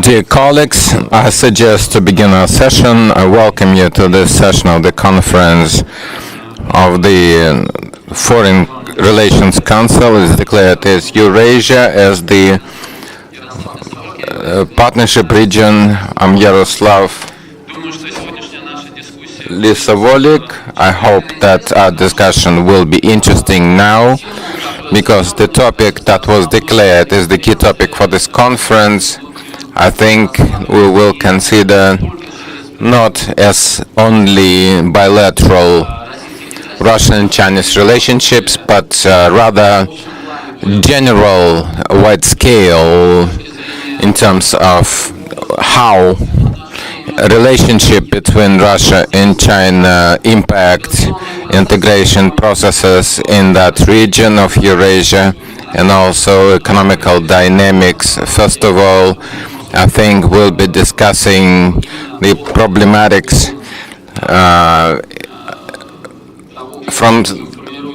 Dear colleagues, I suggest to begin our session. I welcome you to this session of the conference of the Foreign Relations Council. It is declared as Eurasia as the partnership region. I'm Yaroslav Lisavolik. I hope that our discussion will be interesting now, because the topic that was declared as the key topic for this conference, I think we will consider not as only bilateral Russian and Chinese relationships, but rather general, wide scale in terms of how a relationship between Russia and China impact integration processes in that region of Eurasia, and also economical dynamics. First of all, I think we'll be discussing the problematics from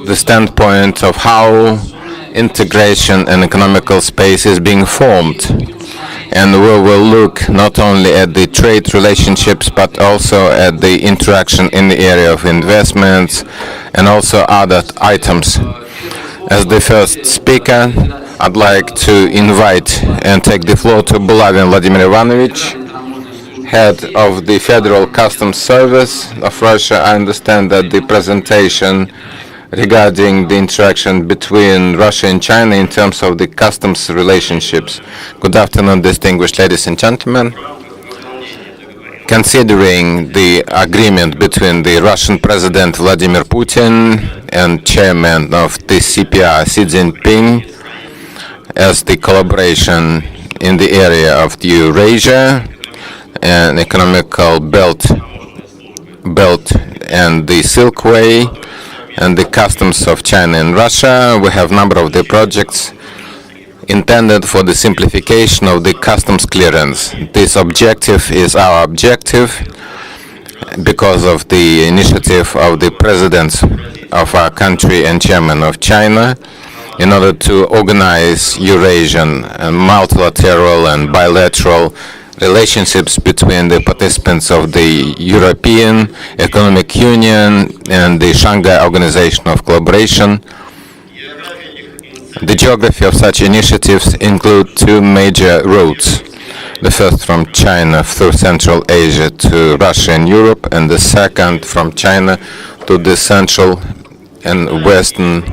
the standpoint of how integration and economical space is being formed. And we will look not only at the trade relationships, but also at the interaction in the area of investments and also other items. As the first speaker, I'd like to invite and take the floor to Bulavin Vladimir Ivanovich, head of the Federal Customs Service of Russia. I understand that the presentation regarding the interaction between Russia and China in terms of the customs relationships. Good afternoon, distinguished ladies and gentlemen. Considering the agreement between the Russian President Vladimir Putin and Chairman of the CPR Xi Jinping as the collaboration in the area of the Eurasia and economical belt and the Silkway and the customs of China and Russia, we have a number of the projects intended for the simplification of the customs clearance. This objective is our objective because of the initiative of the presidents of our country and chairman of China in order to organize Eurasian and multilateral and bilateral relationships between the participants of the European Economic Union and the Shanghai Organization of Collaboration. The geography of such initiatives include two major routes. The first from China through Central Asia to Russia and Europe, and the second from China to the Central and Western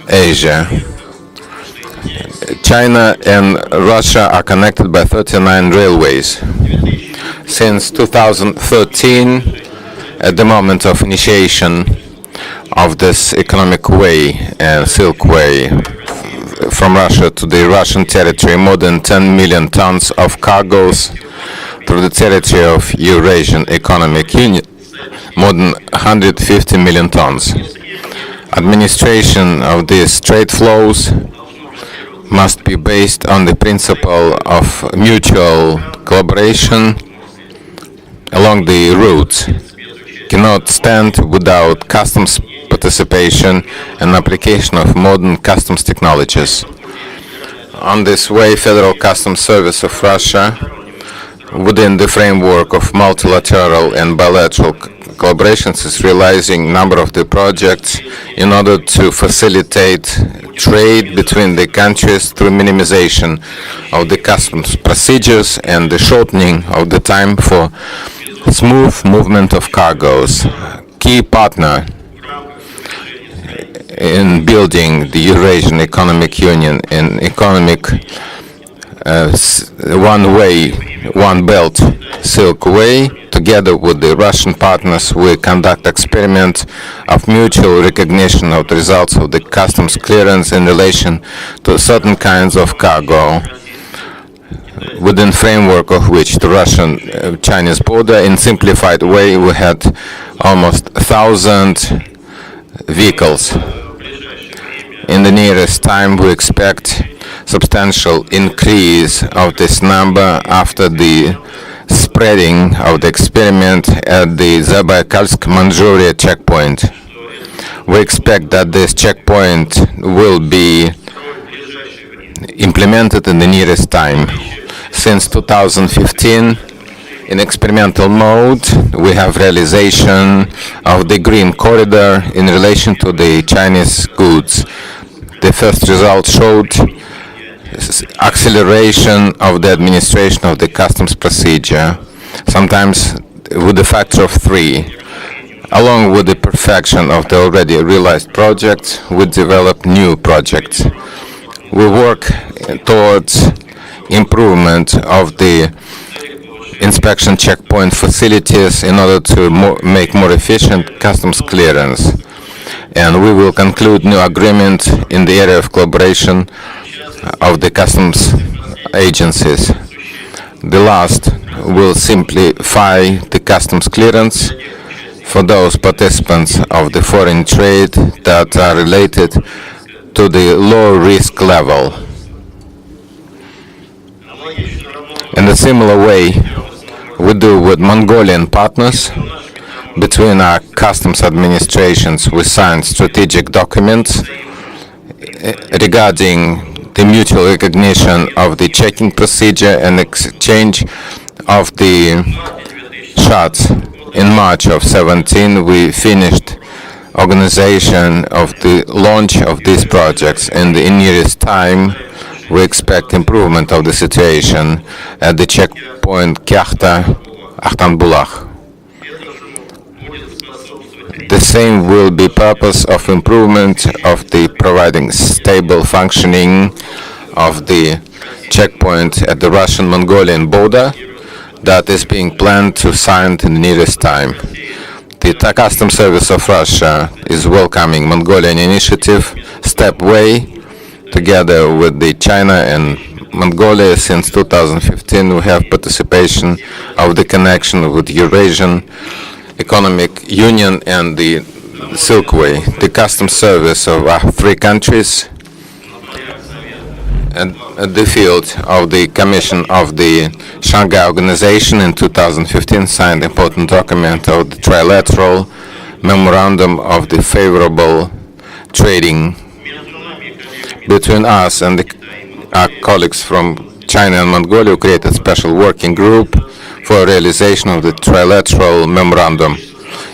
Asia. China and Russia are connected by 39 railways. Since 2013, at the moment of initiation of this economic way and Silk Way from Russia to the Russian territory, more than 10 million tons of cargoes through the territory of Eurasian Economic Union, more than 150 million tons. Administration of these trade flows must be based on the principle of mutual collaboration along the routes. Cannot stand without customs participation and application of modern customs technologies. On this way, Federal Customs Service of Russia, within the framework of multilateral and bilateral collaborations, is realizing a number of the projects in order to facilitate trade between the countries through minimization of the customs procedures and the shortening of the time for smooth movement of cargoes. Key partner in building the Eurasian Economic Union in economic one way, one belt, Silk Way. Together with the Russian partners, we conduct experiment of mutual recognition of the results of the customs clearance in relation to certain kinds of cargo, within framework of which the Russian-Chinese border, in simplified way, we had almost 1,000 vehicles. In the nearest time, we expect substantial increase of this number after the spreading of the experiment at the Zabaykalsk-Manchuria checkpoint. We expect that this checkpoint will be implemented in the nearest time. Since 2015, in experimental mode, we have realization of the Green Corridor in relation to the Chinese goods. The first result showed acceleration of the administration of the customs procedure, sometimes with a factor of 3. Along with the perfection of the already realized projects, we develop new projects. We work towards improvement of the inspection checkpoint facilities in order to make more efficient customs clearance. And we will conclude new agreement in the area of collaboration of the customs agencies. The last will simplify the customs clearance for those participants of the foreign trade that are related to the low risk level. In a similar way, we do with Mongolian partners. Between our customs administrations, we signed strategic documents regarding the mutual recognition of the checking procedure and exchange of the shots. In March of 17, we finished organization of the launch of these projects. In the nearest time, we expect improvement of the situation at the checkpoint Kyakhta, Akhtanbulakh. The same will be purpose of improvement of the providing stable functioning of the checkpoint at the Russian-Mongolian border that is being planned to sign in the nearest time. The Customs Service of Russia is welcoming Mongolian initiative stepway together with the China and Mongolia. Since 2015, we have participation of the connection with Eurasian Economic Union and the Silkway. The Customs Service of our 3 countries and the field of the Commission of the Shanghai Organization in 2015 signed important document of the Trilateral Memorandum of the Favorable Trading between us and our colleagues from China and Mongolia. We created a special working group for realization of the Trilateral Memorandum.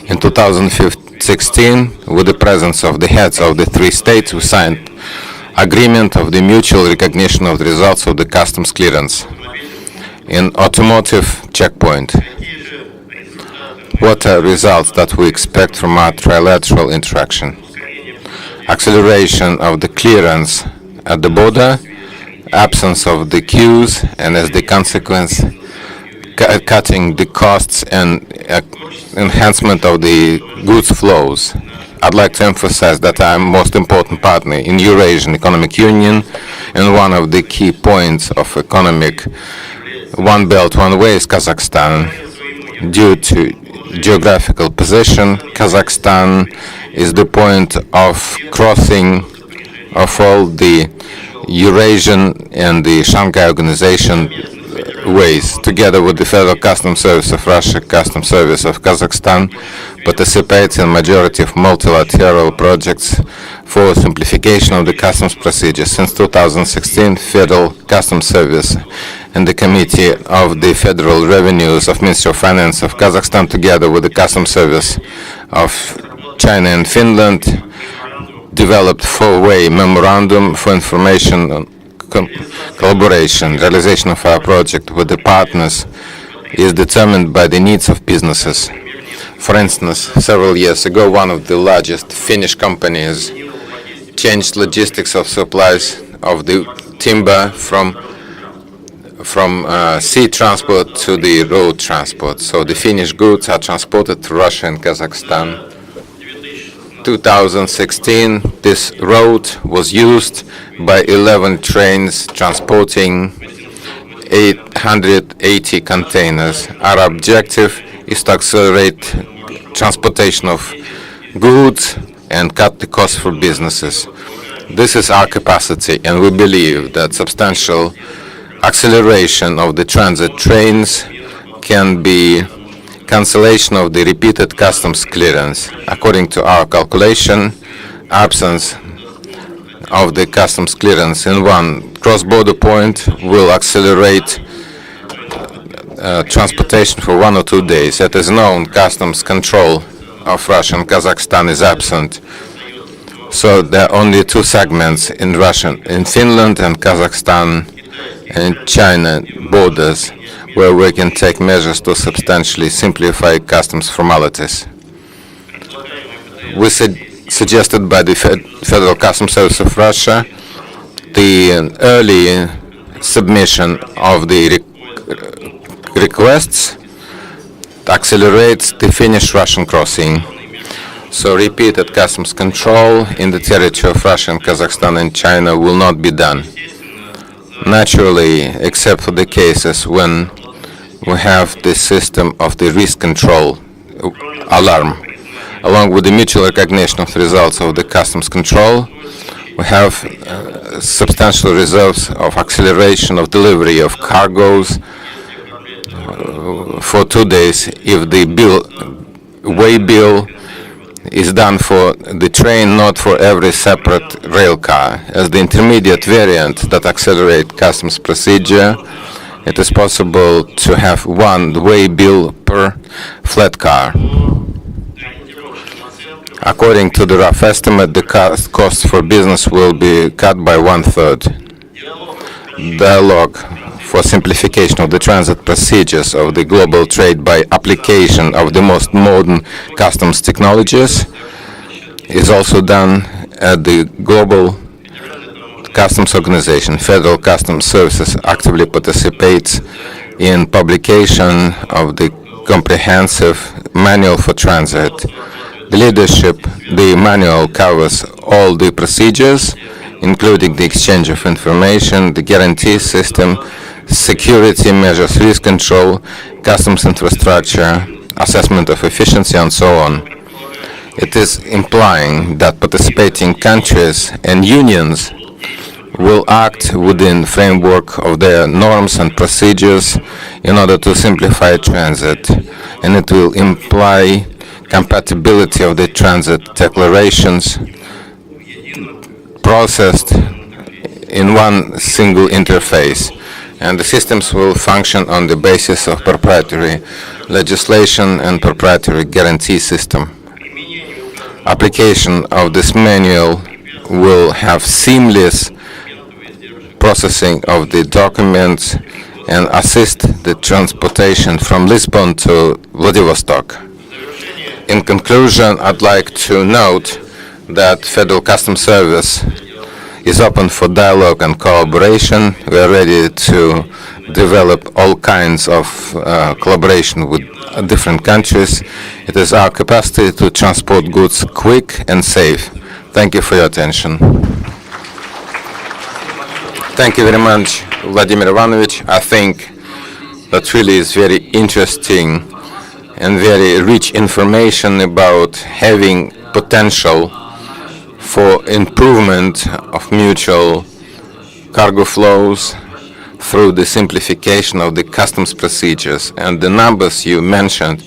In 2016, with the presence of the heads of the 3 states, we signed agreement of the mutual recognition of the results of the customs clearance in automotive checkpoint. What are results that we expect from our trilateral interaction? Acceleration of the clearance at the border, absence of the queues, and as the consequence, cutting the costs and enhancement of the goods flows. I'd like to emphasize that I'm most important partner in Eurasian Economic Union, and one of the key points of economic One Belt, One Way is Kazakhstan. Due to geographical position, Kazakhstan is the point of crossing of all the Eurasian and the Shanghai Organization ways. Together with the Federal Customs Service of Russia, Customs Service of Kazakhstan participates in majority of multilateral projects for simplification of the customs procedure. Since 2016, Federal Customs Service and the Committee of the Federal Revenues of Ministry of Finance of Kazakhstan, together with the Customs Service of China and Finland, developed 4-way memorandum for information on collaboration. Realization of our project with the partners is determined by the needs of businesses. For instance, several years ago, one of the largest Finnish companies changed logistics of supplies of the timber from sea transport to the road transport. So the Finnish goods are transported to Russia and Kazakhstan. 2016, this road was used by 11 trains transporting 880 containers. Our objective is to accelerate transportation of goods and cut the cost for businesses. This is our capacity, and we believe that substantial acceleration of the transit trains can be cancellation of the repeated customs clearance. According to our calculation, absence of the customs clearance in one cross-border point will accelerate transportation for 1 or 2 days. It is known customs control of Russia and Kazakhstan is absent. So there are only 2 segments in Finland and Kazakhstan and China borders where we can take measures to substantially simplify customs formalities. We suggested by the Federal Customs Service of Russia the early submission of the requests accelerates the Finnish Russian crossing. So repeated customs control in the territory of Russia and Kazakhstan and China will not be done. Naturally, except for the cases when we have the system of the risk control alarm. Along with the mutual recognition of the results of the customs control, we have substantial reserves of acceleration of delivery of cargoes for 2 days if the way bill is done for the train, not for every separate rail car. As the intermediate variant that accelerate customs procedure, it is possible to have one way bill per flat car. According to the rough estimate, the costs for business will be cut by 1/3. Dialogue for simplification of the transit procedures of the global trade by application of the most modern customs technologies is also done at the Global Customs Organization. Federal Customs Services actively participates in publication of the comprehensive manual for transit. The leadership, the manual covers all the procedures, including the exchange of information, the guarantee system, security measures, risk control, customs infrastructure, assessment of efficiency, and so on. It is implying that participating countries and unions will act within the framework of their norms and procedures in order to simplify transit, and it will imply compatibility of the transit declarations processed in one single interface, and the systems will function on the basis of proprietary legislation and proprietary guarantee system. Application of this manual will have seamless processing of the documents and assist the transportation from Lisbon to Vladivostok. In conclusion, I'd like to note that Federal Customs Service is open for dialogue and cooperation. We are ready to develop all kinds of collaboration with different countries. It is our capacity to transport goods quick and safe. Thank you for your attention. Thank you very much, Vladimir Ivanovich. I think that really is very interesting and very rich information about having potential for improvement of mutual cargo flows through the simplification of the customs procedures. And the numbers you mentioned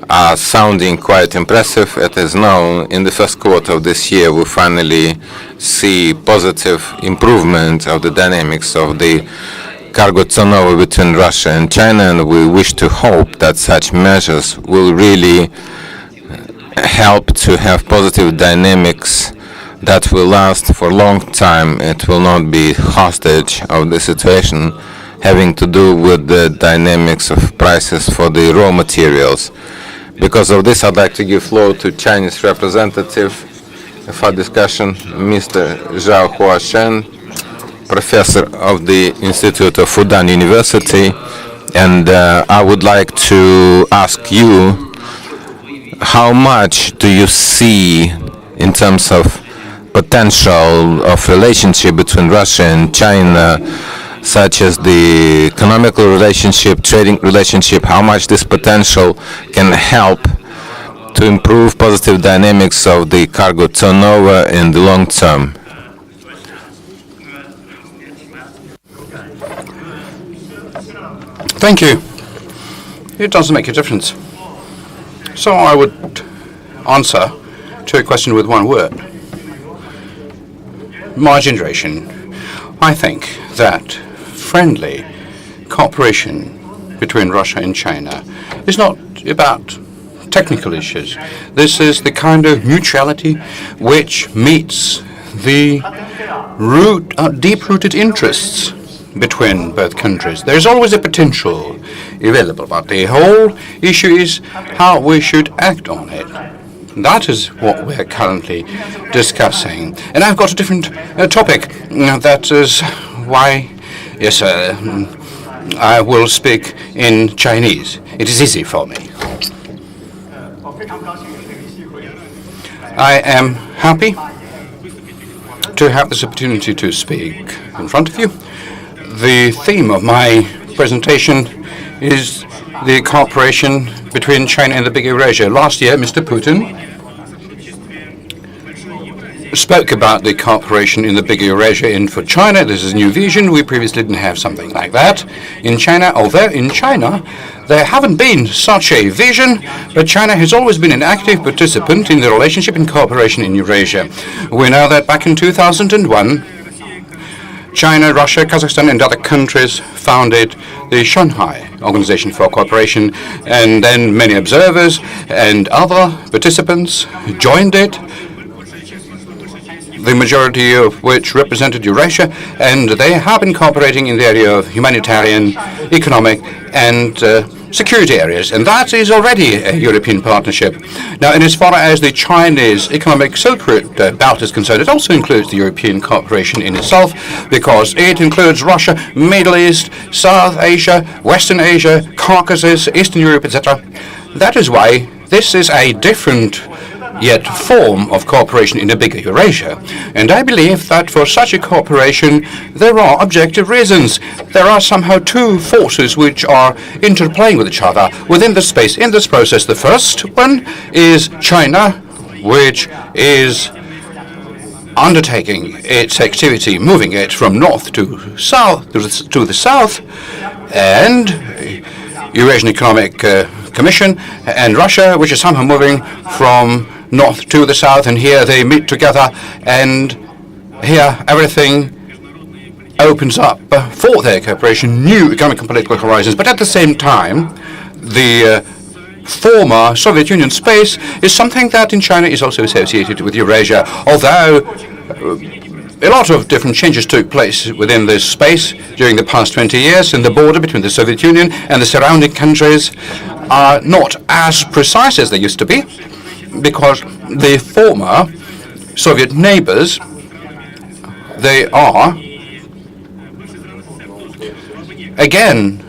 are sounding quite impressive. It is known in the first quarter of this year we finally see positive improvement of the dynamics of the cargo turnover between Russia and China, and we wish to hope that such measures will really help to have positive dynamics that will last for a long time. It will not be hostage of the situation having to do with the dynamics of prices for the raw materials. Because of this, I'd like to give floor to Chinese representative for discussion, Mr. Zhao Huashen, professor of the Institute of Fudan University, and I would like to ask you, how much do you see in terms of potential of relationship between Russia and China, such as the economical relationship, trading relationship, how much this potential can help to improve positive dynamics of the cargo turnover in the long term? Thank you. It does make a difference. So I would answer to a question with one word. Margin duration. I think that friendly cooperation between Russia and China is not about technical issues. This is the kind of mutuality which meets the deep-rooted interests between both countries. There's always a potential available, but the whole issue is how we should act on it. That is what we're currently discussing. And I've got a different topic. That is why, yes, I will speak in Chinese. It is easy for me. I am happy to have this opportunity to speak in front of you. The theme of my presentation is the cooperation between China and the big Eurasia. Last year, Mr. Putin spoke about the cooperation in the big Eurasia, and for China, this is a new vision. We previously didn't have something like that in China, although in China there haven't been such a vision, but China has always been an active participant in the relationship and cooperation in Eurasia. We know that back in 2001, China, Russia, Kazakhstan, and other countries founded the Shanghai Organization for Cooperation, and then many observers and other participants joined it, the majority of which represented Eurasia, and they have been cooperating in the area of humanitarian, economic, and security areas, and that is already a European partnership. Now, and as far as the Chinese economic Silk Route belt is concerned, it also includes the European cooperation in itself, because it includes Russia, Middle East, South Asia, Western Asia, Caucasus, Eastern Europe, etc. That is why this is a different yet form of cooperation in a bigger Eurasia. And I believe that for such a cooperation, there are objective reasons. There are somehow two forces which are interplaying with each other within the space in this process. The first one is China, which is undertaking its activity, moving it from north to south, to the south, and Eurasian Economic Commission, and Russia, which is somehow moving from north to the south, and here they meet together, and here everything opens up for their cooperation, new economic and political horizons. But at the same time, the former Soviet Union space is something that in China is also associated with Eurasia, although a lot of different changes took place within this space during the past 20 years, and the border between the Soviet Union and the surrounding countries are not as precise as they used to be, because the former Soviet neighbors, they are again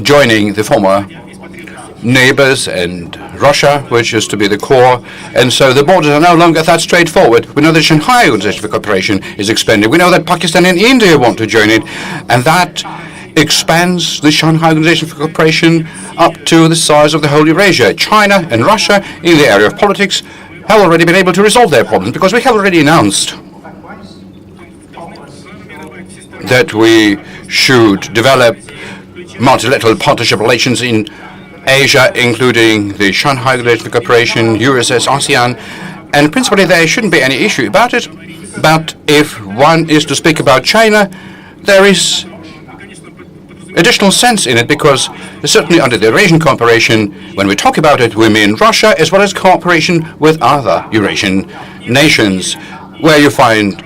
joining the former neighbors and Russia, which used to be the core, and so the borders are no longer that straightforward. We know that Shanghai Organization for Cooperation is expanding. We know that Pakistan and India want to join it, and that expands the Shanghai Organization for Cooperation up to the size of the whole Eurasia. China and Russia, in the area of politics, have already been able to resolve their problems, because we have already announced that we should develop multilateral partnership relations in Asia, including the Shanghai Organization for Cooperation, Eurasia, ASEAN, and principally there shouldn't be any issue about it. But if one is to speak about China, there is additional sense in it, because certainly under the Eurasian cooperation, when we talk about it, we mean Russia as well as cooperation with other Eurasian nations, where you find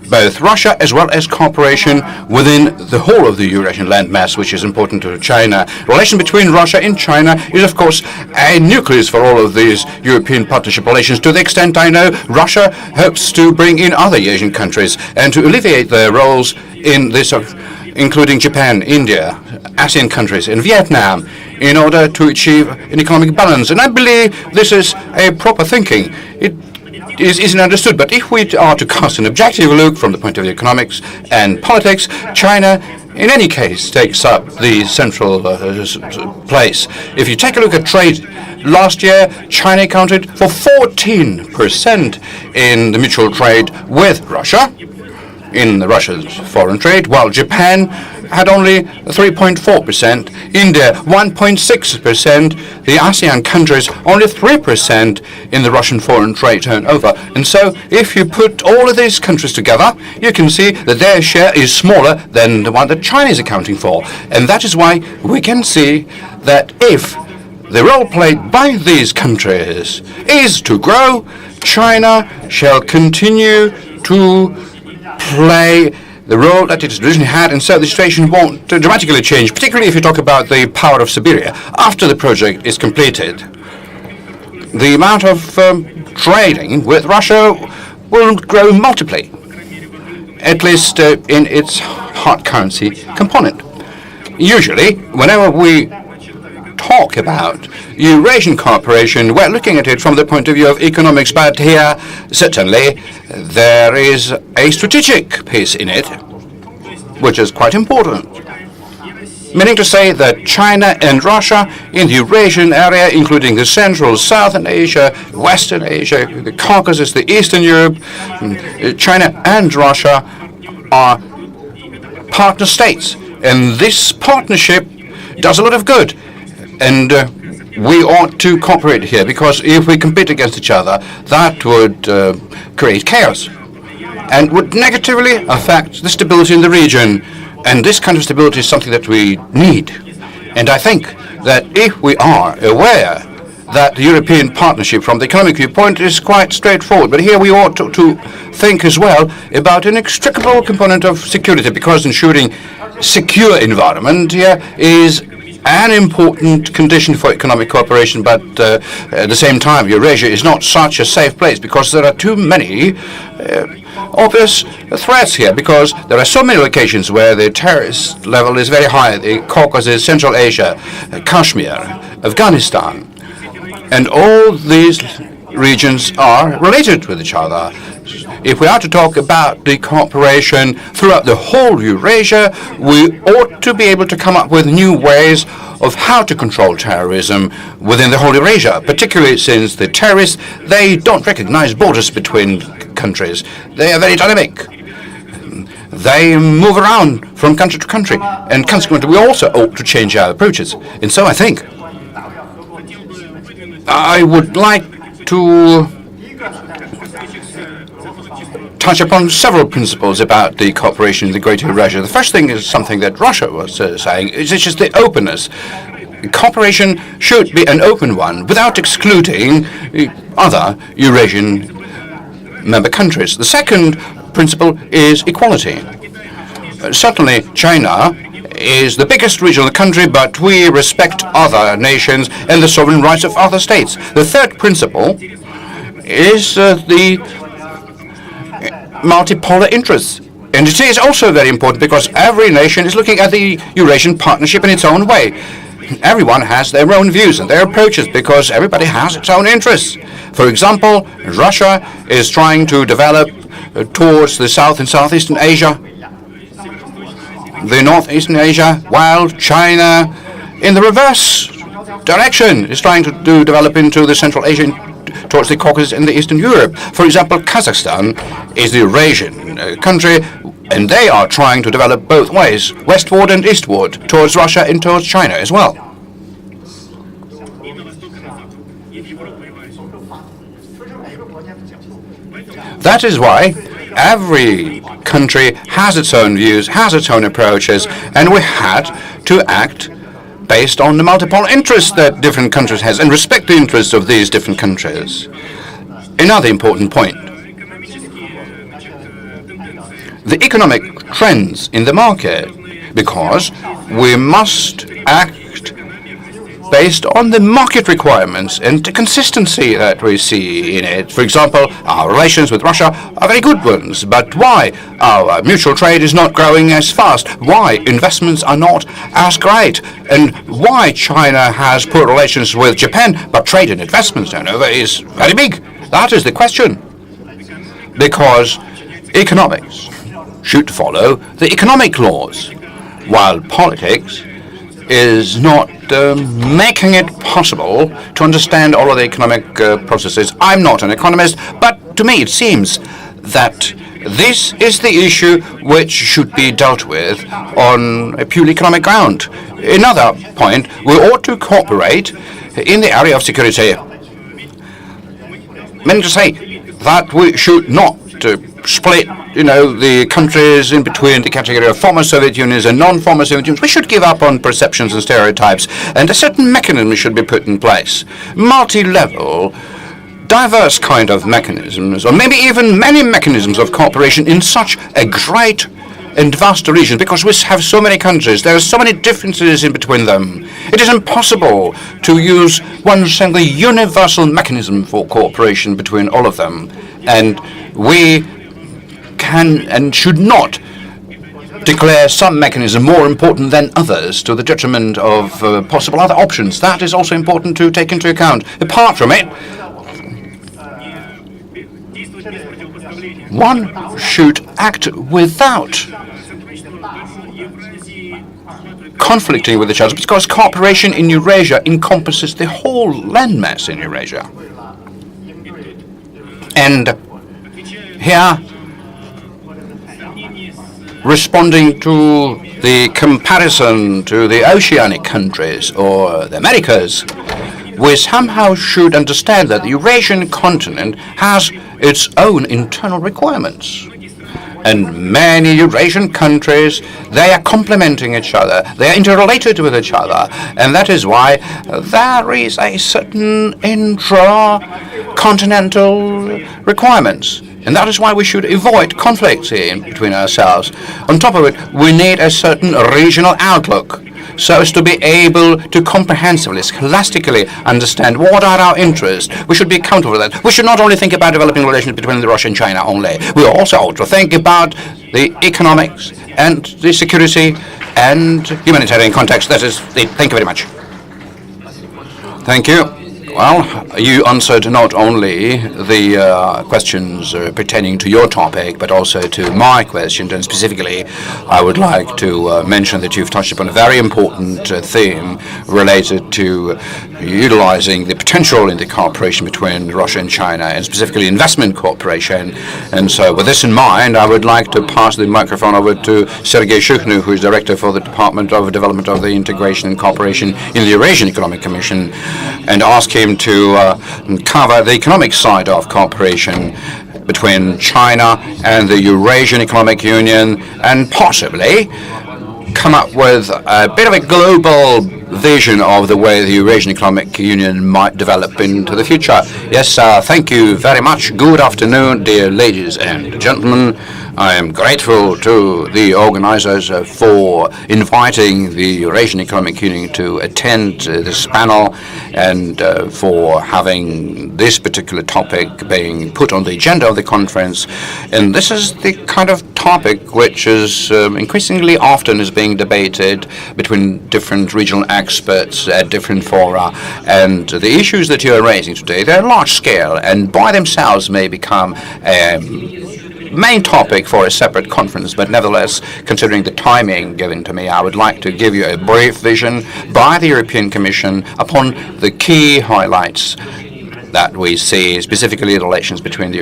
both Russia as well as cooperation within the whole of the Eurasian landmass, which is important to China. Relation between Russia and China is, of course, a nucleus for all of these European partnership relations. To the extent I know, Russia hopes to bring in other Asian countries and to alleviate their roles in this, including Japan, India, ASEAN countries, and Vietnam, in order to achieve an economic balance. And I believe this is a proper thinking. It isn't understood, but if we are to cast an objective look from the point of view of economics and politics, China, in any case, takes up the central place. If you take a look at trade, last year, China accounted for 14% in the mutual trade with Russia. in Russia's foreign trade, while Japan had only 3.4%, India 1.6%, the ASEAN countries only 3% in the Russian foreign trade turnover. And so if you put all of these countries together, you can see that their share is smaller than the one that China is accounting for. And that is why we can see that if the role played by these countries is to grow, China shall continue to play the role that it traditionally had, and so the situation won't dramatically change, particularly if you talk about the power of Siberia. After the project is completed, the amount of trading with Russia will grow multiply, at least in its hard currency component. Usually, whenever we talk about Eurasian cooperation, we're looking at it from the point of view of economics, but here certainly there is a strategic piece in it, which is quite important. Meaning to say that China and Russia in the Eurasian area, including the Central, Southern Asia, Western Asia, the Caucasus, the Eastern Europe, China and Russia are partner states. And this partnership does a lot of good. And we ought to cooperate here, because if we compete against each other, that would create chaos and would negatively affect the stability in the region. And this kind of stability is something that we need. And I think that if we are aware that the European partnership from the economic viewpoint is quite straightforward, but here we ought to think as well about an inextricable component of security, because ensuring secure environment here is an important condition for economic cooperation, but at the same time, Eurasia is not such a safe place, because there are too many obvious threats here, because there are so many locations where the terrorist level is very high: the Caucasus, Central Asia, Kashmir, Afghanistan, and all these regions are related with each other. If we are to talk about the cooperation throughout the whole Eurasia, we ought to be able to come up with new ways of how to control terrorism within the whole Eurasia, particularly since the terrorists, they don't recognize borders between countries. They are very dynamic. They move around from country to country, and consequently we also ought to change our approaches. And so I think I would like to touch upon several principles about the cooperation in the Great Eurasia. The first thing is something that Russia was saying, it's just the openness. Cooperation should be an open one, without excluding other Eurasian member countries. The second principle is equality. Certainly, China is the biggest regional country, but we respect other nations and the sovereign rights of other states. The third principle is the multipolar interests. And it is also very important, because every nation is looking at the Eurasian Partnership in its own way. Everyone has their own views and their approaches, because everybody has its own interests. For example, Russia is trying to develop towards the South and Southeastern Asia, the Northeastern Asia, while China, in the reverse direction, is trying to develop into the Central Asia, towards the Caucasus and the Eastern Europe. For example, Kazakhstan is the Eurasian country, and they are trying to develop both ways, westward and eastward, towards Russia and towards China as well. That is why every country has its own views, has its own approaches, and we had to act based on the multiple interests that different countries has, and respect the interests of these different countries. Another important point: the economic trends in the market, because we must act based on the market requirements and the consistency that we see in it. For example, our relations with Russia are very good ones, but why our mutual trade is not growing as fast? Why investments are not as great? And why China has poor relations with Japan, but trade and investments turnover is very big? That is the question. Because economics should follow the economic laws, while politics is not making it possible to understand all of the economic processes. I'm not an economist, but to me it seems that this is the issue which should be dealt with on a purely economic ground. Another point, we ought to cooperate in the area of security. Meaning to say that we should not split, the countries in between the category of former Soviet Unions and non-former Soviet Unions. We should give up on perceptions and stereotypes, and a certain mechanism should be put in place. Multi-level, diverse kind of mechanisms, or maybe even many mechanisms of cooperation in such a great and vast region, because we have so many countries, there are so many differences in between them. It is impossible to use one single universal mechanism for cooperation between all of them, and we can and should not declare some mechanism more important than others to the detriment of possible other options. That is also important to take into account. Apart from it, one should act without conflicting with each other, because cooperation in Eurasia encompasses the whole landmass in Eurasia. And here, responding to the comparison to the oceanic countries or the Americas, we somehow should understand that the Eurasian continent has its own internal requirements. And many Eurasian countries, they are complementing each other, they are interrelated with each other, and that is why there is a certain intra-continental requirements. And that is why we should avoid conflicts in between ourselves. On top of it, we need a certain regional outlook, so as to be able to comprehensively, scholastically understand what are our interests. We should be accountable for that. We should not only think about developing relations between Russia and China only. We also ought to think about the economics and the security and humanitarian context. That is it. Thank you very much. Thank you. Well, you answered not only the questions pertaining to your topic, but also to my questions. And specifically, I would like to mention that you've touched upon a very important theme related to utilizing the potential in the cooperation between Russia and China, and specifically investment cooperation. And so with this in mind, I would like to pass the microphone over to Sergei Shukhnu, who is Director for the Department of Development of the Integration and Cooperation in the Eurasian Economic Commission, and ask him to cover the economic side of cooperation between China and the Eurasian Economic Union, and possibly come up with a bit of a global vision of the way the Eurasian Economic Union might develop into the future. Yes, thank you very much. Good afternoon, dear ladies and gentlemen. I am grateful to the organizers for inviting the Eurasian Economic Union to attend this panel, and for having this particular topic being put on the agenda of the conference. And this is the kind of topic which is increasingly often is being debated between different regional experts at different fora. And the issues that you are raising today, they're large scale and by themselves may become main topic for a separate conference, but nevertheless, considering the timing given to me, I would like to give you a brief vision by the European Commission upon the key highlights that we see, specifically the relations between the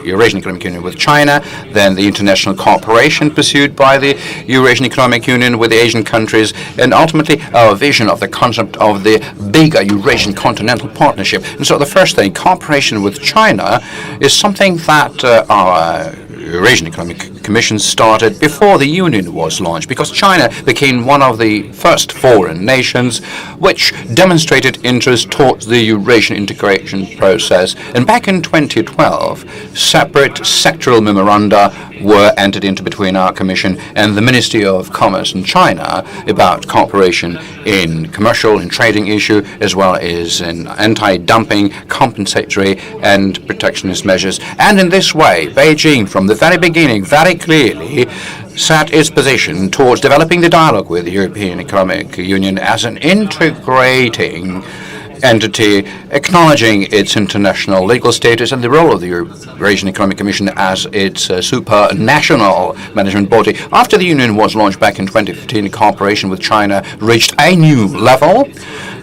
Eurasian Economic Union with China, then the international cooperation pursued by the Eurasian Economic Union with the Asian countries, and ultimately our vision of the concept of the bigger Eurasian Continental Partnership. And so the first thing, cooperation with China, is something that our Eurasian Economic Commission started before the Union was launched, because China became one of the first foreign nations which demonstrated interest towards the Eurasian integration process. And back in 2012, separate sectoral memoranda were entered into between our Commission and the Ministry of Commerce in China about cooperation in commercial and trading issue, as well as in anti-dumping, compensatory and protectionist measures. And in this way, Beijing, from the very beginning, very clearly set its position towards developing the dialogue with the European Economic Union as an integrating entity, acknowledging its international legal status and the role of the Eurasian Economic Commission as its supranational management body. After the Union was launched back in 2015, cooperation with China reached a new level.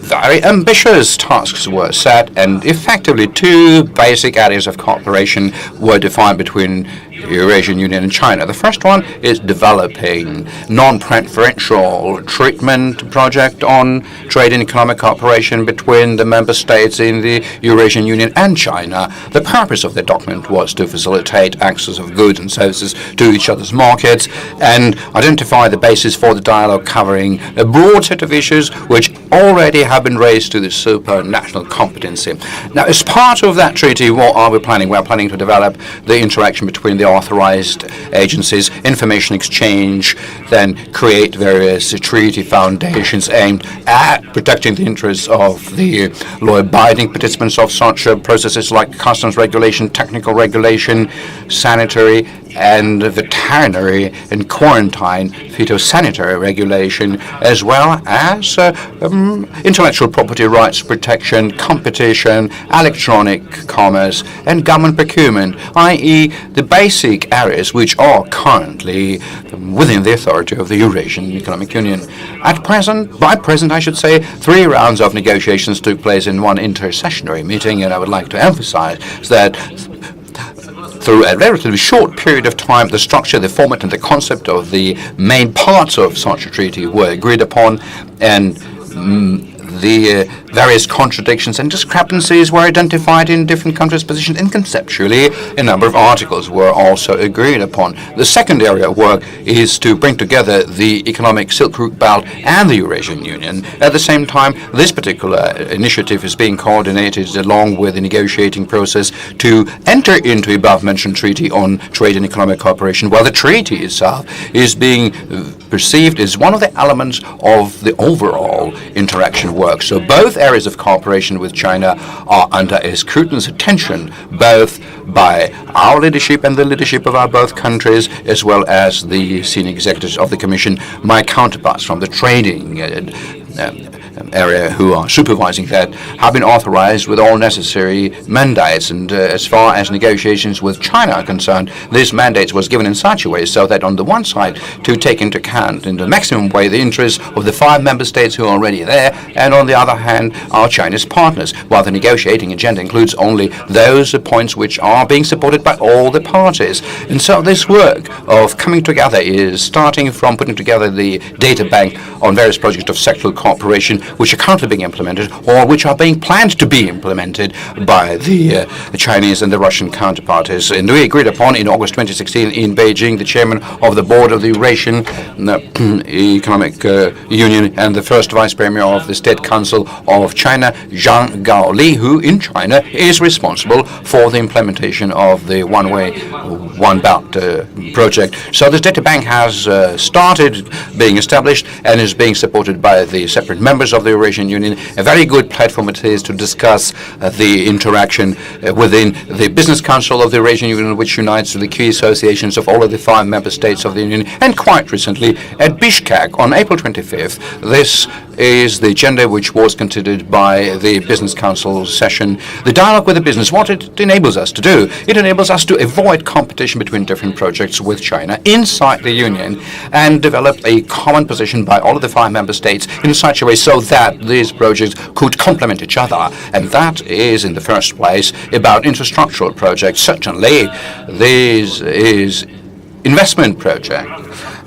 Very ambitious tasks were set, and effectively two basic areas of cooperation were defined between Eurasian Union and China. The first one is developing non-preferential treatment project on trade and economic cooperation between the member states in the Eurasian Union and China. The purpose of the document was to facilitate access of goods and services to each other's markets and identify the basis for the dialogue covering a broad set of issues which already have been raised to the supranational competency. Now, as part of that treaty, what are we planning? We are planning to develop the interaction between the authorized agencies, information exchange, then create various treaty foundations aimed at protecting the interests of the law-abiding participants of such processes like customs regulation, technical regulation, sanitary and veterinary and quarantine phytosanitary regulation, as well as intellectual property rights protection, competition, electronic commerce, and government procurement, i.e. the basic areas which are currently within the authority of the Eurasian Economic Union. By present, I should say, 3 rounds of negotiations took place in one intersessionary meeting, and I would like to emphasize that through a relatively short period of time, the structure, the format, and the concept of the main parts of such a treaty were agreed upon, and the various contradictions and discrepancies were identified in different countries' positions, and conceptually a number of articles were also agreed upon. The second area of work is to bring together the economic Silk Route Belt and the Eurasian Union. At the same time, this particular initiative is being coordinated along with the negotiating process to enter into above-mentioned treaty on trade and economic cooperation, while the treaty itself is being perceived as one of the elements of the overall interaction work. So both areas of cooperation with China are under a scrutinous attention, both by our leadership and the leadership of our both countries, as well as the senior executives of the Commission, my counterparts from the trading area who are supervising that, have been authorized with all necessary mandates. And as far as negotiations with China are concerned, this mandate was given in such a way so that on the one side to take into account in the maximum way the interests of the 5 member states who are already there, and on the other hand our Chinese partners, while the negotiating agenda includes only those points which are being supported by all the parties. And so this work of coming together is starting from putting together the data bank on various projects of sectoral cooperation which are currently being implemented or which are being planned to be implemented by the Chinese and the Russian counterparties. And we agreed upon in August 2016 in Beijing, the chairman of the board of the Eurasian Economic Union and the first vice premier of the State Council of China, Zhang Gaoli, who in China is responsible for the implementation of the One Way, One Belt project. So this data bank has started being established and is being supported by the separate members of the Eurasian Union. A very good platform it is to discuss the interaction within the Business Council of the Eurasian Union, which unites the key associations of all of the 5 member states of the Union. And quite recently at Bishkek on April 25th, this is the agenda which was considered by the Business Council session. The dialogue with the business, what it enables us to do, it enables us to avoid competition between different projects with China inside the Union and develop a common position by all of the 5 member states in such a way so that these projects could complement each other. And that is, in the first place, about infrastructural projects. Certainly, this is investment project.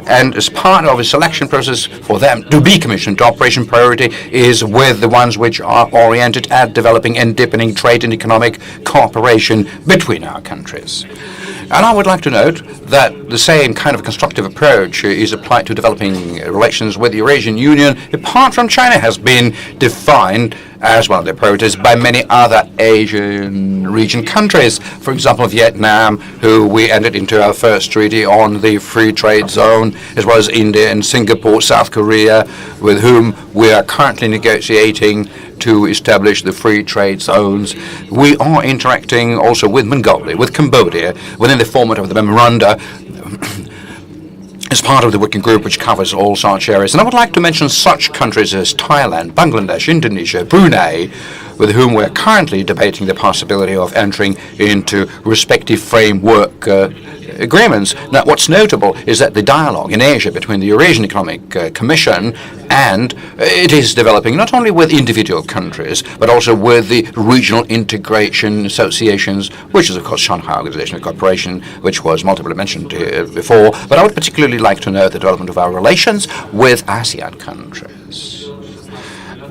And as part of a selection process for them to be commissioned, operation priority is with the ones which are oriented at developing and deepening trade and economic cooperation between our countries. And I would like to note that the same kind of constructive approach is applied to developing relations with the Eurasian Union, apart from China, has been defined as one of the priorities by many other Asian region countries. For example, Vietnam, who we entered into our first treaty on the free trade zone, as well as India and Singapore, South Korea, with whom we are currently negotiating to establish the free trade zones. We are interacting also with Mongolia, with Cambodia, within the format of the memoranda as part of the working group which covers all such areas. And I would like to mention such countries as Thailand, Bangladesh, Indonesia, Brunei, with whom we're currently debating the possibility of entering into respective framework agreements. Now, what's notable is that the dialogue in Asia between the Eurasian Economic Commission and it is developing not only with individual countries, but also with the regional integration associations, which is, of course, Shanghai Organization of Cooperation, which was multiply mentioned before. But I would particularly like to know the development of our relations with ASEAN countries.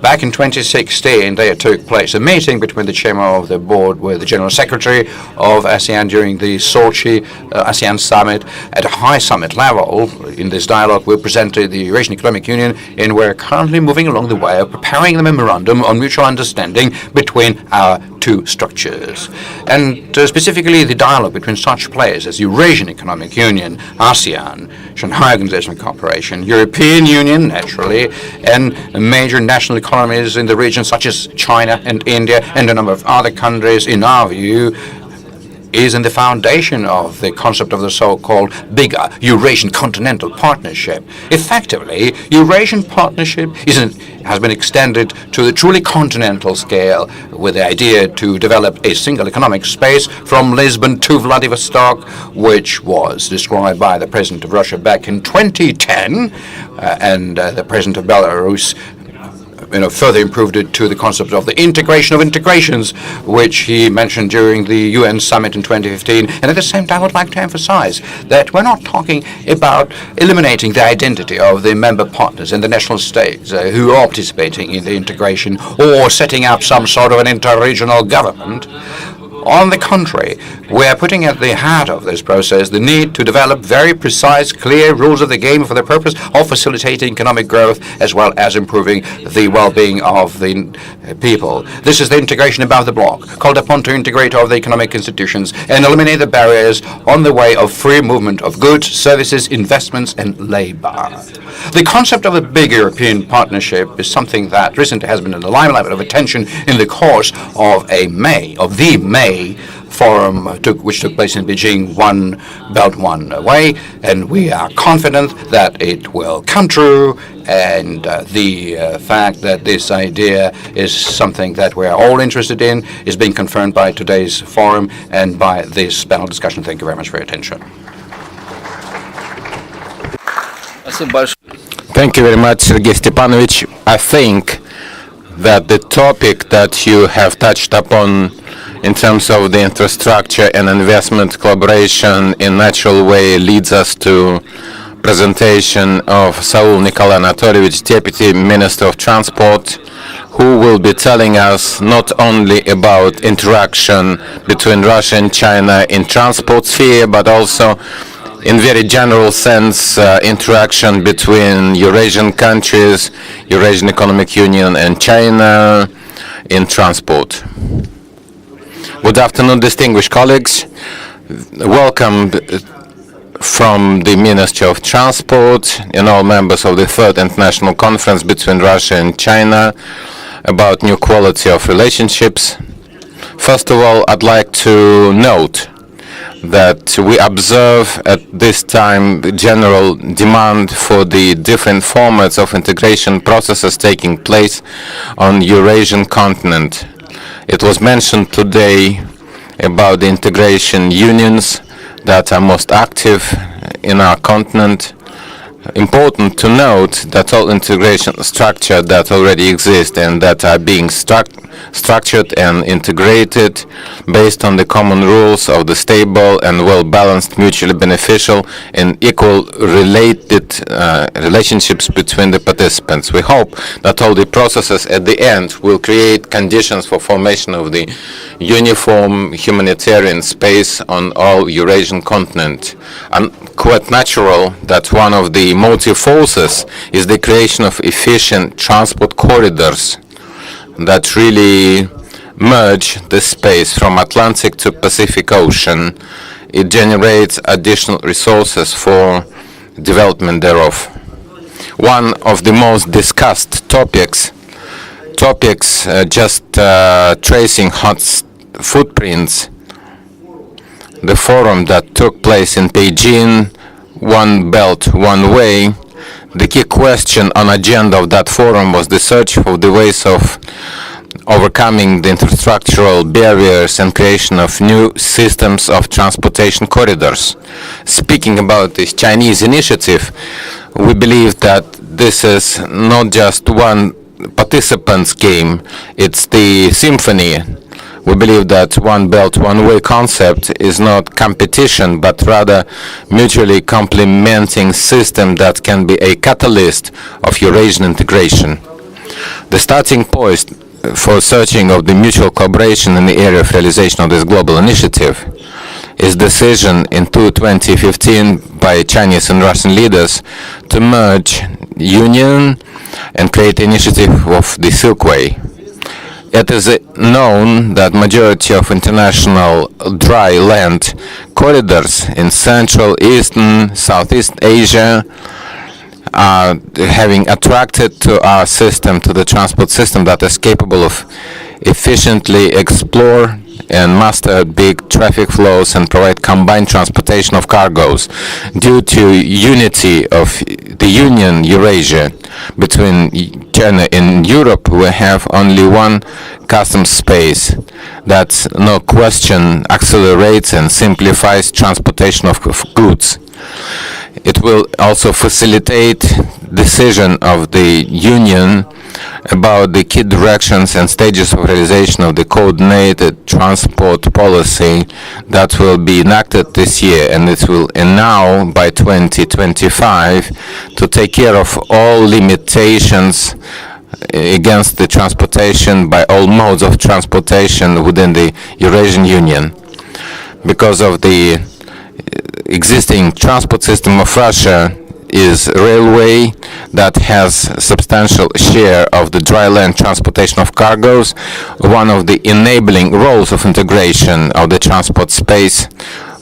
Back in 2016, there took place a meeting between the chairman of the board with the general secretary of ASEAN during the Sochi ASEAN summit. At a high summit level, in this dialogue, we presented the Eurasian Economic Union, and we're currently moving along the way of preparing the memorandum on mutual understanding between our two structures. And specifically, the dialogue between such players as Eurasian Economic Union, ASEAN, Shanghai Organization of Cooperation, European Union, naturally, and major national economies in the region such as China and India and a number of other countries, in our view, is in the foundation of the concept of the so-called bigger Eurasian Continental Partnership. Effectively, Eurasian Partnership has been extended to the truly continental scale with the idea to develop a single economic space from Lisbon to Vladivostok, which was described by the President of Russia back in 2010, and the President of Belarus further improved it to the concept of the integration of integrations, which he mentioned during the UN summit in 2015. And at the same time, I would like to emphasize that we're not talking about eliminating the identity of the member partners and the national states who are participating in the integration or setting up some sort of an inter-regional government. On the contrary, we are putting at the heart of this process the need to develop very precise, clear rules of the game for the purpose of facilitating economic growth as well as improving the well-being of the people. This is the integration above the bloc, called upon to integrate all the economic institutions and eliminate the barriers on the way of free movement of goods, services, investments, and labor. The concept of a big European partnership is something that recently has been in the limelight of attention in the course of the May forum which took place in Beijing, One Belt, One Way, and we are confident that it will come true, and the fact that this idea is something that we're all interested in is being confirmed by today's forum and by this panel discussion. Thank you very much for your attention. Thank you very much, Sergei Stepanovich. I think that the topic that you have touched upon in terms of the infrastructure and investment collaboration in natural way leads us to presentation of Saul Nikolai Anatolievich, Deputy Minister of Transport, who will be telling us not only about interaction between Russia and China in transport sphere, but also in very general sense, interaction between Eurasian countries, Eurasian Economic Union and China in transport. Good afternoon, distinguished colleagues. Welcome from the Ministry of Transport and all members of the Third International Conference between Russia and China about new quality of relationships. First of all, I'd like to note that we observe at this time the general demand for the different formats of integration processes taking place on Eurasian continent. It was mentioned today about the integration unions that are most active in our continent. Important to note that all integration structure that already exist and that are being structured and integrated based on the common rules of the stable and well-balanced, mutually beneficial and equal related relationships between the participants. We hope that all the processes at the end will create conditions for formation of the uniform humanitarian space on all Eurasian continent. And quite natural that one of the motive forces is the creation of efficient transport corridors that really merge the space from Atlantic to Pacific Ocean. It generates additional resources for development thereof. One of the most discussed topics just tracing hot footprints, the forum that took place in Beijing, One Belt, One Way. The key question on agenda of that forum was the search for the ways of overcoming the infrastructural barriers and creation of new systems of transportation corridors. Speaking about this Chinese initiative, we believe that this is not just one participant's game, it's the symphony. We believe that one belt, one way concept is not competition, but rather mutually complementing system that can be a catalyst of Eurasian integration. The starting point for searching of the mutual cooperation in the area of realization of this global initiative is decision in 2015 by Chinese and Russian leaders to merge union and create initiative of the Silk Way. It is known that majority of international dry land corridors in Central, Eastern, Southeast Asia are having attracted to our system, to the transport system that is capable of efficiently explore and master big traffic flows and provide combined transportation of cargoes. Due to unity of the Union Eurasia between China and Europe, we have only one customs space that, no question, accelerates and simplifies transportation of goods. It will also facilitate decision of the Union about the key directions and stages of realization of the coordinated transport policy that will be enacted this year, and it will now by 2025 to take care of all limitations against the transportation by all modes of transportation within the Eurasian Union. Because of the existing transport system of Russia is railway that has substantial share of the dry land transportation of cargoes. One of the enabling roles of integration of the transport space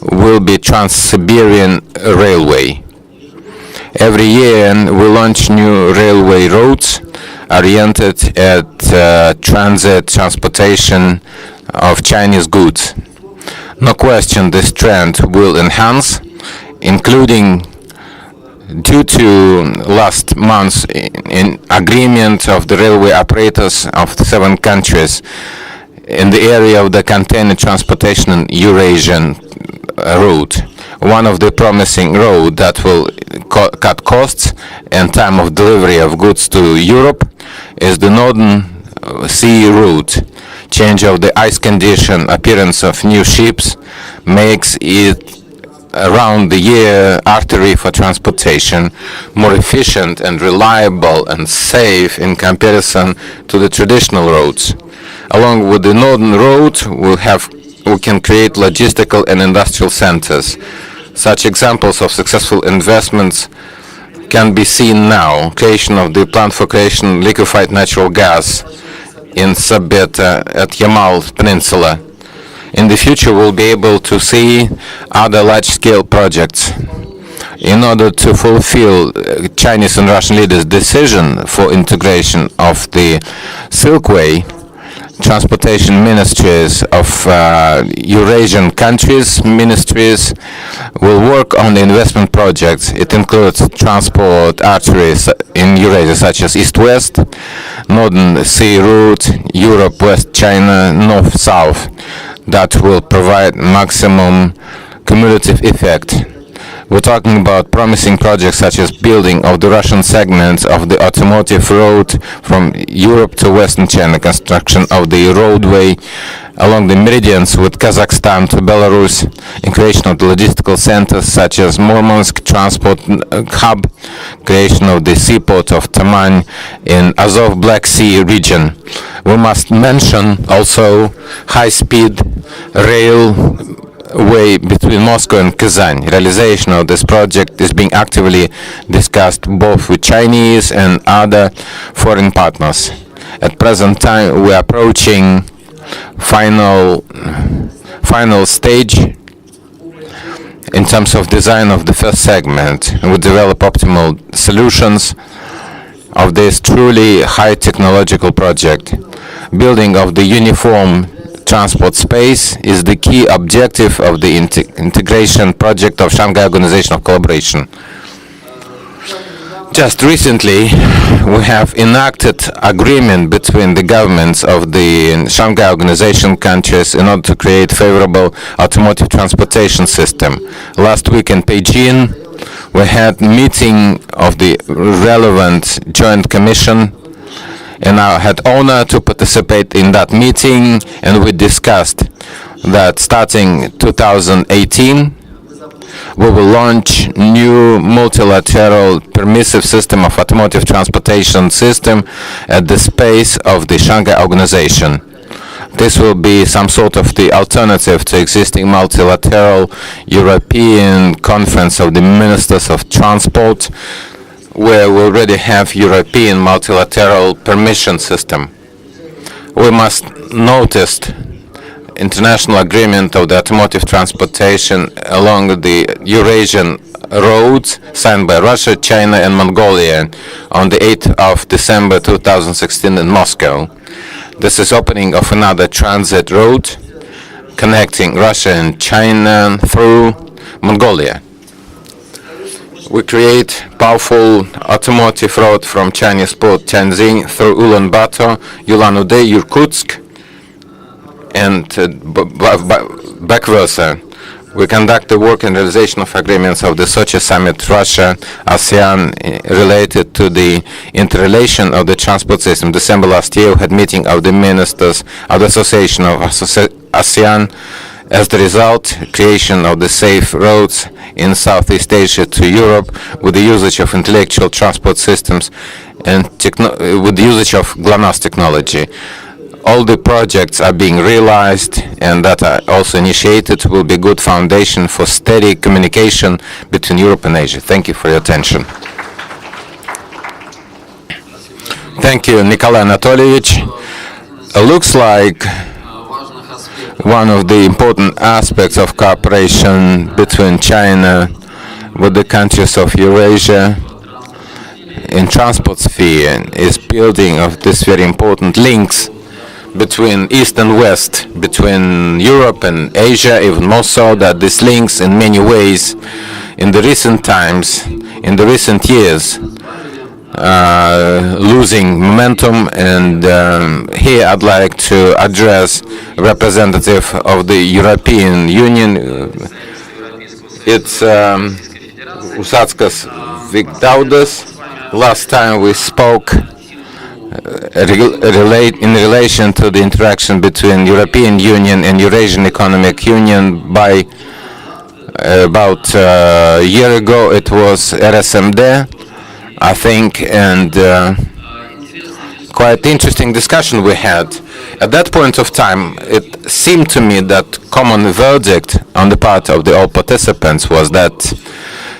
will be Trans-Siberian Railway. Every year we launch new railway routes oriented at transit transportation of Chinese goods. No question this trend will enhance, including due to last month's in agreement of the railway operators of 7 countries in the area of the container transportation and Eurasian route. One of the promising road that will cut costs and time of delivery of goods to Europe is the Northern Sea route. Change of the ice condition, appearance of new ships makes it around the year artery for transportation more efficient and reliable and safe in comparison to the traditional roads. Along with the northern road, we can create logistical and industrial centers. Such examples of successful investments can be seen now. Creation of the plant for creation liquefied natural gas in Sabeta at Yamal Peninsula. In the future, we'll be able to see other large-scale projects. In order to fulfill Chinese and Russian leaders' decision for integration of the Silk Way, transportation ministries of Eurasian countries, ministries will work on the investment projects. It includes transport arteries in Eurasia such as East-West, Northern Sea route, Europe-West China, North-South, that will provide maximum cumulative effect. We're talking about promising projects such as building of the Russian segments of the automotive road from Europe to Western China, construction of the roadway along the meridians with Kazakhstan to Belarus, and creation of the logistical centers such as Murmansk transport hub, creation of the seaport of Taman in Azov Black Sea region. We must mention also high-speed railway between Moscow and Kazan. Realization of this project is being actively discussed both with Chinese and other foreign partners. At present time, we are approaching final stage in terms of design of the first segment, and we develop optimal solutions of this truly high technological project. Building of the uniform transport space is the key objective of the integration project of Shanghai Organization of Collaboration. Just recently, we have enacted agreement between the governments of the Shanghai Organization countries in order to create favorable automotive transportation system. Last week in Beijing, we had meeting of the relevant joint commission, and I had honor to participate in that meeting, and we discussed that starting 2018, we will launch new multilateral permissive system of automotive transportation system at the space of the Shanghai Organization. This will be some sort of the alternative to existing multilateral European Conference of the Ministers of Transport, where we already have European multilateral permission system. We must notice international agreement of the automotive transportation along the Eurasian roads signed by Russia, China, and Mongolia on the 8th of December 2016 in Moscow. This is opening of another transit road connecting Russia and China through Mongolia. We create powerful automotive road from Chinese port Tianjin through Ulaanbaatar, Ulan-Ude, Irkutsk, and back versa. We conduct the work and realization of agreements of the Sochi Summit, Russia, ASEAN, related to the interrelation of the transport system. December last year, we had meeting of the ministers of the Association of ASEAN. As the result, creation of the safe roads in Southeast Asia to Europe with the usage of intellectual transport systems and with the usage of GLONASS technology. All the projects are being realized, and that are also initiated will be good foundation for steady communication between Europe and Asia. Thank you for your attention. Thank you, Nikolai Anatolievich. It looks like one of the important aspects of cooperation between China with the countries of Eurasia in transport sphere is building of this very important links between East and West, between Europe and Asia, even more so that these links in many ways in the recent times, in the recent years, losing momentum. And here I'd like to address representative of the European Union. It's Usatskas Vigdaudas. Last time we spoke in relation to the interaction between European Union and Eurasian Economic Union by about a year ago. It was RSMD, I think, and quite interesting discussion we had. At that point of time, it seemed to me that common verdict on the part of the all participants was that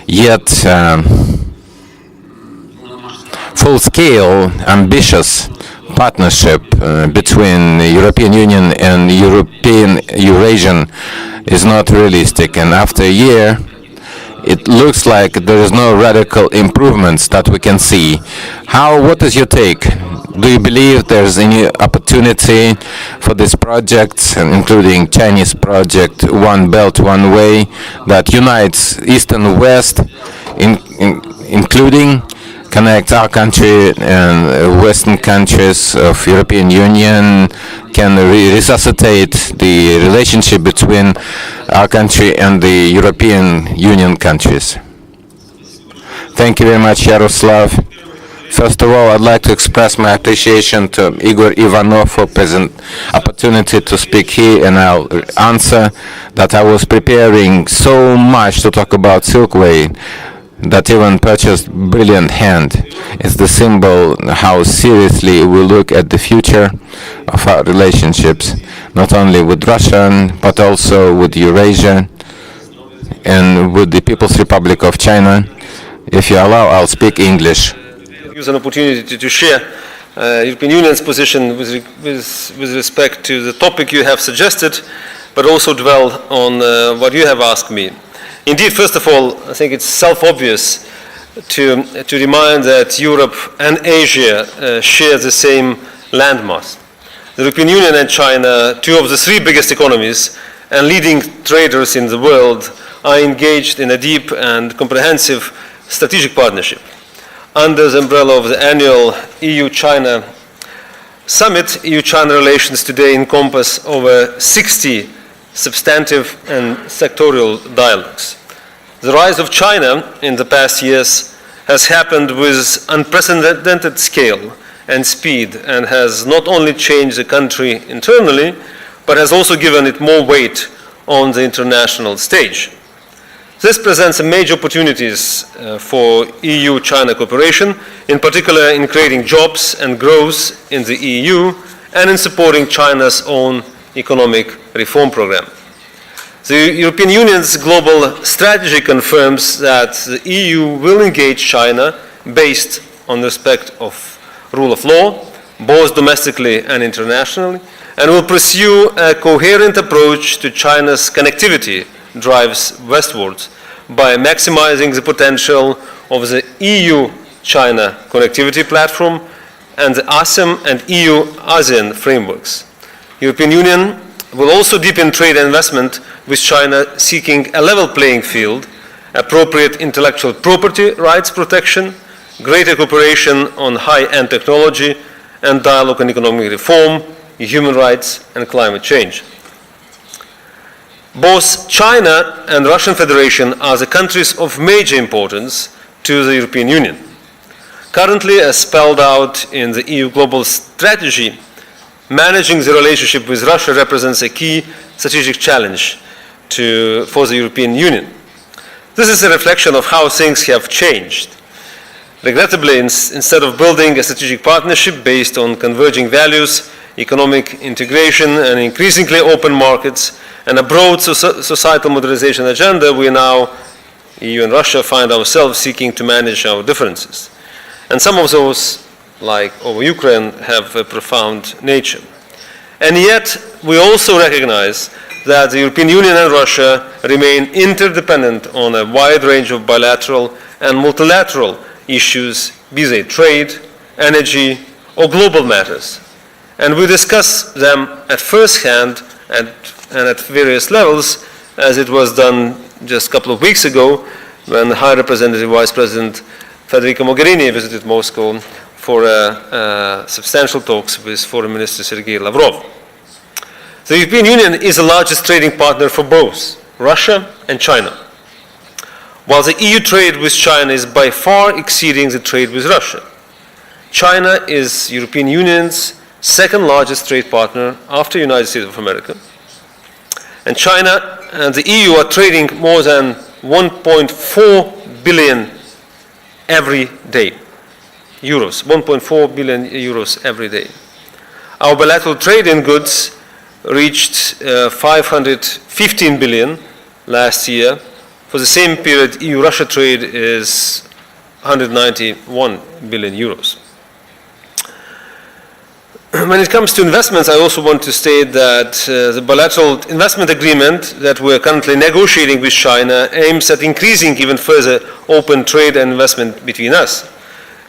yet full-scale, ambitious partnership between the European Union and European Eurasian is not realistic. And after a year, it looks like there is no radical improvements that we can see. What is your take? Do you believe there's any opportunity for these projects, including Chinese project One Belt, One Way, that unites East and West, including connect our country and Western countries of European Union, can resuscitate the relationship between our country and the European Union countries? Thank you very much, Yaroslav. First of all, I'd like to express my appreciation to Igor Ivanov for present opportunity to speak here, and I'll answer that I was preparing so much to talk about Silkway that even purchased brilliant hand. It's the symbol how seriously we look at the future of our relationships, not only with Russia, but also with Eurasia and with the People's Republic of China. If you allow, I'll speak English. Use an opportunity to share European Union's position with respect to the topic you have suggested, but also dwell on what you have asked me. Indeed, first of all, I think it's self-obvious to remind that Europe and Asia share the same landmass. The European Union and China, two of the three biggest economies and leading traders in the world, are engaged in a deep and comprehensive strategic partnership. under the umbrella of the annual EU-China Summit, EU-China relations today encompass over 60 substantive and sectorial dialogues. The rise of China in the past years has happened with unprecedented scale and speed, and has not only changed the country internally, but has also given it more weight on the international stage. This presents major opportunities for EU-China cooperation, in particular in creating jobs and growth in the EU and in supporting China's own economic reform program. The European Union's global strategy confirms that the EU will engage China based on respect of rule of law, both domestically and internationally, and will pursue a coherent approach to China's connectivity drives westwards by maximizing the potential of the EU-China connectivity platform and the ASEM and EU-ASEAN frameworks. European Union will also deepen trade and investment with China, seeking a level playing field, appropriate intellectual property rights protection, greater cooperation on high-end technology, and dialogue on economic reform, human rights, and climate change. Both China and the Russian Federation are the countries of major importance to the European Union. Currently, as spelled out in the EU Global Strategy, managing the relationship with Russia represents a key strategic challenge for the European Union. This is a reflection of how things have changed. Regrettably, instead of building a strategic partnership based on converging values, economic integration, and increasingly open markets, and a broad societal modernization agenda, we now, EU and Russia, find ourselves seeking to manage our differences. And some of those, like over Ukraine, have a profound nature. And yet, we also recognize that the European Union and Russia remain interdependent on a wide range of bilateral and multilateral issues, be they trade, energy, or global matters. And we discuss them at first hand and at various levels, as it was done just a couple of weeks ago when High Representative Vice President Federica Mogherini visited Moscow for substantial talks with Foreign Minister Sergei Lavrov. The European Union is the largest trading partner for both Russia and China, while the EU trade with China is by far exceeding the trade with Russia. China is European Union's second largest trade partner after the United States of America. And China and the EU are trading more than 1.4 billion every day. Euros, 1.4 billion euros every day. Our bilateral trade in goods reached 515 billion last year. For the same period, EU-Russia trade is 191 billion euros. When it comes to investments, I also want to state that the bilateral investment agreement that we're currently negotiating with China aims at increasing even further open trade and investment between us.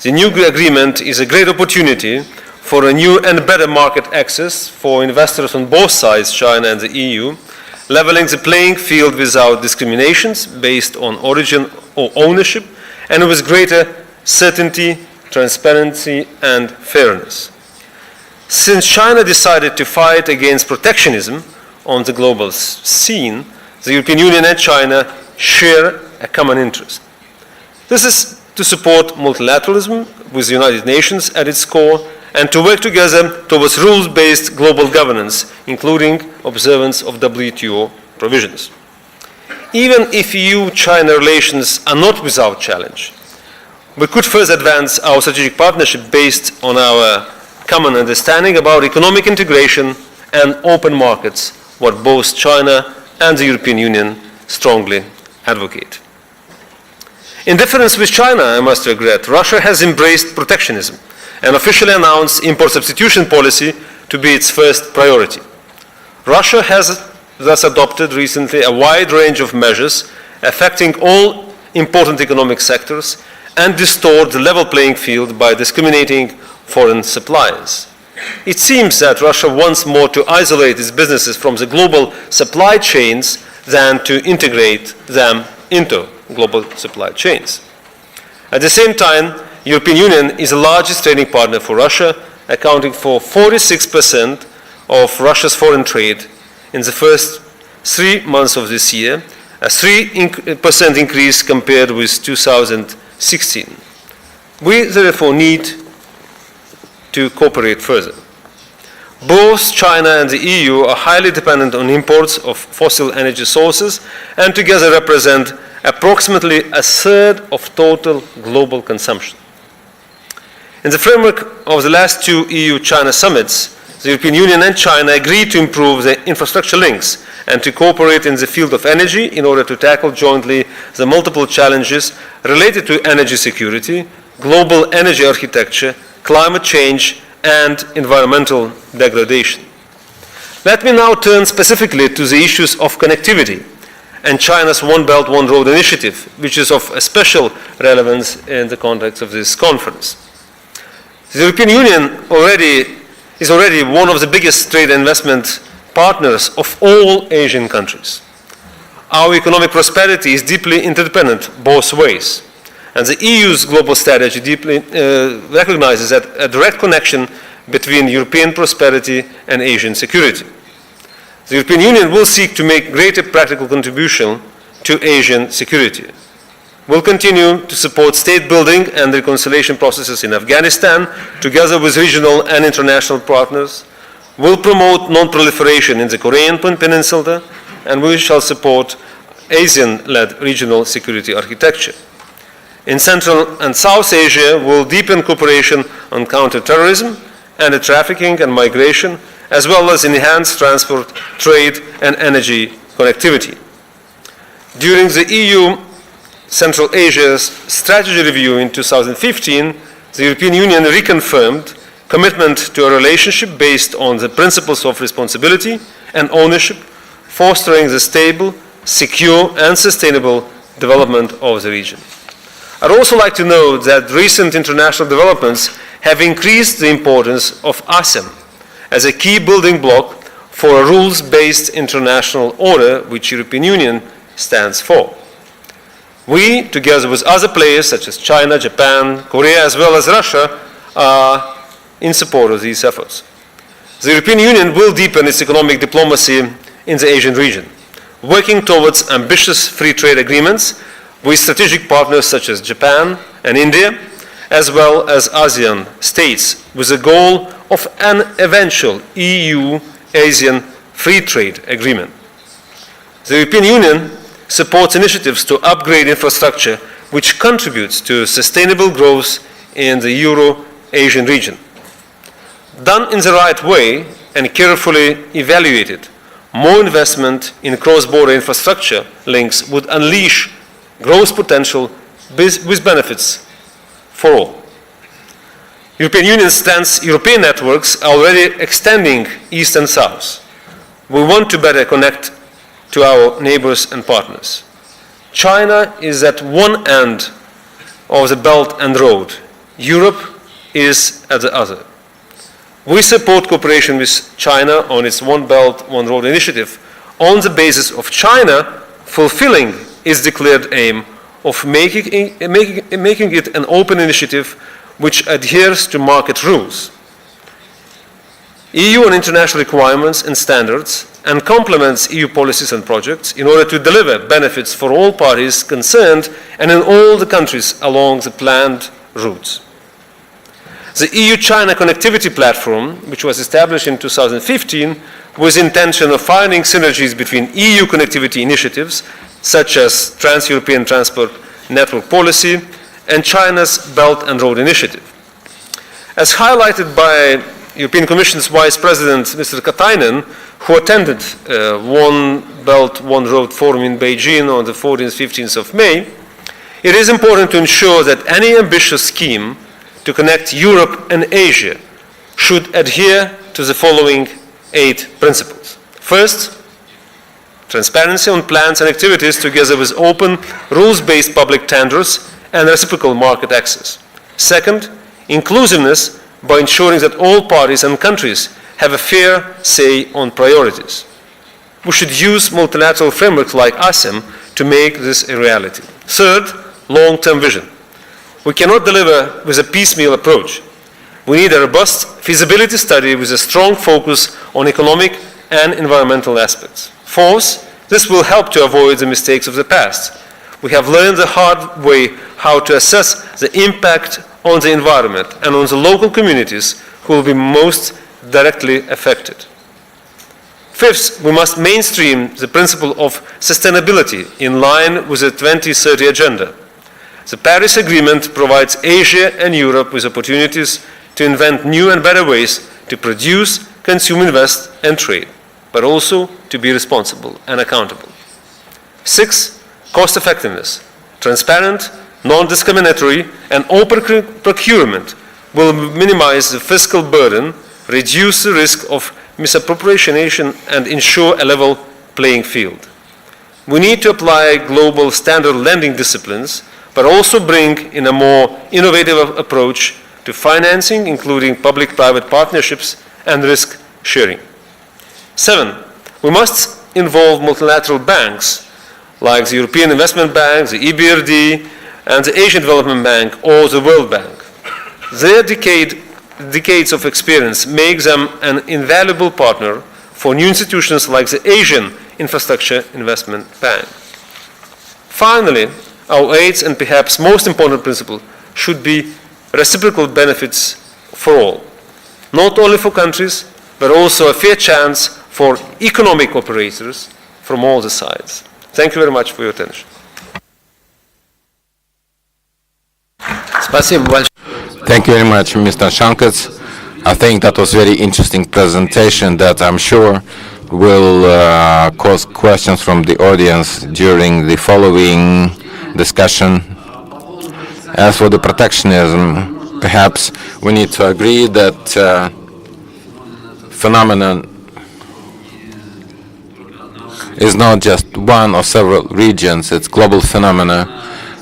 The new agreement is a great opportunity for a new and better market access for investors on both sides, China and the EU, leveling the playing field without discriminations based on origin or ownership, and with greater certainty, transparency, and fairness. Since China decided to fight against protectionism on the global scene, the European Union and China share a common interest. This is to support multilateralism with the United Nations at its core, and to work together towards rules-based global governance, including observance of WTO provisions. Even if EU-China relations are not without challenge, we could further advance our strategic partnership based on our common understanding about economic integration and open markets, what both China and the European Union strongly advocate. In difference with China, I must regret, Russia has embraced protectionism and officially announced import substitution policy to be its first priority. Russia has thus adopted recently a wide range of measures affecting all important economic sectors and distort the level playing field by discriminating foreign suppliers. It seems that Russia wants more to isolate its businesses from the global supply chains than to integrate them into global supply chains. At the same time, European Union is the largest trading partner for Russia, accounting for 46% of Russia's foreign trade in the first 3 months of this year, a 3% increase compared with 2016. We therefore need to cooperate further. Both China and the EU are highly dependent on imports of fossil energy sources and together represent approximately a third of total global consumption. In the framework of the last 2 EU-China summits, the European Union and China agreed to improve the infrastructure links and to cooperate in the field of energy in order to tackle jointly the multiple challenges related to energy security, global energy architecture, climate change, and environmental degradation. Let me now turn specifically to the issues of connectivity and China's One Belt, One Road initiative, which is of a special relevance in the context of this conference. The European Union is already one of the biggest trade and investment partners of all Asian countries. Our economic prosperity is deeply interdependent both ways, and the EU's global strategy deeply recognizes that a direct connection between European prosperity and Asian security. The European Union will seek to make greater practical contribution to Asian security. We'll continue to support state building and reconciliation processes in Afghanistan, together with regional and international partners. We'll promote non-proliferation in the Korean Peninsula, and we shall support ASEAN-led regional security architecture. In Central and South Asia, we'll deepen cooperation on counterterrorism, anti-trafficking and migration, as well as enhance transport, trade, and energy connectivity. During the EU Central Asia's strategy review in 2015, the European Union reconfirmed commitment to a relationship based on the principles of responsibility and ownership, fostering the stable, secure, and sustainable development of the region. I'd also like to note that recent international developments have increased the importance of ASEM as a key building block for a rules-based international order which the European Union stands for. We, together with other players such as China, Japan, Korea, as well as Russia, are in support of these efforts. The European Union will deepen its economic diplomacy in the Asian region, working towards ambitious free trade agreements with strategic partners such as Japan and India, as well as ASEAN states, with the goal of an eventual EU-ASEAN free trade agreement. The European Union supports initiatives to upgrade infrastructure which contributes to sustainable growth in the Euro-Asian region. Done in the right way and carefully evaluated, more investment in cross-border infrastructure links would unleash growth potential with benefits for all. European Union strengths European networks are already extending east and south. We want to better connect to our neighbors and partners. China is at one end of the Belt and Road. Europe is at the other. We support cooperation with China on its One Belt, One Road initiative on the basis of China fulfilling its declared aim of making it an open initiative which adheres to market rules, EU and international requirements and standards, and complements EU policies and projects in order to deliver benefits for all parties concerned and in all the countries along the planned routes. The EU-China Connectivity Platform, which was established in 2015, with the intention of finding synergies between EU connectivity initiatives, such as Trans-European Transport Network Policy and China's Belt and Road Initiative. As highlighted by European Commission's Vice President, Mr. Katainen, who attended One Belt, One Road Forum in Beijing on the 14th, 15th of May, it is important to ensure that any ambitious scheme to connect Europe and Asia should adhere to the following 8 principles. First, transparency on plans and activities together with open, rules-based public tenders and reciprocal market access. Second, inclusiveness by ensuring that all parties and countries have a fair say on priorities. We should use multilateral frameworks like ASEM to make this a reality. Third, long-term vision. We cannot deliver with a piecemeal approach. We need a robust feasibility study with a strong focus on economic and environmental aspects. Fourth, this will help to avoid the mistakes of the past. We have learned the hard way how to assess the impact on the environment and on the local communities who will be most directly affected. Fifth, we must mainstream the principle of sustainability in line with the 2030 agenda. The Paris Agreement provides Asia and Europe with opportunities to invent new and better ways to produce, consume, invest, and trade, but also to be responsible and accountable. Sixth, cost effectiveness. Transparent, non-discriminatory, and open procurement will minimize the fiscal burden, reduce the risk of misappropriation, and ensure a level playing field. We need to apply global standard lending disciplines, but also bring in a more innovative approach to financing, including public-private partnerships and risk sharing. 7, we must involve multilateral banks like the European Investment Bank, the EBRD, and the Asian Development Bank or the World Bank. Their decades of experience make them an invaluable partner for new institutions like the Asian Infrastructure Investment Bank. Finally, our eighth and perhaps most important principle should be reciprocal benefits for all, not only for countries, but also a fair chance for economic operators from all the sides. Thank you very much for your attention. Thank you very much, Mr. Shankets. I think that was very interesting presentation that I'm sure will cause questions from the audience during the following discussion. As for the protectionism, perhaps we need to agree that phenomenon is not just one or several regions, it's global phenomena.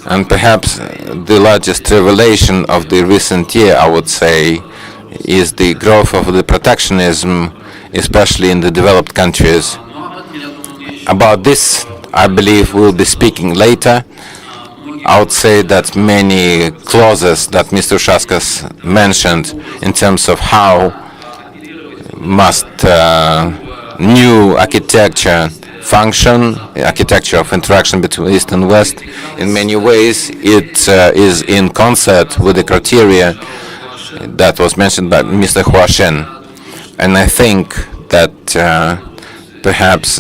And perhaps the largest revelation of the recent year, I would say, is the growth of the protectionism, especially in the developed countries. About this, I believe we'll be speaking later. I would say that many clauses that Mr. Ušackas mentioned in terms of how must new architecture function, architecture of interaction between East and West, in many ways it is in concert with the criteria that was mentioned by Mr. Huashen. And I think that perhaps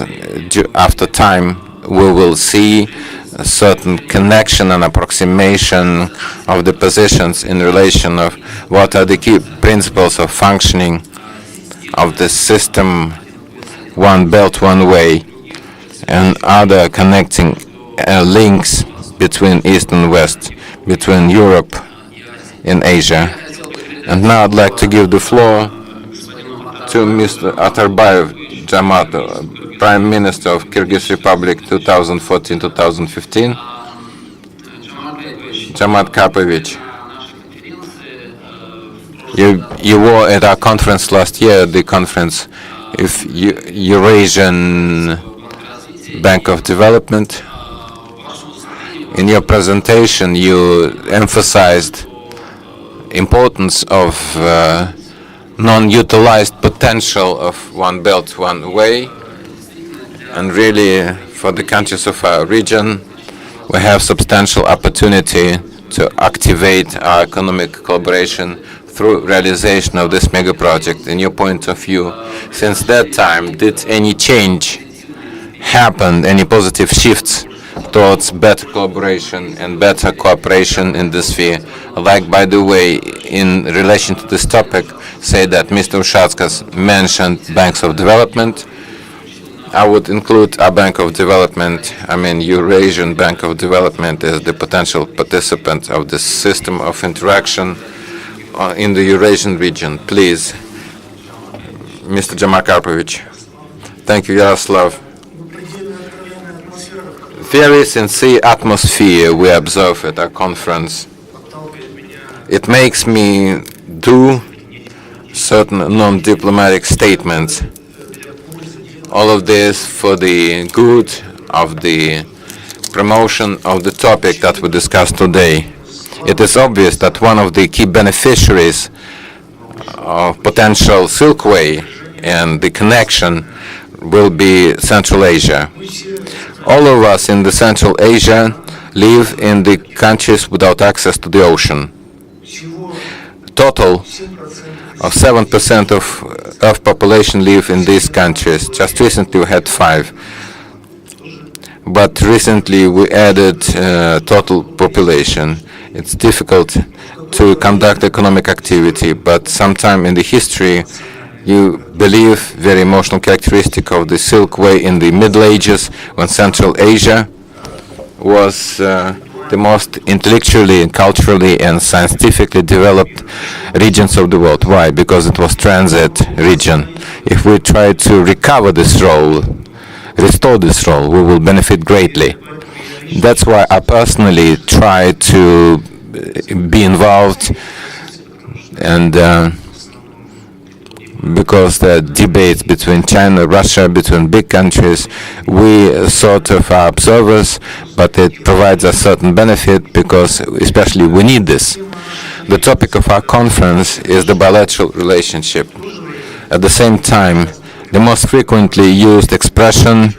after time we will see a certain connection and approximation of the positions in relation of what are the key principles of functioning of the system, one belt, one way, and other connecting links between East and West, between Europe and Asia. And now I'd like to give the floor to Mr. Atarbayev Jamat, Prime Minister of Kyrgyz Republic 2014-2015. Jamat Karpovich, you were at our conference last year, the conference of Eurasian Bank of Development. In your presentation, you emphasized importance of non-utilized potential of one belt, one way. And really, for the countries of our region, we have substantial opportunity to activate our economic collaboration through realization of this mega project. In your point of view, since that time, did any change happen, any positive shifts towards better collaboration and better cooperation in this sphere? Like, by the way, in relation to this topic, say that Mr. Ušackas mentioned banks of development. I would include a Bank of Development, Eurasian Bank of Development, as the potential participant of this system of interaction in the Eurasian region. Please, Mr. Jamat Karpovich. Thank you, Yaroslav. Very sincere atmosphere we observe at our conference. It makes me do certain non-diplomatic statements. All of this for the good of the promotion of the topic that we discussed today. it is obvious that one of the key beneficiaries of potential Silk Way and the connection will be Central Asia. All of us in the Central Asia live in the countries without access to the ocean. Total of 7% of population live in these countries. Just recently we had 5. But recently we added total population. It's difficult to conduct economic activity, but sometime in the history you believe very emotional characteristic of the Silk Way in the Middle Ages, when Central Asia was the most intellectually and culturally and scientifically developed regions of the world. Why? Because it was transit region. If we try to recover this role, restore this role, we will benefit greatly. That's why I personally try to be involved, and because the debates between China and Russia, between big countries, we sort of are observers, but it provides a certain benefit because especially we need this. The topic of our conference is the bilateral relationship. At the same time, the most frequently used expression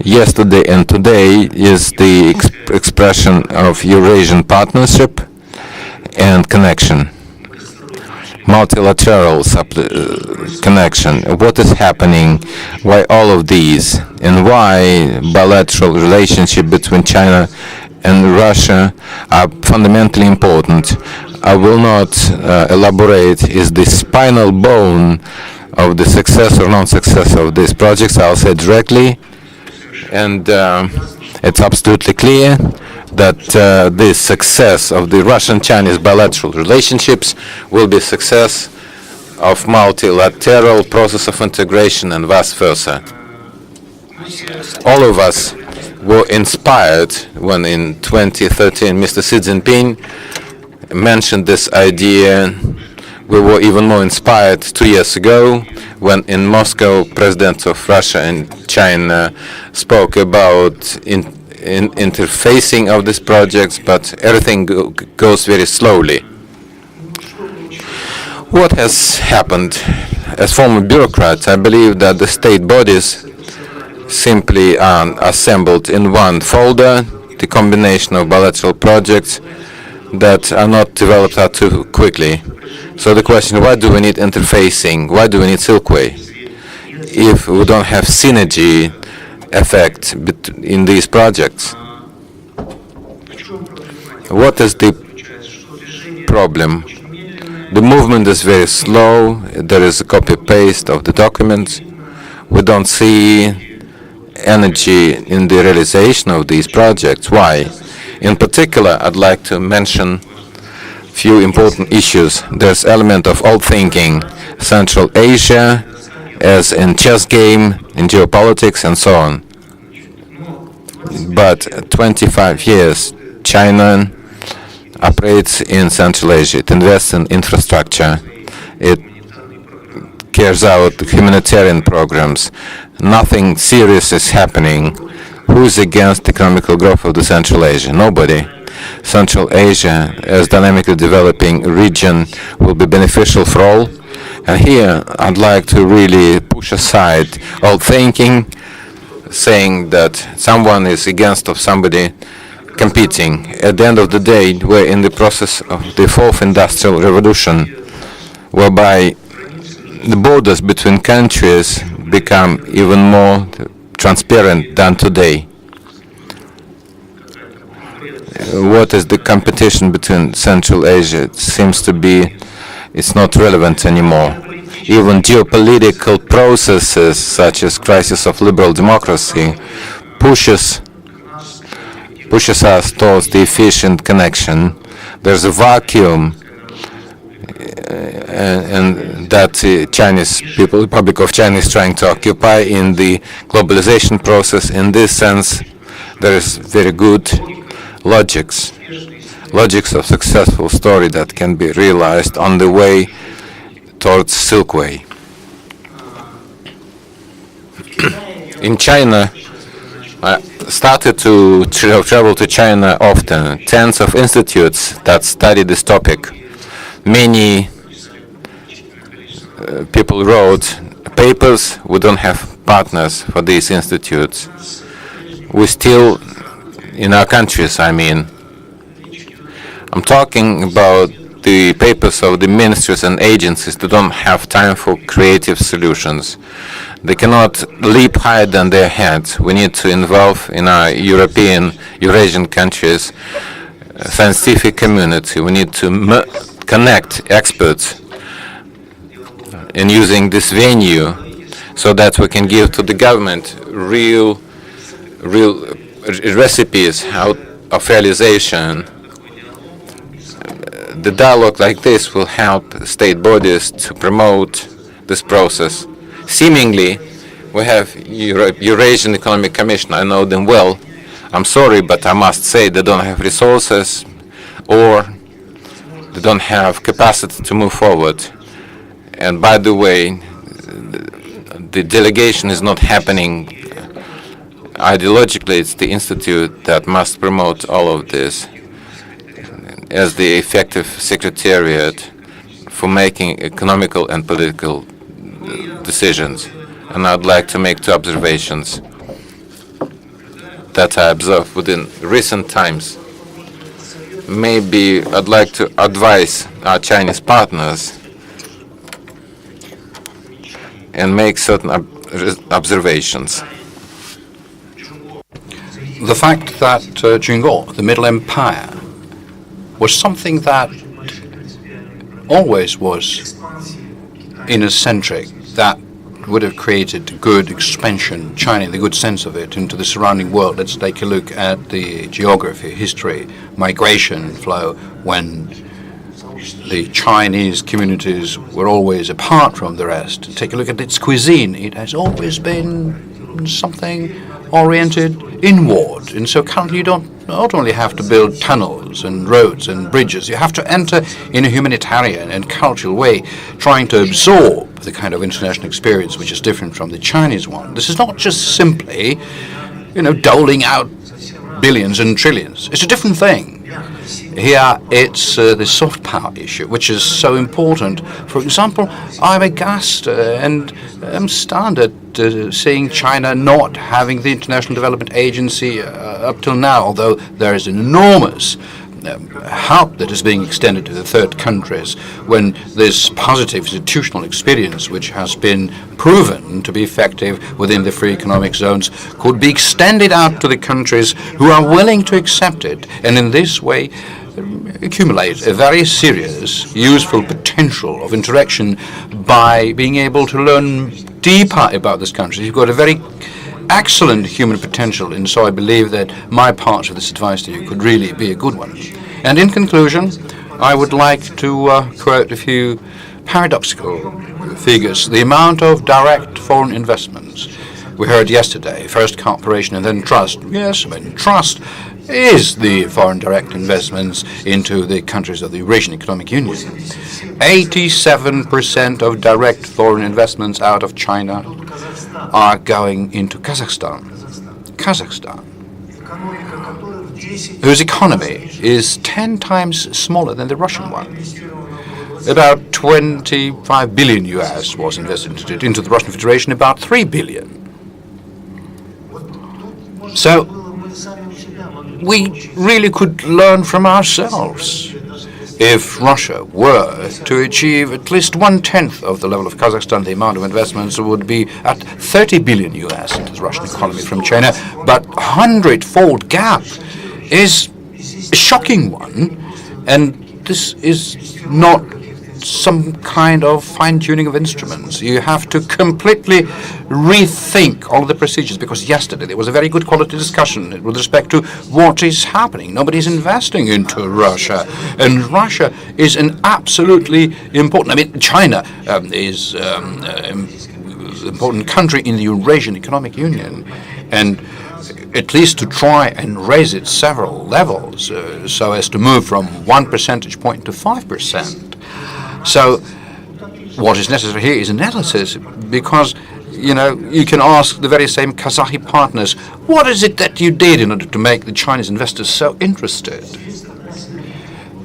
yesterday and today is the expression of Eurasian Partnership and connection. Multilateral connection. What is happening? Why all of these? And why bilateral relationship between China and Russia are fundamentally important? I will not elaborate. Is the spinal bone of the success or non-success of these projects. I'll say directly, and it's absolutely clear that the success of the Russian-Chinese bilateral relationships will be success of multilateral process of integration and vice versa. All of us were inspired when in 2013 Mr. Xi Jinping mentioned this idea. We were even more inspired 2 years ago when in Moscow Presidents of Russia and China spoke about interfacing of these projects, but everything goes very slowly. What has happened? As former bureaucrats, I believe that the state bodies simply are assembled in one folder, the combination of bilateral projects that are not developed out too quickly. So the question, why do we need interfacing? Why do we need Silk Way? If we don't have synergy effect in these projects. What is the problem? The movement is very slow. There is a copy-paste of the documents. We don't see energy in the realization of these projects. Why? In particular, I'd like to mention few important issues. There's element of old thinking, Central Asia, as in chess game, in geopolitics, and so on. But 25 years, China operates in Central Asia. It invests in infrastructure. It carries out humanitarian programs. Nothing serious is happening. Who is against economical growth of the Central Asia? Nobody. Central Asia, as dynamically developing region, will be beneficial for all. And here, I'd like to really push aside old thinking, saying that someone is against of somebody competing. At the end of the day, we're in the process of the fourth industrial revolution, whereby the borders between countries become even more transparent than today. What is the competition between Central Asia? It seems to be it's not relevant anymore. Even geopolitical processes such as crisis of liberal democracy pushes us towards the efficient connection. There's a vacuum and that the Chinese people, Republic of China, is trying to occupy in the globalization process. In this sense, there is very good logics of successful story that can be realized on the way towards Silk Way. In China, I started to travel to China often. Tens of institutes that study this topic. Many people wrote papers. We don't have partners for these institutes. We still, in our countries, I mean. I'm talking about the papers of the ministries and agencies that don't have time for creative solutions. They cannot leap higher than their heads. We need to involve in our European, Eurasian countries, scientific community. We need to connect experts in using this venue so that we can give to the government real recipes of realization. The dialogue like this will help state bodies to promote this process. Seemingly, we have Eurasian Economic Commission. I know them well. I'm sorry, but I must say they don't have resources or they don't have capacity to move forward. And by the way, the delegation is not happening ideologically. It's the institute that must promote all of this as the effective secretariat for making economical and political decisions. And I'd like to make two observations that I observed within recent times. Maybe I'd like to advise our Chinese partners and make certain observations. The fact that Jingo, the Middle Empire, was something that always was Innocentric, that would have created good expansion, China in the good sense of it, into the surrounding world. Let's take a look at the geography, history, migration flow, when the Chinese communities were always apart from the rest. Take a look at its cuisine. It has always been something oriented inward. And so currently you don't not only have to build tunnels and roads and bridges, you have to enter in a humanitarian and cultural way, trying to absorb the kind of international experience which is different from the Chinese one. This is not just simply, doling out billions and trillions. It's a different thing. Here it's the soft power issue, which is so important. For example, I'm aghast and I'm stunned at seeing China not having the International Development Agency up till now, although there is an enormous help that is being extended to the third countries, when this positive institutional experience, which has been proven to be effective within the free economic zones, could be extended out to the countries who are willing to accept it, and in this way accumulate a very serious, useful potential of interaction by being able to learn deeper about this country. You've got a very excellent human potential, and so I believe that my part of this advice to you could really be a good one. And in conclusion, I would like to quote a few paradoxical figures. The amount of direct foreign investments. We heard yesterday, first cooperation and then trust. Yes, trust is the foreign direct investments into the countries of the Eurasian Economic Union. 87% of direct foreign investments out of China are going into Kazakhstan, whose economy is 10 times smaller than the Russian one. About 25 billion US was invested into the Russian Federation, about 3 billion. So we really could learn from ourselves. If Russia were to achieve at least 1/10 of the level of Kazakhstan, the amount of investments would be at 30 billion US into the Russian economy from China. But 100-fold gap is a shocking one, and this is not some kind of fine-tuning of instruments. You have to completely rethink all the procedures, because yesterday there was a very good quality discussion with respect to what is happening. Nobody's investing into Russia, and Russia is an absolutely important, China is an important country in the Eurasian Economic Union, and at least to try and raise it several levels so as to move from 1 percentage point to 5%. So what is necessary here is analysis, because you can ask the very same Kazakh partners, what is it that you did in order to make the Chinese investors so interested?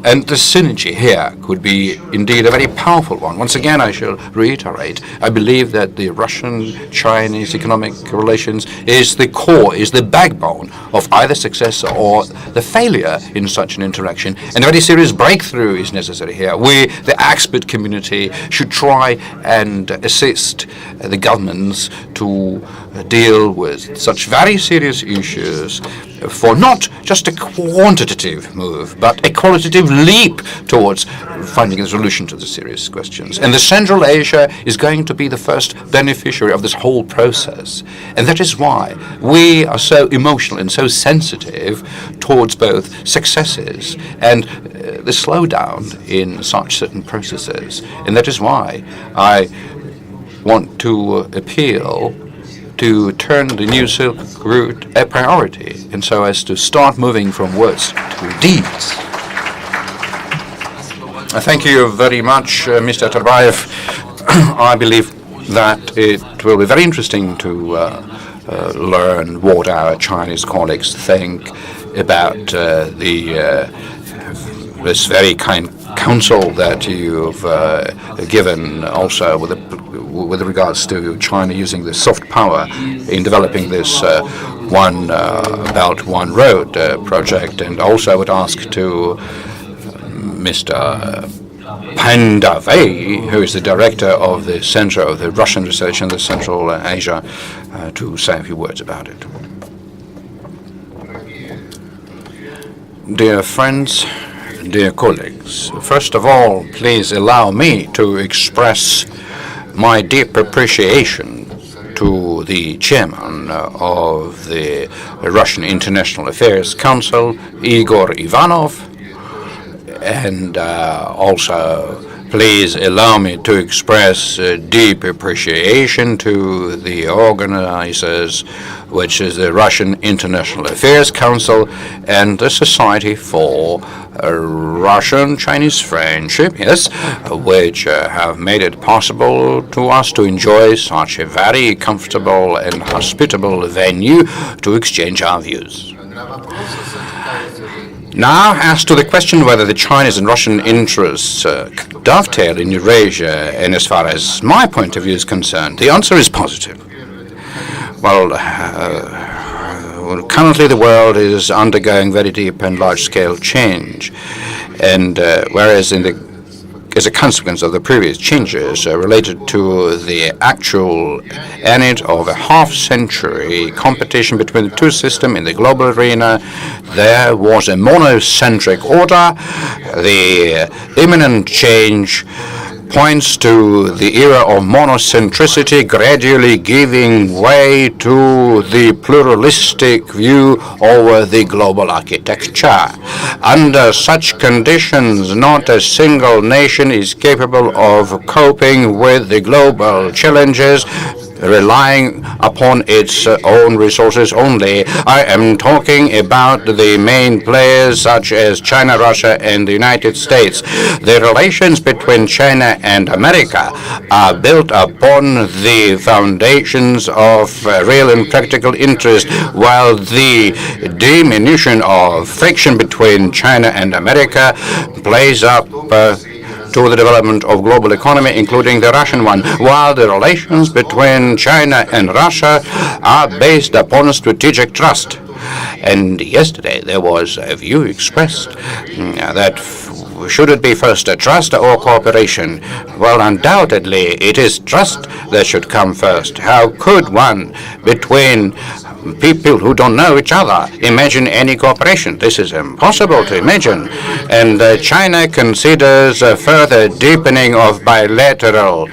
And the synergy here could be indeed a very powerful one. Once again, I shall reiterate, I believe that the Russian-Chinese economic relations is the core, is the backbone of either success or the failure in such an interaction. And a very serious breakthrough is necessary here. We, the expert community, should try and assist the governments to deal with such very serious issues for not just a quantitative move, but a qualitative leap towards finding a solution to the serious questions. And the Central Asia is going to be the first beneficiary of this whole process. And that is why we are so emotional and so sensitive towards both successes and the slowdown in such certain processes. And that is why I want to appeal to turn the New Silk Route a priority, and so as to start moving from words to deeds. Thank you very much, Mr. Atarbayev. I believe that it will be very interesting to learn what our Chinese colleagues think about this very kind counsel that you've given also with regards to China using the soft power in developing this One Belt, One Road project. And also I would ask to Mr. Pandavey, who is the director of the Center of the Russian Research in the Central Asia, to say a few words about it. Dear friends, dear colleagues, first of all, please allow me to express my deep appreciation to the chairman of the Russian International Affairs Council, Igor Ivanov, and also please allow me to express deep appreciation to the organizers, which is the Russian International Affairs Council and the Society for Russian-Chinese Friendship, yes, which have made it possible to us to enjoy such a very comfortable and hospitable venue to exchange our views. Now, as to the question whether the Chinese and Russian interests dovetail in Eurasia, and as far as my point of view is concerned, the answer is positive. Well, currently the world is undergoing very deep and large-scale change, and whereas as a consequence of the previous changes related to the actual end of a half-century competition between the two systems in the global arena, there was a monocentric order. The imminent change points to the era of monocentricity gradually giving way to the pluralistic view over the global architecture. Under such conditions, not a single nation is capable of coping with the global challenges, relying upon its own resources only. I am talking about the main players such as China, Russia, and the United States. The relations between China and America are built upon the foundations of real and practical interest, while the diminution of friction between China and America plays up to the development of global economy, including the Russian one, while the relations between China and Russia are based upon strategic trust. And yesterday there was a view expressed that should it be first a trust or cooperation? Well, undoubtedly it is trust that should come first. How could one between people who don't know each other imagine any cooperation? This is impossible to imagine. And China considers a further deepening of bilateral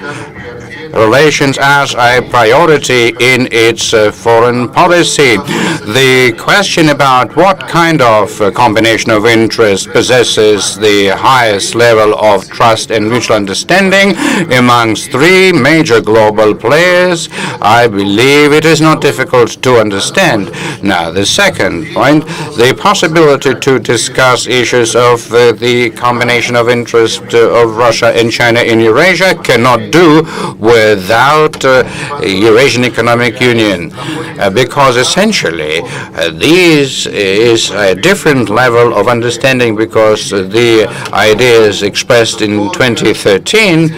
relations as a priority in its foreign policy. The question about what kind of combination of interests possesses the highest level of trust and mutual understanding amongst three major global players, I believe it is not difficult to understand. Now, the second point, the possibility to discuss issues of the combination of interest of Russia and China in Eurasia cannot do with without Eurasian Economic Union, because essentially this is a different level of understanding, because the ideas expressed in 2013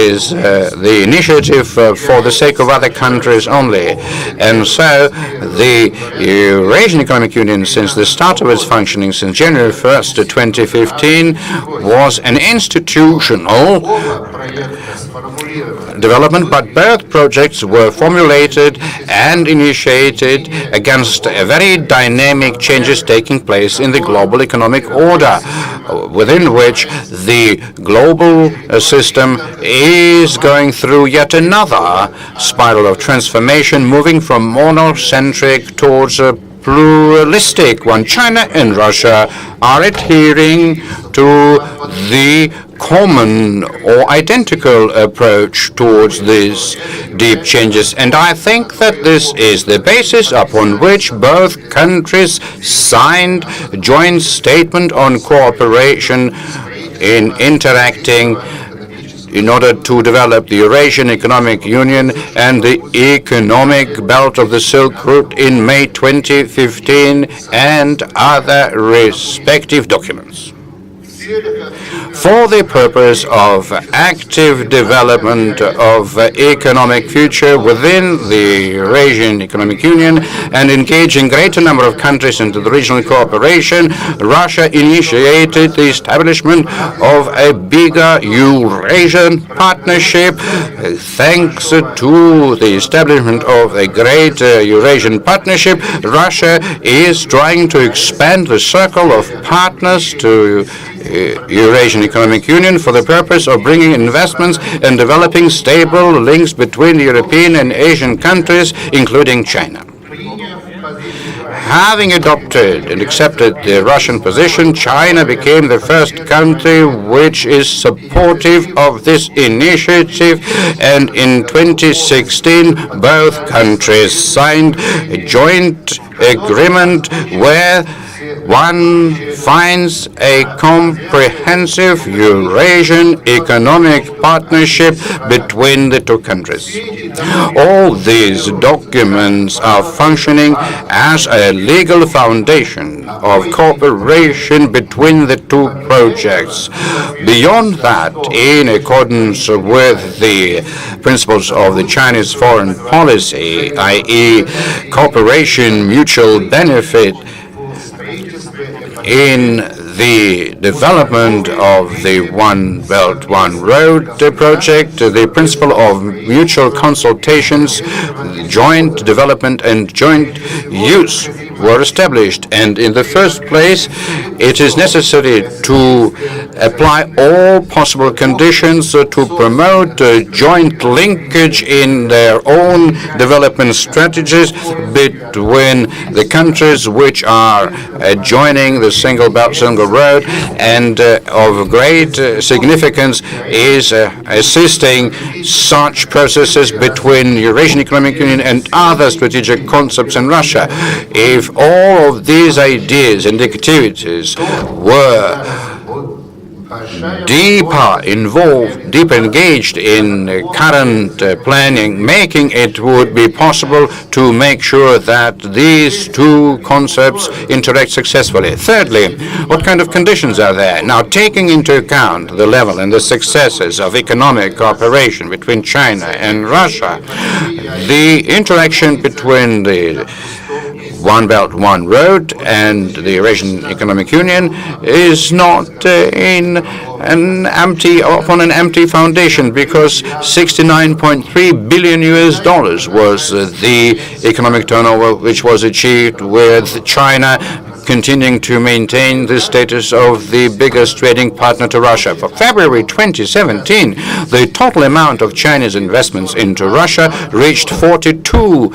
is the initiative for the sake of other countries only. And so the Eurasian Economic Union, since the start of its functioning, since January 1st, 2015, was an institutional development, but both projects were formulated and initiated against very dynamic changes taking place in the global economic order, within which the global system is going through yet another spiral of transformation, moving from monocentric towards a pluralistic one. China and Russia are adhering to the common or identical approach towards these deep changes, and I think that this is the basis upon which both countries signed a joint statement on cooperation in interacting in order to develop the Eurasian Economic Union and the Economic Belt of the Silk Route in May 2015, and other respective documents. For the purpose of active development of economic future within the Eurasian Economic Union and engaging greater number of countries into the regional cooperation, Russia initiated the establishment of a bigger Eurasian Partnership. Thanks to the establishment of a Great Eurasian Partnership, Russia is trying to expand the circle of partners to Eurasian Economic Union for the purpose of bringing investments and developing stable links between European and Asian countries, including China. Having adopted and accepted the Russian position, China became the first country which is supportive of this initiative, and in 2016 both countries signed a joint agreement where one finds a comprehensive Eurasian Economic Partnership between the two countries. All these documents are functioning as a legal foundation of cooperation between the two projects. Beyond that, in accordance with the principles of the Chinese foreign policy, i.e. cooperation, mutual benefit, in the development of the One Belt, One Road project, the principle of mutual consultations, joint development and joint use were established. And in the first place, it is necessary to apply all possible conditions to promote joint linkage in their own development strategies between the countries which are joining the Single Belt, Single Road, and of great significance is assisting such processes between Eurasian Economic Union and other strategic concepts in Russia. If all of these ideas and activities were deeper engaged in current planning making, it would be possible to make sure that these two concepts interact successfully. Thirdly, what kind of conditions are there? Now, taking into account the level and the successes of economic cooperation between China and Russia, the interaction between the One Belt, One Road and the Eurasian Economic Union is not upon an empty foundation, because $69.3 billion was the economic turnover which was achieved, with China continuing to maintain the status of the biggest trading partner to Russia. For February 2017, the total amount of Chinese investments into Russia reached $42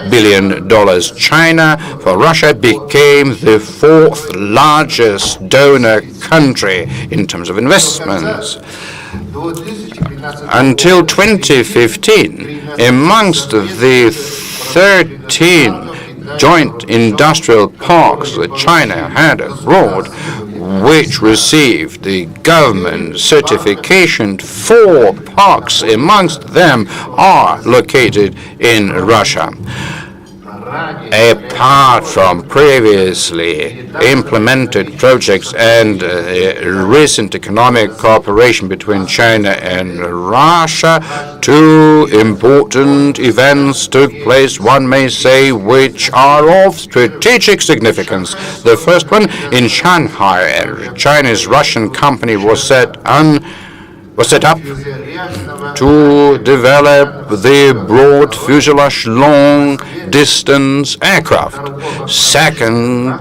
billion. China, for Russia, became the fourth largest donor country in terms of investments. Until 2015, amongst the 13 joint industrial parks that China had abroad, which received the government certification, 4 parks amongst them are located in Russia. Apart from previously implemented projects and recent economic cooperation between China and Russia, 2 important events took place, one may say, which are of strategic significance. The first one in Shanghai, a Chinese-Russian company was set up to develop the broad fuselage long-distance aircraft. Second,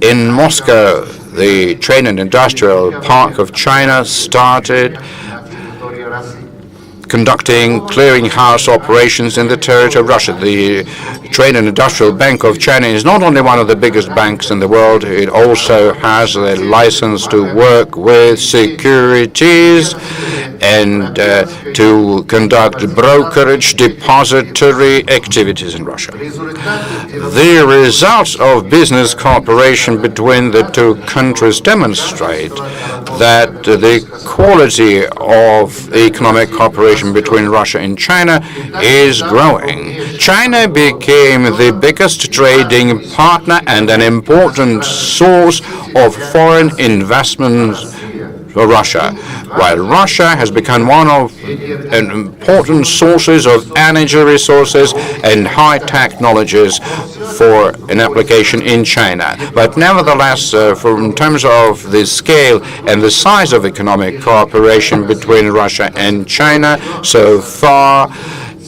in Moscow, the Trade and Industrial Park of China started conducting clearinghouse operations in the territory of Russia. The Trade and Industrial Bank of China is not only one of the biggest banks in the world, it also has a license to work with securities and to conduct brokerage depository activities in Russia. The results of business cooperation between the 2 countries demonstrate that the quality of economic cooperation between Russia and China is growing. China became the biggest trading partner and an important source of foreign investments for Russia, while Russia has become one of important sources of energy resources and high technologies for an application in China. But nevertheless, in terms of the scale and the size of economic cooperation between Russia and China, so far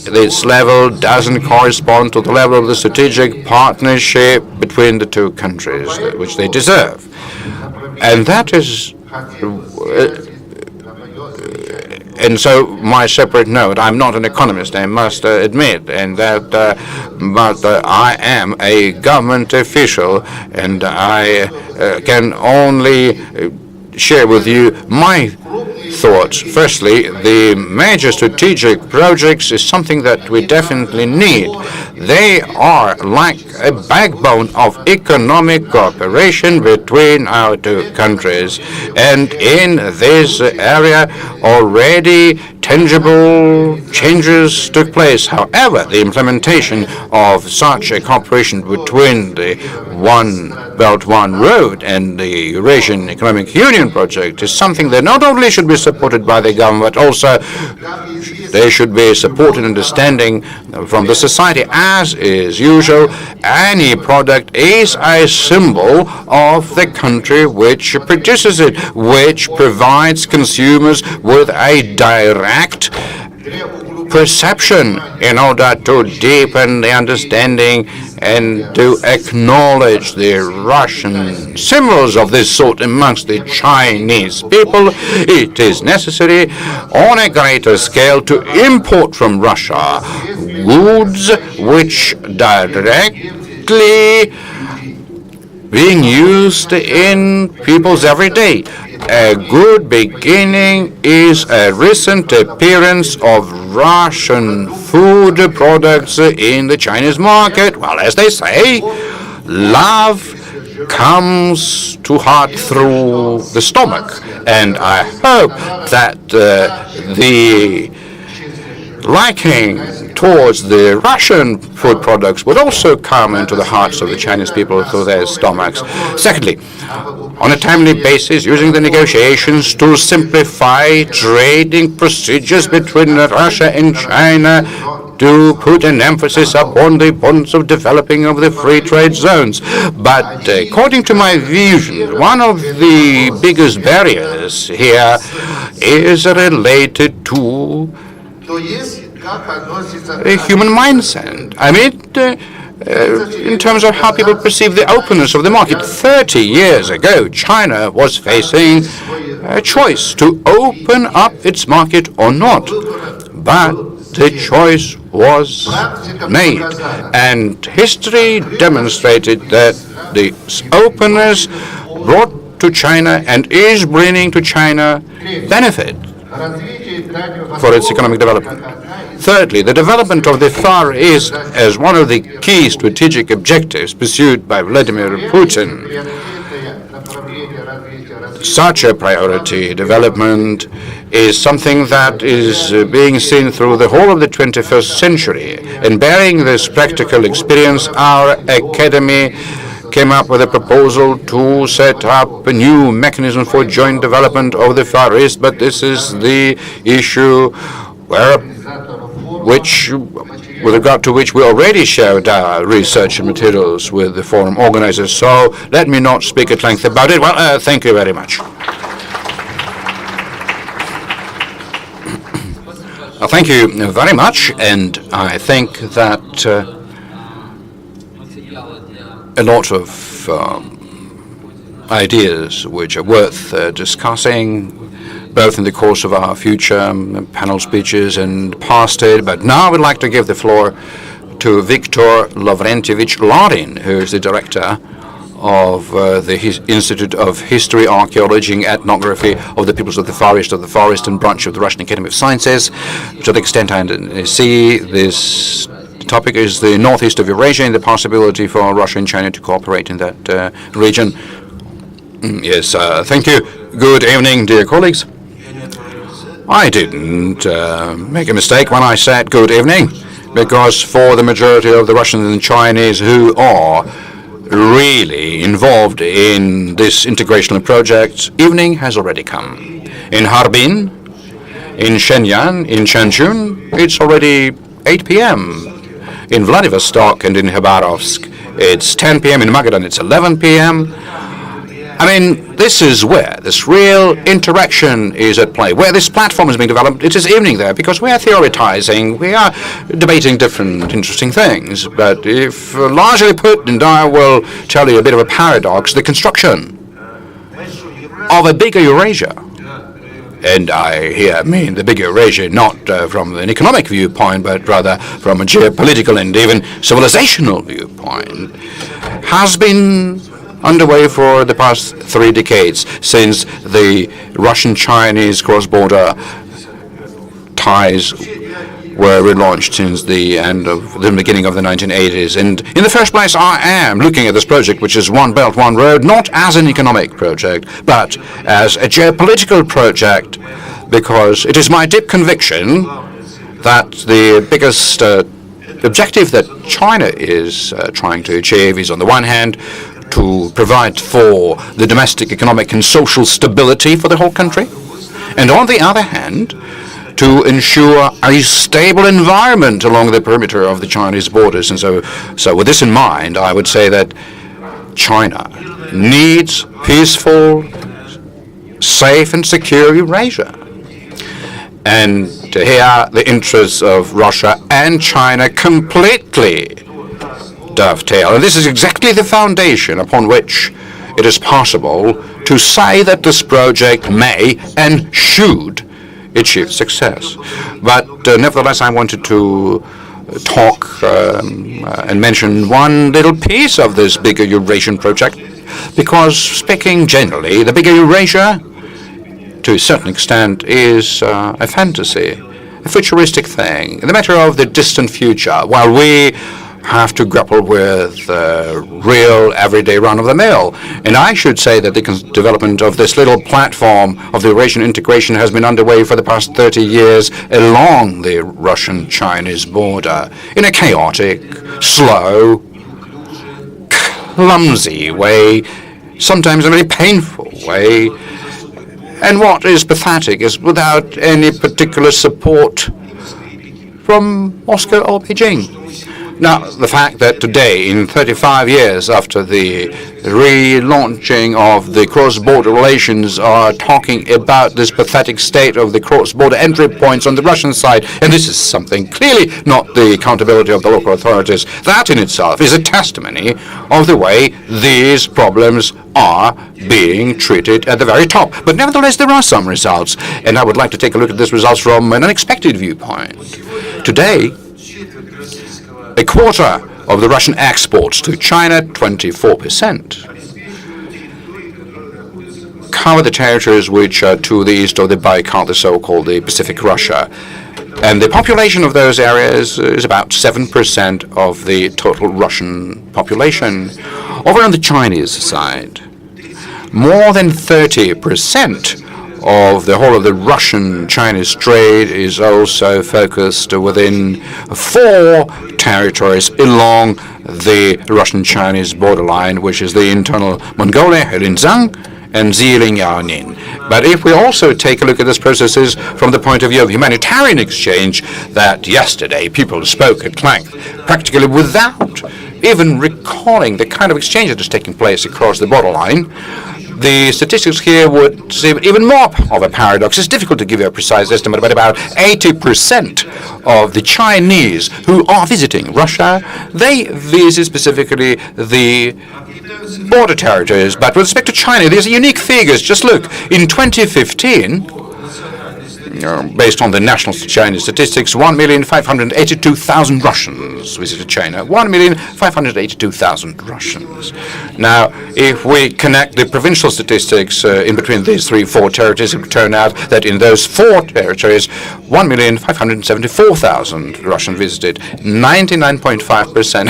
this level doesn't correspond to the level of the strategic partnership between the 2 countries, which they deserve. And that is and so my separate note, I'm not an economist, I must admit, and that, but I am a government official, and I can only share with you my thoughts. Firstly, the major strategic projects is something that we definitely need. They are like a backbone of economic cooperation between our 2 countries. And in this area, already tangible changes took place. However, the implementation of such a cooperation between the One Belt, One Road and the Eurasian Economic Union project is something that not only should be supported by the government, but also there should be support and understanding from the society. As is usual, any product is a symbol of the country which produces it, which provides consumers with a direct perception in order to deepen the understanding and to acknowledge the Russian symbols of this sort amongst the Chinese people. It is necessary on a greater scale to import from Russia goods which directly being used in people's everyday. A good beginning is a recent appearance of Russian food products in the Chinese market. Well, as they say, love comes to heart through the stomach. And I hope that the liking towards the Russian food products would also come into the hearts of the Chinese people through their stomachs. Secondly, on a timely basis, using the negotiations to simplify trading procedures between Russia and China, to put an emphasis upon the importance of developing of the free trade zones. But according to my vision, one of the biggest barriers here is related to a human mindset. I mean, in terms of how people perceive the openness of the market. 30 years ago, China was facing a choice to open up its market or not. But the choice was made, and history demonstrated that the openness brought to China and is bringing to China benefit for its economic development. Thirdly, the development of the Far East as one of the key strategic objectives pursued by Vladimir Putin such a priority development is something that is being seen through the whole of the 21st century. And bearing this practical experience, our Academy came up with a proposal to set up a new mechanism for joint development of the Far East, but this is the issue with regard to which we already shared our research and materials with the forum organizers. So let me not speak at length about it. Well, thank you very much. Well, thank you very much, and I think that a lot of ideas which are worth discussing, both in the course of our future panel speeches and past it. But now I would like to give the floor to Viktor Lavrentievich-Larin, who is the director of the Institute of History, Archaeology and Ethnography of the Peoples of the Far Eastern branch of the Russian Academy of Sciences. To the extent I see, this topic is the northeast of Eurasia and the possibility for Russia and China to cooperate in that region. Yes, thank you. Good evening, dear colleagues. I didn't make a mistake when I said good evening, because for the majority of the Russians and Chinese who are really involved in this integrational project, evening has already come. In Harbin, in Shenyang, in Changchun, it's already 8 p.m. In Vladivostok and in Khabarovsk, it's 10 p.m. In Magadan, it's 11 p.m. I mean, this is where this real interaction is at play, where this platform is being developed. It is evening there because we are theorizing, we are debating different interesting things. But if largely put, and I will tell you a bit of a paradox, the construction of a bigger Eurasia, and I here mean the bigger Eurasia not from an economic viewpoint, but rather from a geopolitical and even civilizational viewpoint, has been underway for the past 3 decades, since the Russian-Chinese cross-border ties were relaunched since the beginning of the 1980s. And in the first place, I am looking at this project, which is One Belt, One Road, not as an economic project, but as a geopolitical project, because it is my deep conviction that the biggest objective that China is trying to achieve is, on the one hand, to provide for the domestic economic and social stability for the whole country, and on the other hand, to ensure a stable environment along the perimeter of the Chinese borders. And so with this in mind, I would say that China needs peaceful, safe and secure Eurasia. And here the interests of Russia and China completely dovetail. And this is exactly the foundation upon which it is possible to say that this project may and should achieve success. But nevertheless, I wanted to talk and mention one little piece of this bigger Eurasian project, because speaking generally, the bigger Eurasia, to a certain extent, is a fantasy, a futuristic thing, in the matter of the distant future, while we have to grapple with real everyday run-of-the-mill. And I should say that the development of this little platform of the Eurasian integration has been underway for the past 30 years along the Russian-Chinese border in a chaotic, slow, clumsy way, sometimes a very painful way. And what is pathetic is without any particular support from Moscow or Beijing. Now, the fact that today, in 35 years after the relaunching of the cross-border relations, are talking about this pathetic state of the cross-border entry points on the Russian side, and this is something clearly not the accountability of the local authorities, that in itself is a testimony of the way these problems are being treated at the very top. But nevertheless, there are some results, and I would like to take a look at these results from an unexpected viewpoint. Today, a quarter of the Russian exports to China, 24%, cover the territories which are to the east of the Baikal, the so-called the Pacific Russia. And the population of those areas is about 7% of the total Russian population. Over on the Chinese side, more than 30% of the whole of the Russian-Chinese trade is also focused within 4 territories along the Russian-Chinese borderline, which is the internal Mongolia, Xinjiang, and Ziling-Yaonin. But if we also take a look at these processes from the point of view of humanitarian exchange, that yesterday people spoke at length, practically without even recalling the kind of exchange that is taking place across the borderline, the statistics here would seem even more of a paradox. It's difficult to give you a precise estimate, but about 80% of the Chinese who are visiting Russia, they visit specifically the border territories. But with respect to China, there's unique figures. Just look, in 2015, based on the national Chinese statistics, 1,582,000 Russians visited China. 1,582,000 Russians. Now, if we connect the provincial statistics in between these 4 territories, it would turn out that in those 4 territories, 1,574,000 Russians visited. 99.5%.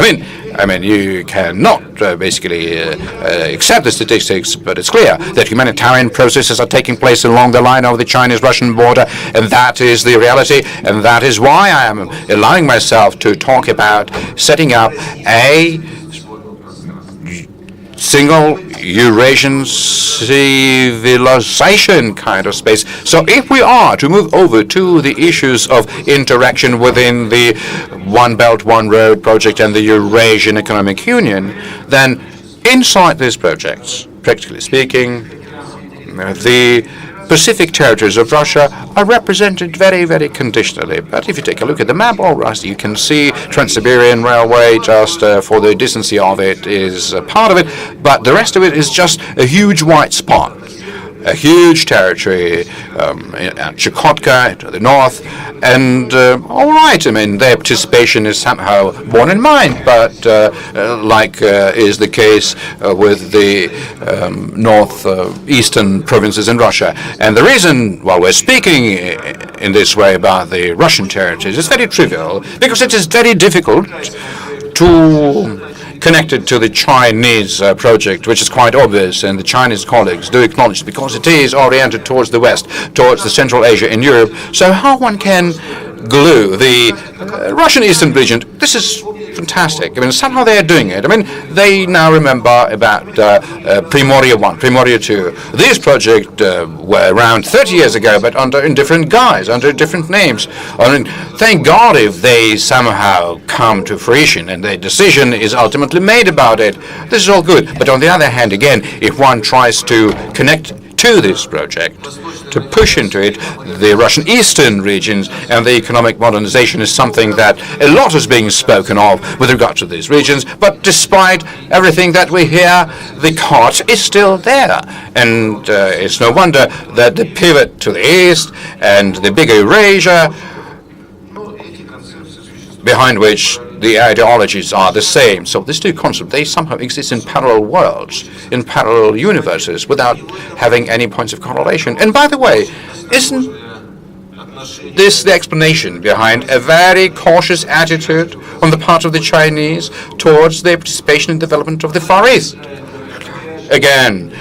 I mean, you cannot basically accept the statistics, but it's clear that humanitarian processes are taking place along the line of the Chinese-Russian border, and that is the reality, and that is why I am allowing myself to talk about setting up a single Eurasian civilization kind of space. So if we are to move over to the issues of interaction within the One Belt, One Road project and the Eurasian Economic Union, then inside these projects, practically speaking, the Pacific territories of Russia are represented very, very conditionally. But if you take a look at the map, all right, you can see Trans-Siberian Railway, just for the decency of it, is a part of it, but the rest of it is just a huge white spot. A huge territory at Chukotka to the north, and all right, I mean, their participation is somehow borne in mind, but like is the case with the northeastern provinces in Russia. And the reason why we're speaking in this way about the Russian territories is very trivial, because it is very difficult to connected to the Chinese project, which is quite obvious, and the Chinese colleagues do acknowledge it, because it is oriented towards the West, towards the Central Asia and Europe. So how one can glue the Russian Eastern region, this is fantastic. I mean, somehow they are doing it. I mean, they now remember about Primoria 1, Primoria 2. These projects were around 30 years ago, but in different guise, under different names. I mean, thank God if they somehow come to fruition and the decision is ultimately made about it. This is all good. But on the other hand, again, if one tries to connect to this project, to push into it the Russian eastern regions, and the economic modernization is something that a lot is being spoken of with regard to these regions, but despite everything that we hear, the cart is still there. And it's no wonder that the pivot to the east and the bigger Eurasia, behind which the ideologies are the same. So these two concepts, they somehow exist in parallel worlds, in parallel universes, without having any points of correlation. And by the way, isn't this the explanation behind a very cautious attitude on the part of the Chinese towards their participation in development of the Far East? Again,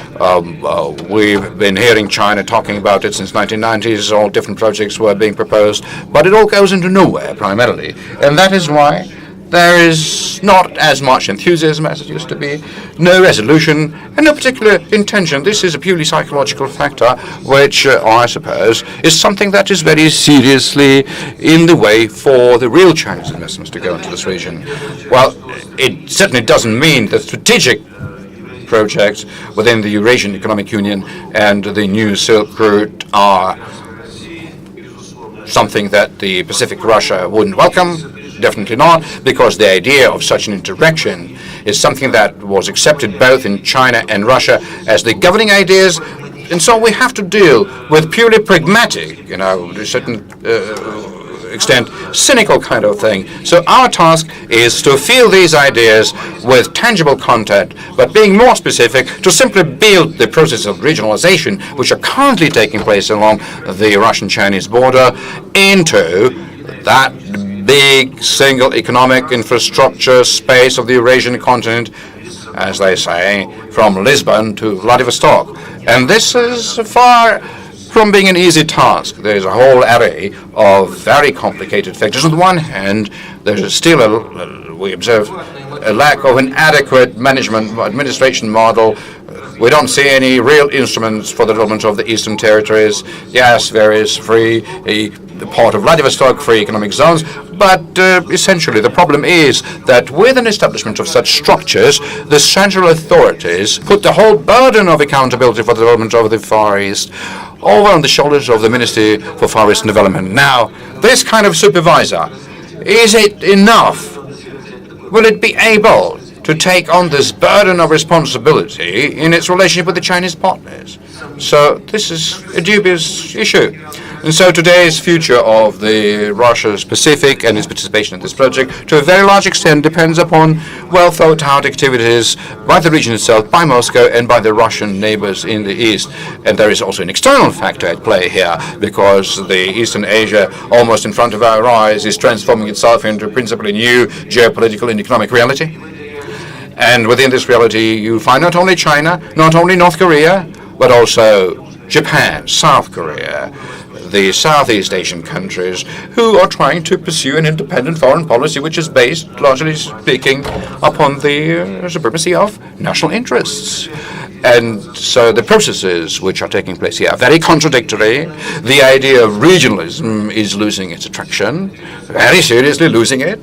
we've been hearing China talking about it since 1990s. All different projects were being proposed, but it all goes into nowhere primarily. And that is why there is not as much enthusiasm as it used to be, no resolution, and no particular intention. This is a purely psychological factor, which I suppose is something that is very seriously in the way for the real Chinese investments to go into this region. Well, it certainly doesn't mean that strategic projects within the Eurasian Economic Union and the new Silk Route are something that the Pacific Russia wouldn't welcome. Definitely not, because the idea of such an interaction is something that was accepted both in China and Russia as the governing ideas, and so we have to deal with purely pragmatic, to a certain extent, cynical kind of thing. So our task is to fill these ideas with tangible content, but being more specific, to simply build the process of regionalization, which are currently taking place along the Russian-Chinese border, into that big single economic infrastructure space of the Eurasian continent, as they say, from Lisbon to Vladivostok. And this is far from being an easy task. There's a whole array of very complicated factors. On the one hand, there's still, we observe, a lack of an adequate administration model. We don't see any real instruments for the development of the Eastern Territories. Yes, there is the port of Vladivostok, free economic zones, but essentially the problem is that with an establishment of such structures, the central authorities put the whole burden of accountability for the development of the Far East over on the shoulders of the Ministry for Far Eastern Development. Now, this kind of supervisor, is it enough? Will it be able to take on this burden of responsibility in its relationship with the Chinese partners? So this is a dubious issue. And so today's future of the Russia's Pacific and its participation in this project, to a very large extent, depends upon well-thought-out activities by the region itself, by Moscow, and by the Russian neighbors in the east. And there is also an external factor at play here, because the Eastern Asia, almost in front of our eyes, is transforming itself into a principally new geopolitical and economic reality. And within this reality, you find not only China, not only North Korea, but also Japan, South Korea, the Southeast Asian countries, who are trying to pursue an independent foreign policy which is based, largely speaking, upon the supremacy of national interests. And so the processes which are taking place here are very contradictory. The idea of regionalism is losing its attraction, very seriously losing it.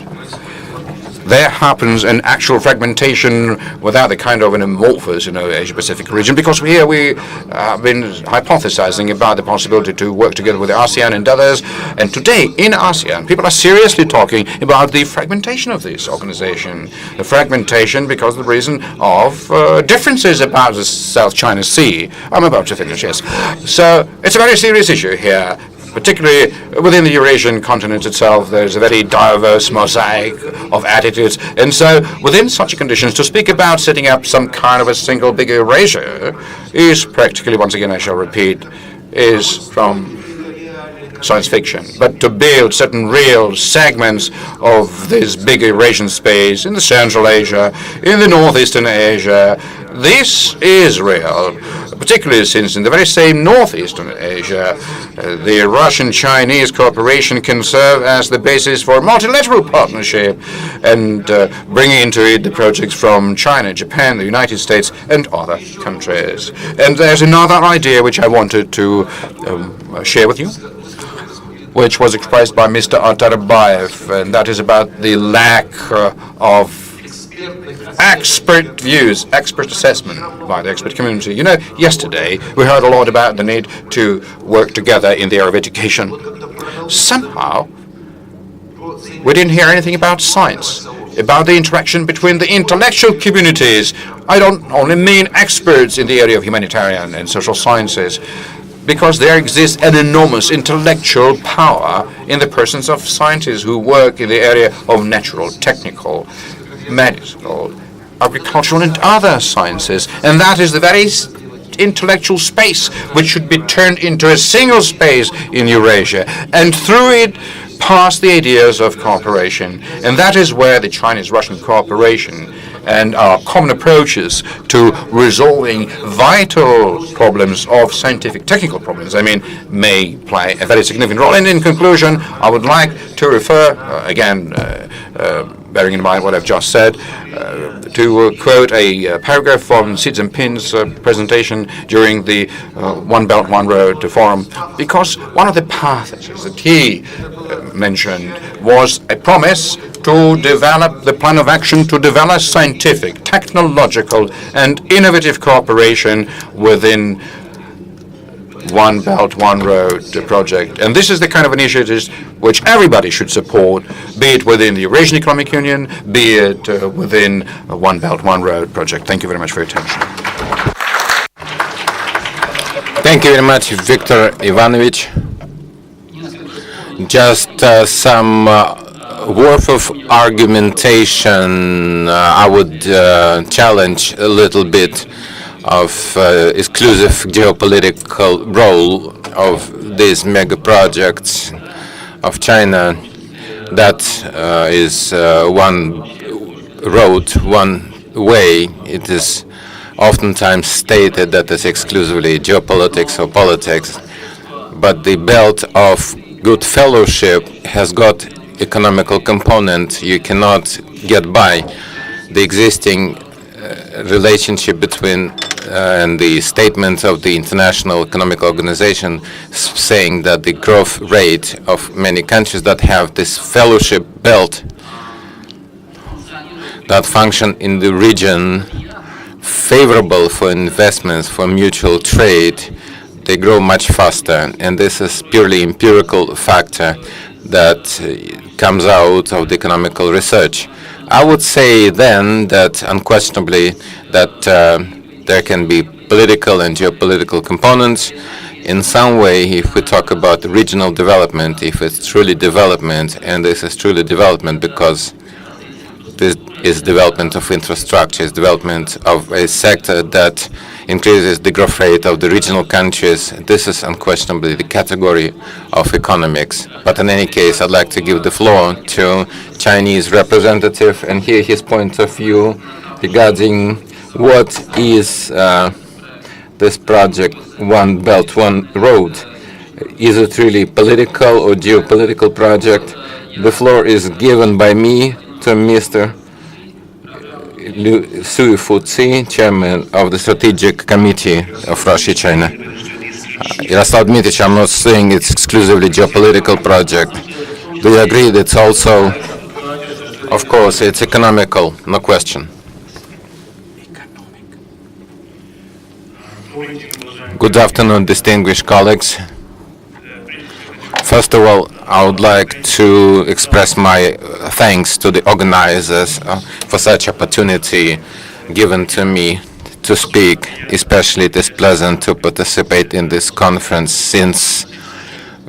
There happens an actual fragmentation without the kind of an amorphous, Asia-Pacific region, because here we have been hypothesizing about the possibility to work together with the ASEAN and others. And today, in ASEAN, people are seriously talking about the fragmentation of this organization. The fragmentation because of the reason of differences about the South China Sea. I'm about to finish, yes. So it's a very serious issue here. Particularly within the Eurasian continent itself, there's a very diverse mosaic of attitudes. And so within such conditions, to speak about setting up some kind of a single big Eurasia is practically, once again I shall repeat, is from science fiction. But to build certain real segments of this big Eurasian space in the Central Asia, in the Northeastern Asia, this is real, particularly since in the very same Northeastern Asia, the Russian-Chinese cooperation can serve as the basis for multilateral partnership and bringing into it the projects from China, Japan, the United States, and other countries. And there's another idea which I wanted to share with you, which was expressed by Mr. Atarbayev, and that is about the lack of expert views, expert assessment by the expert community. Yesterday we heard a lot about the need to work together in the area of education. Somehow, we didn't hear anything about science, about the interaction between the intellectual communities. I don't only mean experts in the area of humanitarian and social sciences, because there exists an enormous intellectual power in the persons of scientists who work in the area of natural, technical, medical, agricultural, and other sciences. And that is the very intellectual space which should be turned into a single space in Eurasia, and through it pass the ideas of cooperation. And that is where the Chinese-Russian cooperation and our common approaches to resolving vital problems of scientific technical problems, may play a very significant role. And in conclusion, I would like to refer, bearing in mind what I've just said, to quote a paragraph from Xi Jinping's presentation during the One Belt, One Road Forum, because one of the paths that he mentioned was a promise to develop the plan of action to develop scientific, technological, and innovative cooperation within One Belt, One Road project. And this is the kind of initiatives which everybody should support, be it within the Eurasian Economic Union, be it within One Belt, One Road project. Thank you very much for your attention. Thank you very much, Viktor Ivanovich. Just some worth of argumentation. I would challenge a little bit of exclusive geopolitical role of these mega projects of China. That is one road, one way, it is oftentimes stated that it's exclusively geopolitics or politics, but the belt of good fellowship has got economical component. You cannot get by the existing relationship between and the statements of the International Economic Organization saying that the growth rate of many countries that have this fellowship belt that function in the region favorable for investments, for mutual trade, they grow much faster. And this is purely empirical factor that comes out of the economical research. I would say then that unquestionably that there can be political and geopolitical components. In some way, if we talk about regional development, if it's truly development, and this is truly development because this is development of infrastructure, is development of a sector that increases the growth rate of the regional countries, this is unquestionably the category of economics. But in any case, I'd like to give the floor to Chinese representative and hear his point of view regarding what is this project, One Belt, One Road. Is it really political or geopolitical project? The floor is given by me to Mr. Sui Futsi, Chairman of the Strategic Committee of Russia-China. Yaroslav Dmitrich, I'm not saying it's exclusively geopolitical project. Do you agree that it's also, of course, it's economical, no question. Good afternoon, distinguished colleagues. First of all, I would like to express my thanks to the organizers for such opportunity given to me to speak. Especially it is pleasant to participate in this conference since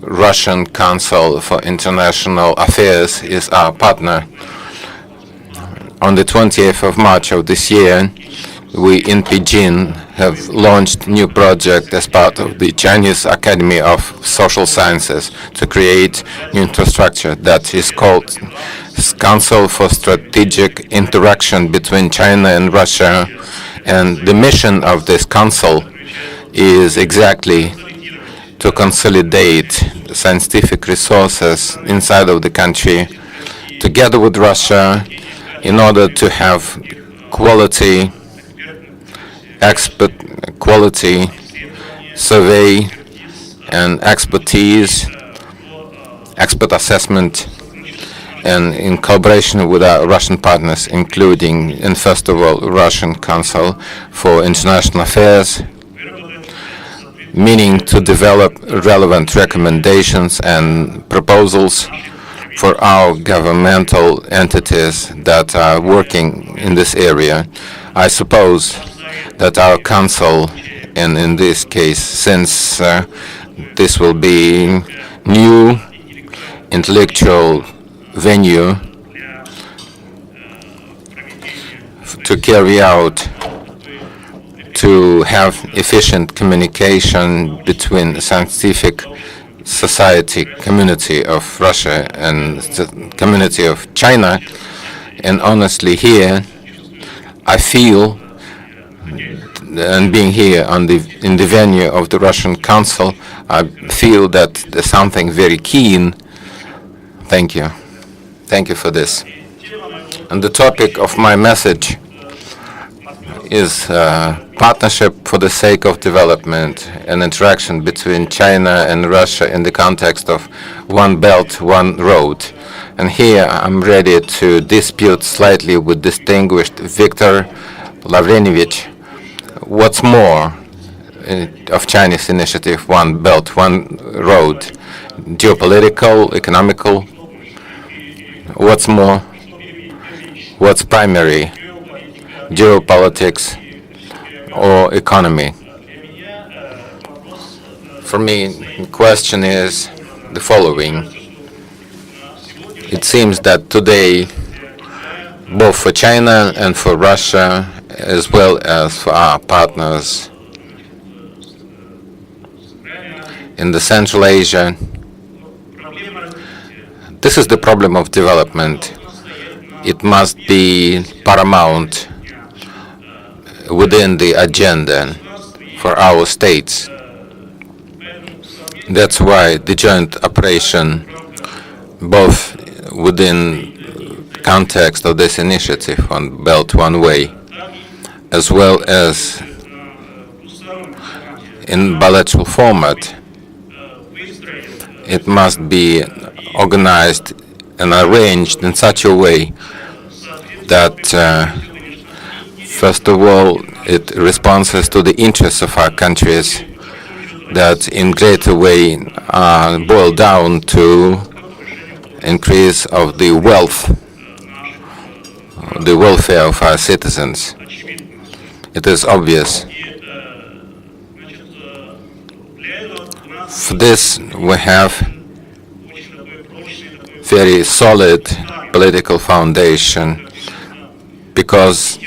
Russian Council for International Affairs is our partner. On the 20th of March of this year, we in Beijing have launched a new project as part of the Chinese Academy of Social Sciences to create new infrastructure that is called Council for Strategic Interaction between China and Russia. And the mission of this council is exactly to consolidate scientific resources inside of the country together with Russia in order to have quality survey and expertise, expert assessment, and in collaboration with our Russian partners, including, and first of all, Russian Council for International Affairs, meaning to develop relevant recommendations and proposals for our governmental entities that are working in this area. I suppose that our council, and in this case, since this will be new intellectual venue to carry out, to have efficient communication between the scientific society community of Russia and the community of China. And honestly here, I feel, and being here in the venue of the Russian Council, I feel that there's something very keen. Thank you. Thank you for this. And the topic of my message is partnership for the sake of development and interaction between China and Russia in the context of One Belt, One Road. And here I'm ready to dispute slightly with distinguished Viktor Lavrenovich. What's more of Chinese initiative, One Belt, One Road? Geopolitical, economical? What's more? What's primary? Geopolitics or economy? For me, the question is the following. It seems that today, both for China and for Russia, as well as for our partners in the Central Asia, this is the problem of development. It must be paramount within the agenda for our states. That's why the joint operation, both within context of this initiative on Belt One Way, as well as in bilateral format, it must be organized and arranged in such a way that, first of all, it responds to the interests of our countries that in greater way boil down to increase of the wealth, the welfare of our citizens. It is obvious. For this, we have very solid political foundation because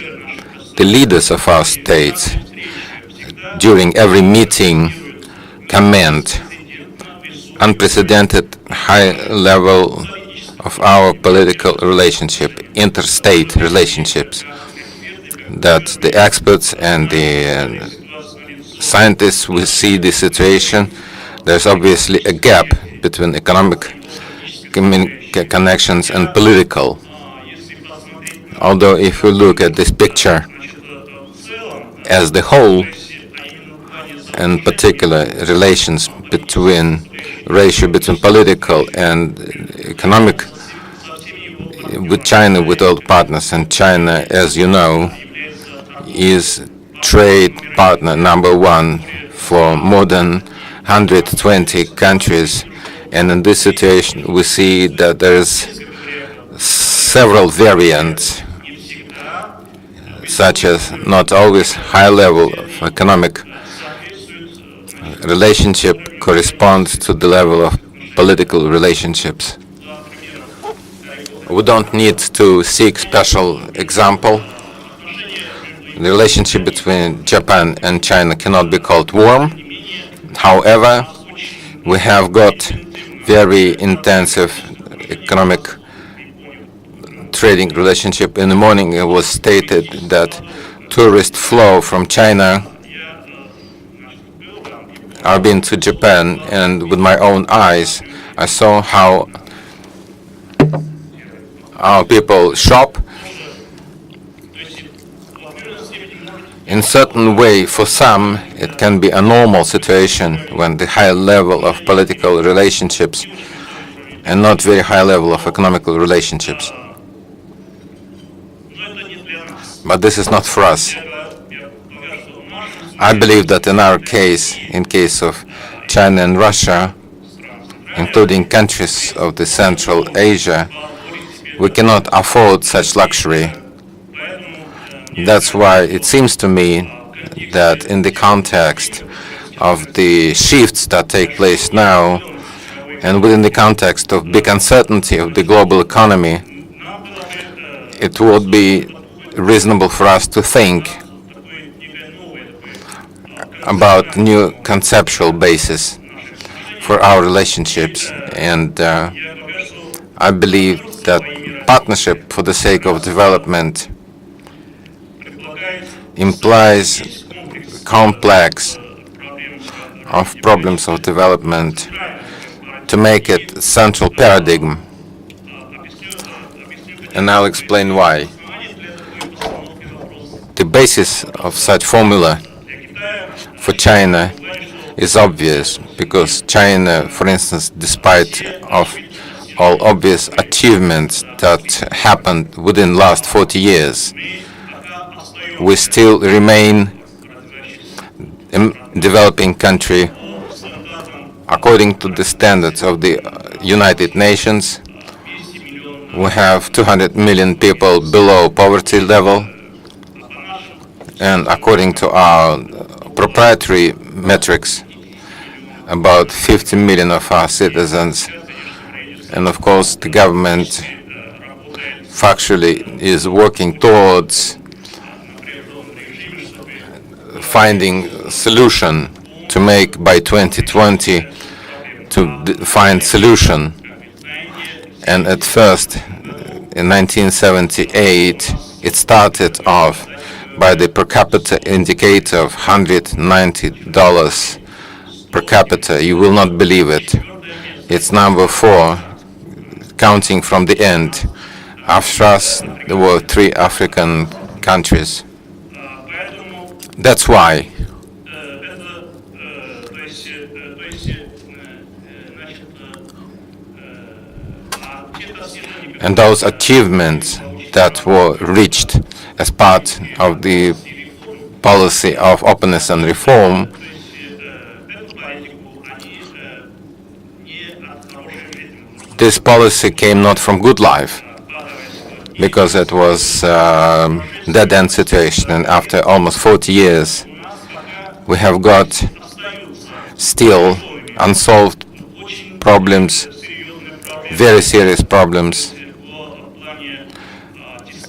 the leaders of our states during every meeting comment unprecedented high level of our political relationship, interstate relationships, that the experts and the scientists will see the situation. There's obviously a gap between economic connections and political. Although if you look at this picture as the whole, in particular relations between ratio between political and economic with China, with all partners, and China, as you know, is trade partner number one for more than 120 countries. And in this situation, we see that there's several variants, such as not always high level of economic relationship corresponds to the level of political relationships. We don't need to seek special example. The relationship between Japan and China cannot be called warm. However, we have got very intensive economic trading relationship. In the morning it was stated that tourist flow from China I've been to Japan, and with my own eyes I saw how our people shop in certain way. For some it can be a normal situation when the high level of political relationships and not very high level of economical relationships. But this is not for us. I believe that in our case, in case of China and Russia, including countries of the Central Asia, we cannot afford such luxury. That's why it seems to me that in the context of the shifts that take place now, and within the context of big uncertainty of the global economy, it would be reasonable for us to think about new conceptual basis for our relationships. And I believe that partnership for the sake of development implies complex of problems of development to make it central paradigm. And I'll explain why. The basis of such formula for China is obvious, because China, for instance, despite of all obvious achievements that happened within last 40 years, we still remain a developing country according to the standards of the United Nations. We have 200 million people below poverty level, and according to our proprietary metrics, about 50 million of our citizens. And of course, the government factually is working towards finding a solution to make by 2020 to find solution. And at first, in 1978, it started off by the per capita indicator of $190 per capita. You will not believe it. It's number 4, counting from the end. After us, there were 3 African countries. That's why and those achievements that were reached as part of the policy of openness and reform this policy came not from good life, because it was a dead-end situation, and after almost 40 years we have got still unsolved problems, very serious problems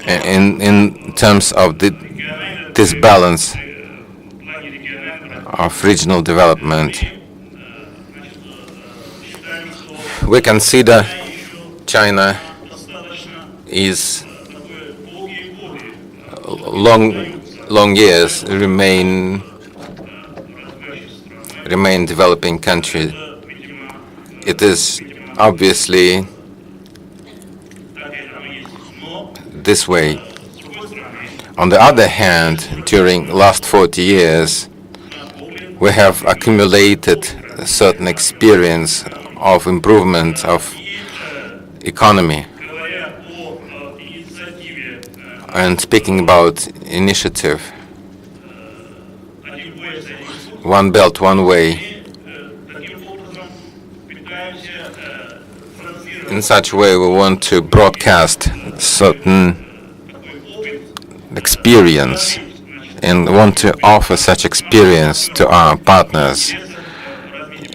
in terms of the disbalance of regional development. We consider China is long years remain developing country. It is obviously this way. On the other hand, during last 40 years, we have accumulated a certain experience of improvement of economy. And speaking about initiative, One Belt, One Way, in such a way we want to broadcast certain experience and want to offer such experience to our partners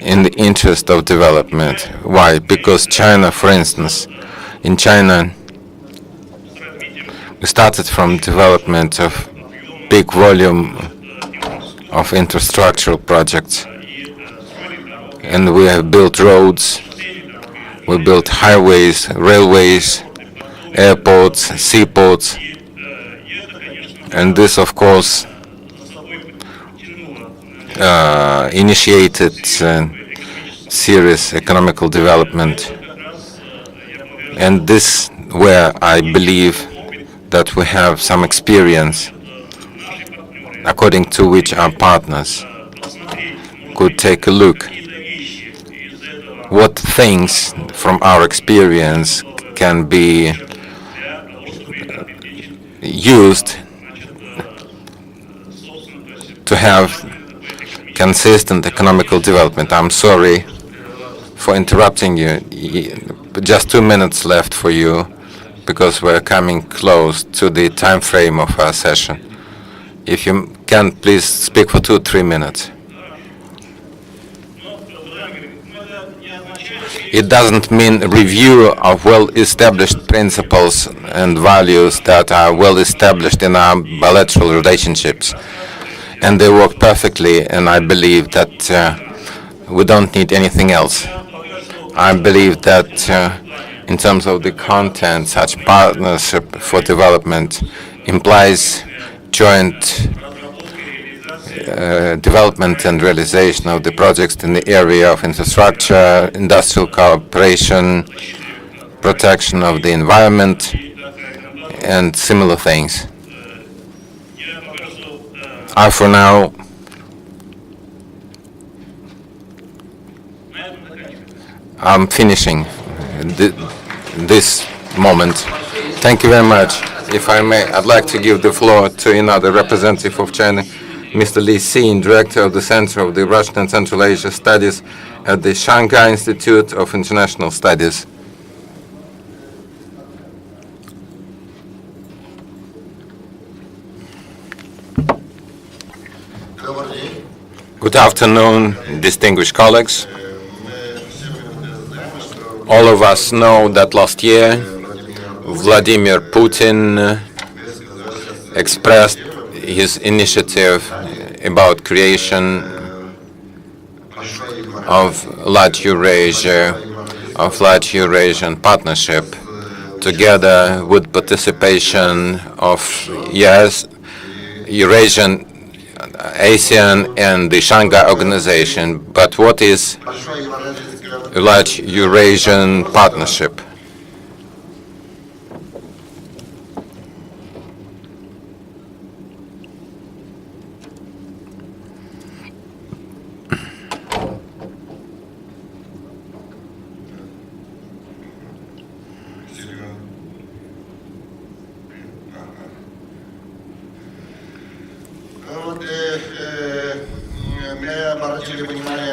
in the interest of development. Why? Because China, for instance, in China, we started from development of big volume of infrastructural projects, and we have built roads, we built highways, railways, airports, seaports, and this, of course, initiated serious economical development. And this where I believe that we have some experience, according to which our partners could take a look what things from our experience can be used to have consistent economical development. I'm sorry for interrupting you. Just 2 minutes left for you, because we're coming close to the time frame of our session. If you can, please speak for 2-3 minutes. It doesn't mean review of well-established principles and values that are well-established in our bilateral relationships. And they work perfectly, and I believe that we don't need anything else. I believe that in terms of the content, such partnership for development implies joint development and realization of the projects in the area of infrastructure, industrial cooperation, protection of the environment, and similar things. For now, I'm finishing this moment. Thank you very much. If I may, I'd like to give the floor to another representative of China, Mr. Li Xin, Director of the Center of the Eurasian and Central Asia Studies at the Shanghai Institute of International Studies. Good afternoon, distinguished colleagues. All of us know that last year, Vladimir Putin expressed his initiative about creation of large Eurasia, of large Eurasian Partnership, together with participation of, yes, Eurasian, ASEAN, and the Shanghai Organization. But what is a large Eurasian partnership?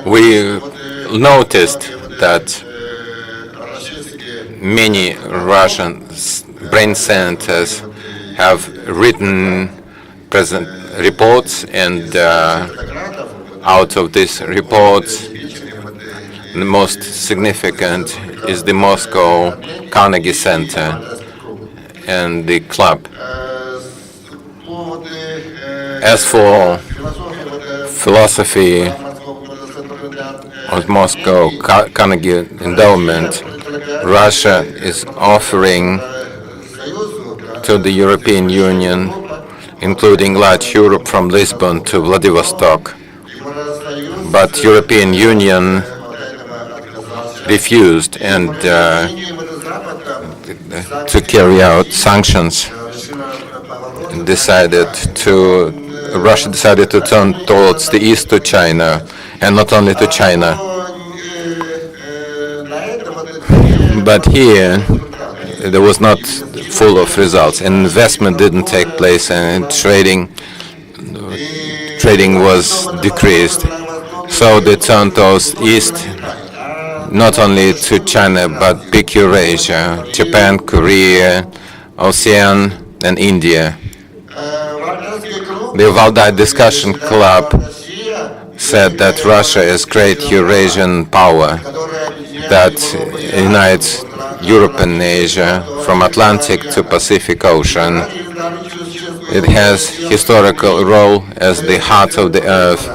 We noticed that many Russian brain centers have written present reports, and out of these reports, the most significant is the Moscow Carnegie Center and the club. As for philosophy of Moscow Carnegie Endowment, Russia is offering to the European Union, including large Europe from Lisbon to Vladivostok, but European Union refused and to carry out sanctions. Russia decided to turn towards the east to China, and not only to China. But here, there was not full of results. Investment didn't take place, and trading was decreased. So they turned towards east, not only to China, but big Eurasia, Japan, Korea, ASEAN, and India. The Valdai Discussion Club said that Russia is great Eurasian power that unites Europe and Asia from Atlantic to Pacific Ocean. It has historical role as the heart of the earth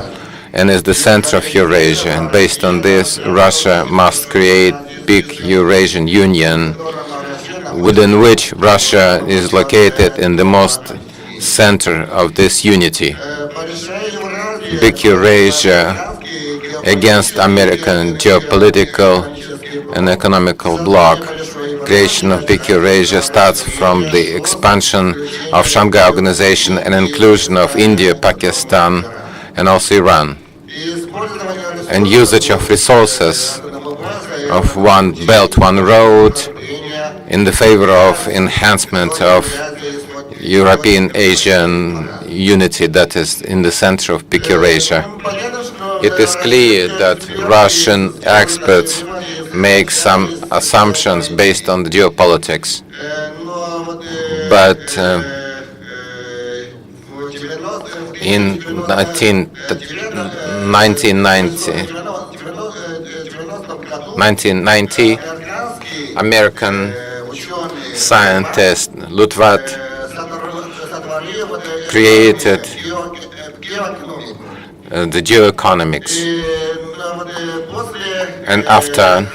and is the center of Eurasia. And based on this, Russia must create big Eurasian Union, within which Russia is located in the most center of this unity. Big Eurasia against American geopolitical and economical bloc. Creation of Big Eurasia starts from the expansion of Shanghai Organization and inclusion of India, Pakistan, and also Iran. And usage of resources of one belt, one road in the favor of enhancement of European Asian unity that is in the center of Big Eurasia. It is clear that Russian experts make some assumptions based on the geopolitics. But in 1990, American scientist Lutvat created the geoeconomics, and after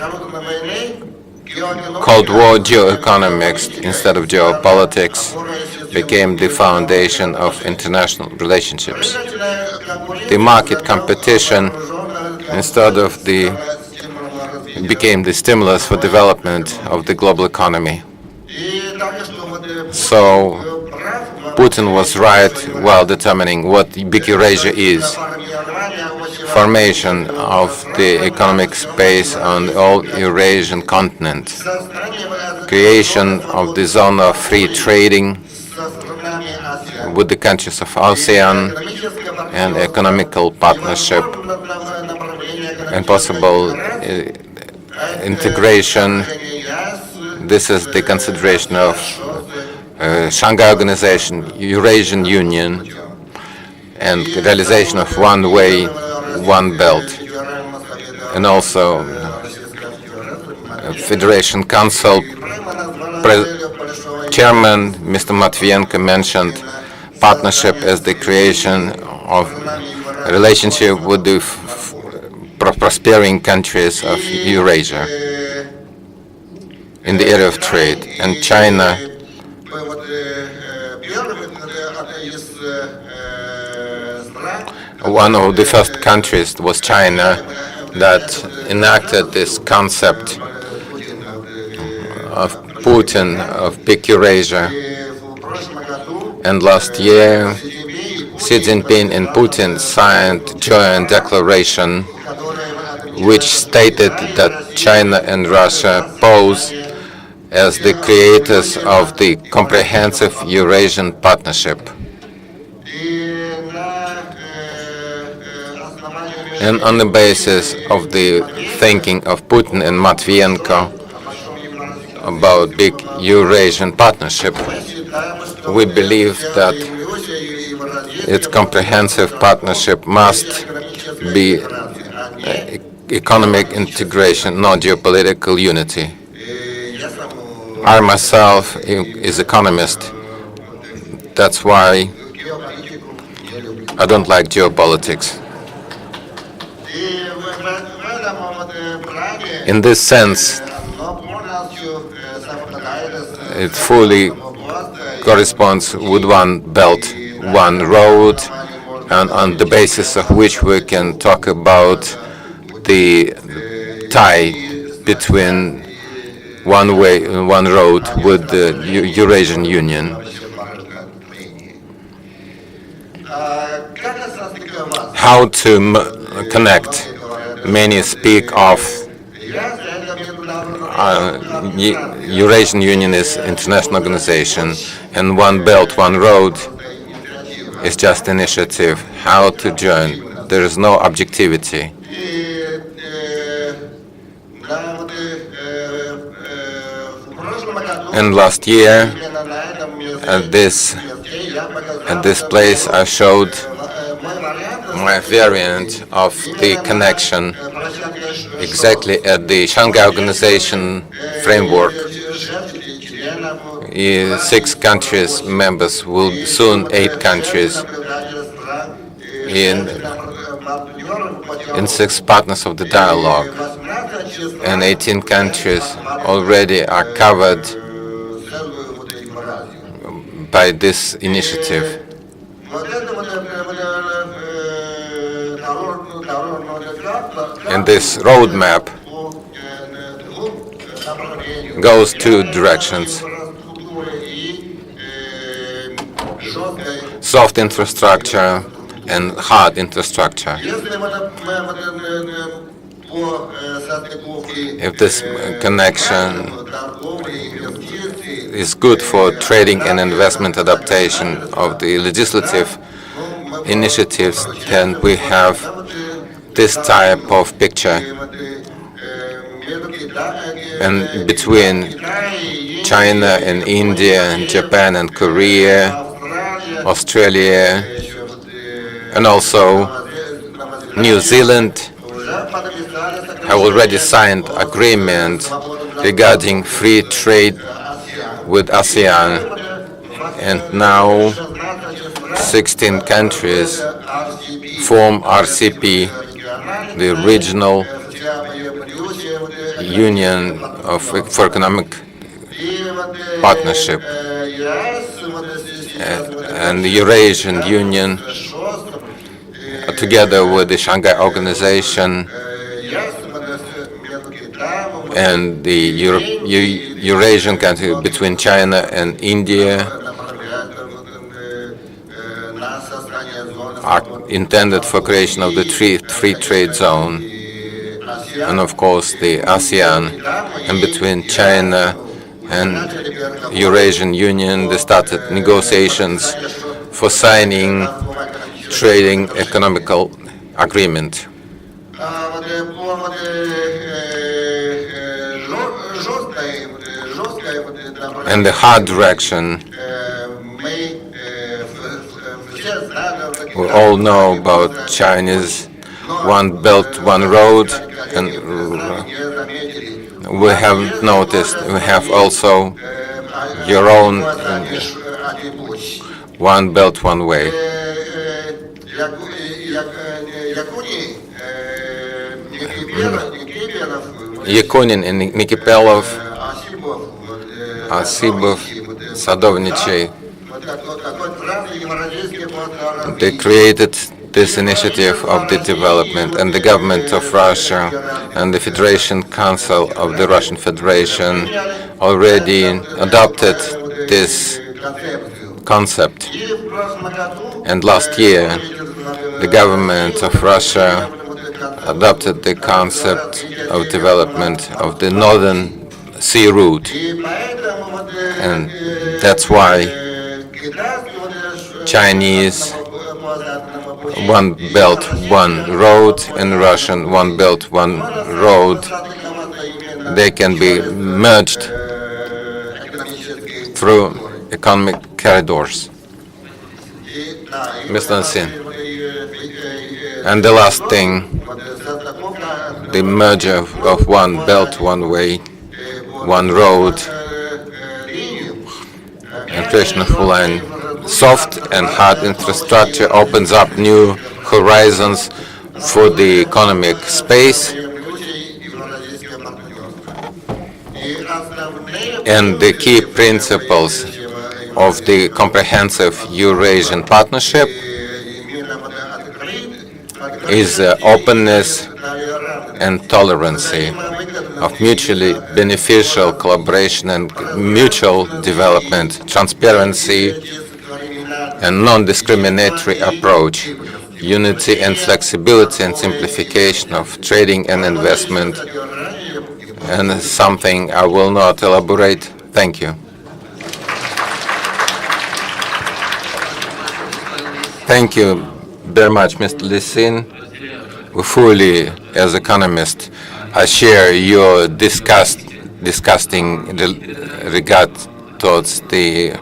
Cold War, geoeconomics instead of geopolitics became the foundation of international relationships. The market competition became the stimulus for development of the global economy. So Putin was right while determining what Big Eurasia is. Formation of the economic space on the whole Eurasian continent. Creation of the zone of free trading with the countries of ASEAN and economical partnership and possible integration. This is the consideration of Shanghai Organization, Eurasian Union, and realization of one way, one belt, and also Federation Council Chairman Mr. Matvienko mentioned partnership as the creation of a relationship with the prospering countries of Eurasia in the area of trade, and China one of the first countries was China that enacted this concept of Putin, of big Eurasia. And last year, Xi Jinping and Putin signed a joint declaration which stated that China and Russia pose as the creators of the comprehensive Eurasian Partnership. And on the basis of the thinking of Putin and Matvienko about big Eurasian Partnership, we believe that its comprehensive partnership must be economic integration, not geopolitical unity. I myself is economist. That's why I don't like geopolitics. In this sense, it fully corresponds with one belt, one road, and on the basis of which we can talk about the tie between one way and one road with the Eurasian Union. How to connect? Many speak of Eurasian Union is international organization, and one belt, one road is just initiative. How to join? There is no objectivity. And last year, at this place, I showed my variant of the connection exactly at the Shanghai Organization framework. 6 countries members will soon 8 countries in 6 partners of the dialogue, and 18 countries already are covered by this initiative. And this roadmap goes 2 directions. Soft infrastructure and hard infrastructure. If this connection is good for trading and investment adaptation of the legislative initiatives, then we have this type of picture. And between China and India and Japan and Korea, Australia, and also New Zealand have already signed agreement regarding free trade with ASEAN, and now 16 countries form RCP, the regional union for economic partnership, and the Eurasian Union together with the Shanghai Organization and the Eurasian country between China and India are intended for creation of the free trade zone, and of course the ASEAN, and between China and Eurasian Union they started negotiations for signing trading economical agreement. And the hard direction, we all know about Chinese one belt, one road, and we have noticed we have also your own one belt, one way. Yakunin and Nikipelov, Asibov, Sadovnichey, they created this initiative of the development, and the government of Russia and the Federation Council of the Russian Federation already adopted this concept. And last year, the government of Russia adopted the concept of development of the Northern Sea route. And that's why Chinese one belt, one road, and Russian one belt, one road, they can be merged through economic corridors. Mr. Sin. And the last thing, the merger of one belt, one way, one road, and creation of full line. Soft and hard infrastructure opens up new horizons for the economic space, and the key principles of the comprehensive Eurasian Partnership is openness and tolerancy of mutually beneficial collaboration and mutual development, transparency and non-discriminatory approach, unity and flexibility and simplification of trading and investment, and something I will not elaborate. Thank you. Thank you very much, Mr. Lysin. We fully, as economists, I share your disgusting regard towards the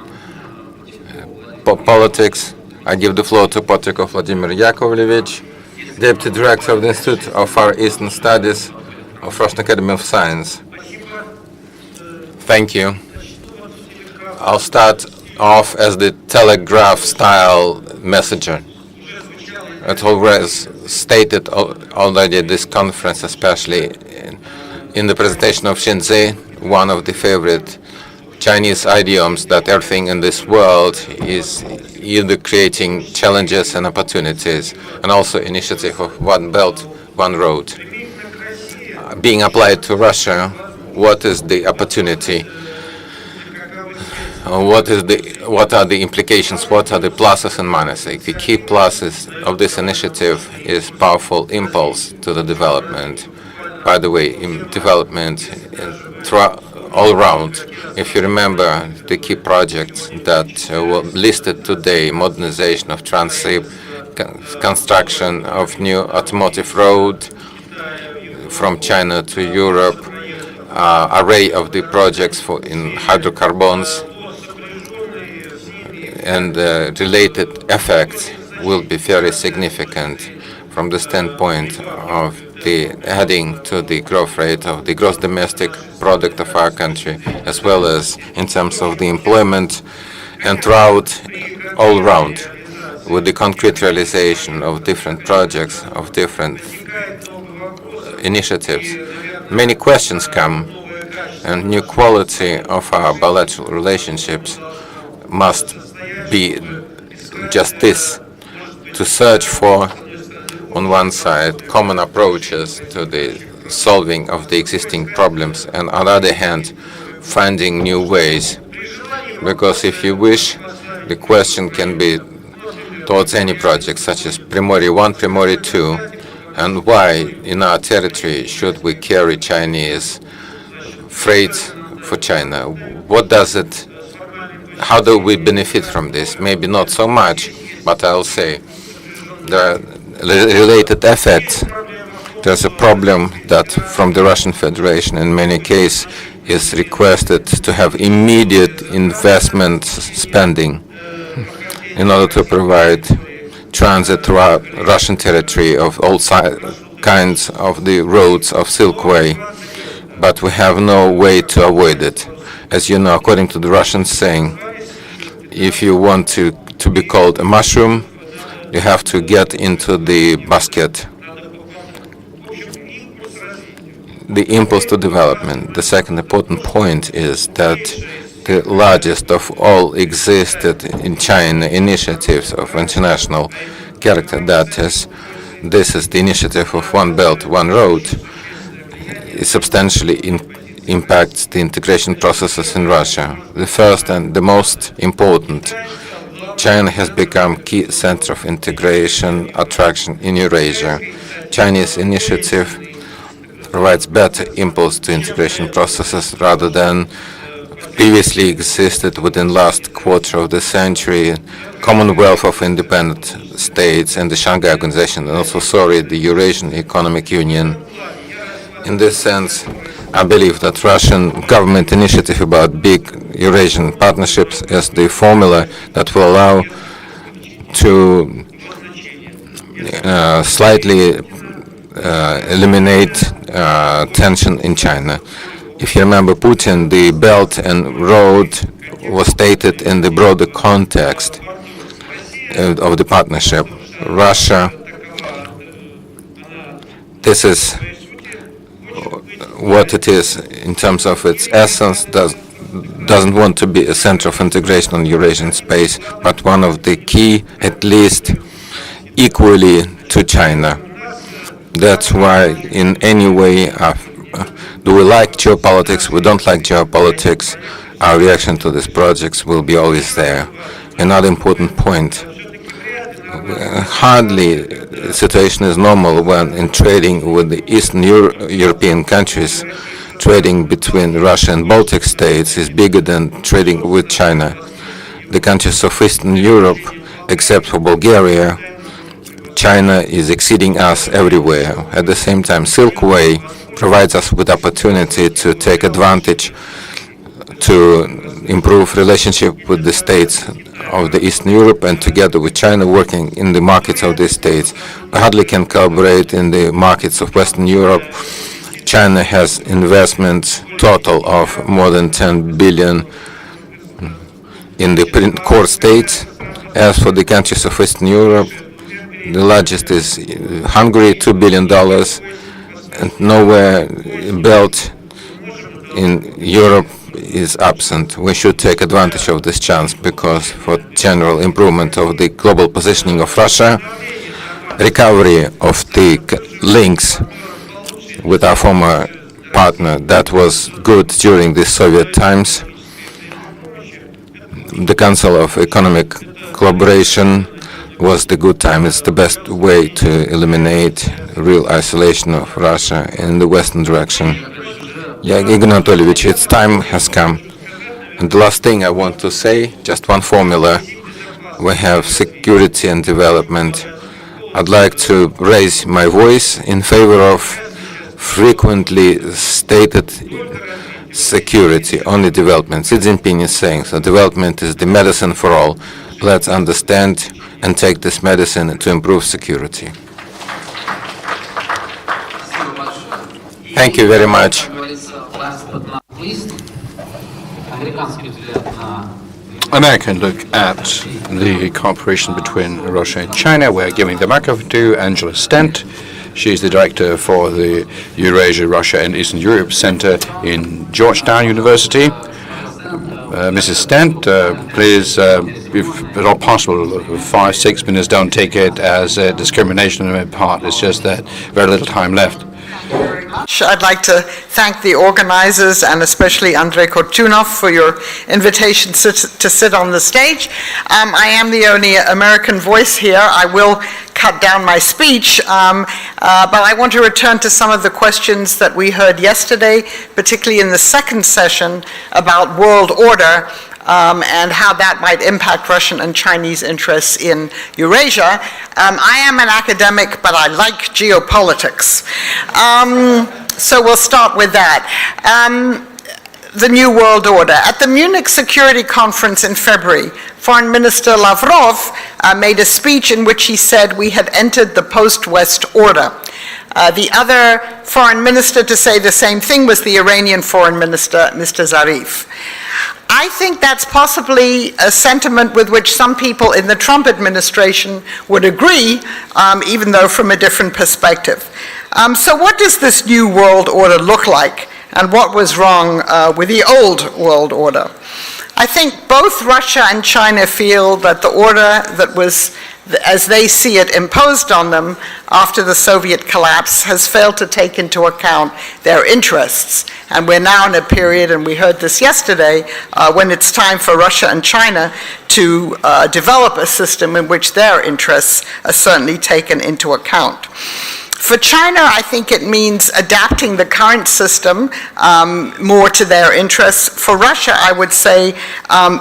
politics. I give the floor to Potrikov Vladimir Yakovlevich, Deputy Director of the Institute of Far Eastern Studies of Russian Academy of Science. Thank you. I'll start off as the telegraph-style messenger. It was stated already at this conference, especially in the presentation of Shinzei, one of the favorite Chinese idioms, that everything in this world is either creating challenges and opportunities, and also initiative of one belt, one road. Being applied to Russia, what is the opportunity? What are the implications? What are the pluses and minuses? The key pluses of this initiative is powerful impulse to the development. By the way, in development all around. If you remember the key projects that were listed today, modernization of transit, construction of new automotive road from China to Europe, array of the projects in hydrocarbons, and related effects will be very significant from the standpoint of the adding to the growth rate of the gross domestic product of our country, as well as in terms of the employment and throughout all around, with the concrete realization of different projects, of different initiatives. Many questions come, and new quality of our bilateral relationships must be just this, to search for, on one side, common approaches to the solving of the existing problems, and on the other hand, finding new ways. Because if you wish, the question can be towards any project, such as Primorye 1, Primorye 2, and why in our territory should we carry Chinese freight for China? What does it, how do we benefit from this? Maybe not so much, but I'll say there are related effects. There's a problem that from the Russian Federation in many cases is requested to have immediate investment spending in order to provide transit throughout Russian territory of all kinds of the roads of Silk Way, but we have no way to avoid it. As you know, according to the Russian saying, if you want to be called a mushroom, you have to get into the basket. The impulse to development. The second important point is that the largest of all existed in China initiatives of international character. That is, this is the initiative of One Belt, One Road. It substantially impacts the integration processes in Russia. The first and the most important, China has become key center of integration attraction in Eurasia. Chinese initiative provides better impulse to integration processes rather than previously existed within last quarter of the century, Commonwealth of Independent States and the Shanghai Organization, and also, the Eurasian Economic Union. In this sense, I believe that Russian government initiative about big Eurasian partnerships is the formula that will allow to slightly eliminate tension in China. If you remember Putin, the Belt and Road was stated in the broader context of the partnership. Russia, this is what it is in terms of its essence, doesn't want to be a center of integration on Eurasian space, but one of the key, at least equally to China. That's why in any way, do we like geopolitics, we don't like geopolitics, our reaction to these projects will be always there. Another important point, hardly the situation is normal when in trading with the Eastern European countries, trading between Russia and Baltic states is bigger than trading with China. The countries of Eastern Europe, except for Bulgaria, China is exceeding us everywhere. At the same time, Silk Way provides us with opportunity to take advantage to improve relationship with the states of the Eastern Europe and together with China working in the markets of these states. We hardly can collaborate in the markets of Western Europe. China has investments total of more than 10 billion in the core states. As for the countries of Eastern Europe, the largest is Hungary, $2 billion, and nowhere belt in Europe is absent. We should take advantage of this chance because for general improvement of the global positioning of Russia, recovery of the links with our former partner that was good during the Soviet times. The Council of Economic Collaboration was the good time. It's the best way to eliminate real isolation of Russia in the Western direction. Yeah, Igor Anatольevich, its time has come. And the last thing I want to say, just one formula. We have security and development. I'd like to raise my voice in favor of frequently stated security, only development. Xi Jinping is saying, so development is the medicine for all. Let's understand and take this medicine to improve security. Thank you very much. American look at the cooperation between Russia and China. We're giving the microphone to Angela Stent. She's the director for the Eurasia, Russia and Eastern Europe Center in Georgetown University. Mrs. Stent, please, if at all possible, 5-6 minutes, don't take it as a discrimination on my part. It's just that very little time left. I'd like to thank the organizers and especially Andrei Kortunov for your invitation to sit on the stage. I am the only American voice here. I will cut down my speech, but I want to return to some of the questions that we heard yesterday, particularly in the second session about world order and how that might impact Russian and Chinese interests in Eurasia. I am an academic, but I like geopolitics. So we'll start with that. The New World Order. At the Munich Security Conference in February, Foreign Minister Lavrov made a speech in which he said we had entered the post-West order. The other foreign minister to say the same thing was the Iranian foreign minister, Mr. Zarif. I think that's possibly a sentiment with which some people in the Trump administration would agree, even though from a different perspective. So what does this new world order look like, and what was wrong with the old world order? I think both Russia and China feel that the order that was as they see it, imposed on them after the Soviet collapse has failed to take into account their interests. And we're now in a period, and we heard this yesterday, when it's time for Russia and China to develop a system in which their interests are certainly taken into account. For China, I think it means adapting the current system more to their interests. For Russia, I would say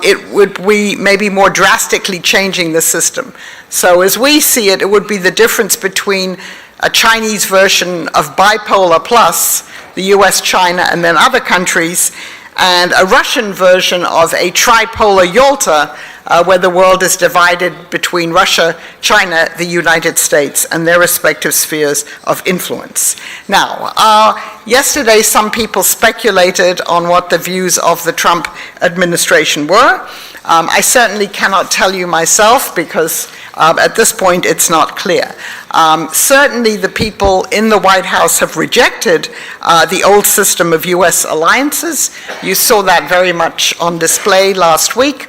it would be maybe more drastically changing the system. So as we see it, it would be the difference between a Chinese version of bipolar plus, the US, China, and then other countries, and a Russian version of a tripolar Yalta, where the world is divided between Russia, China, the United States, and their respective spheres of influence. Now, yesterday some people speculated on what the views of the Trump administration were. I certainly cannot tell you myself because at this point it's not clear. Certainly the people in the White House have rejected the old system of US alliances. You saw that very much on display last week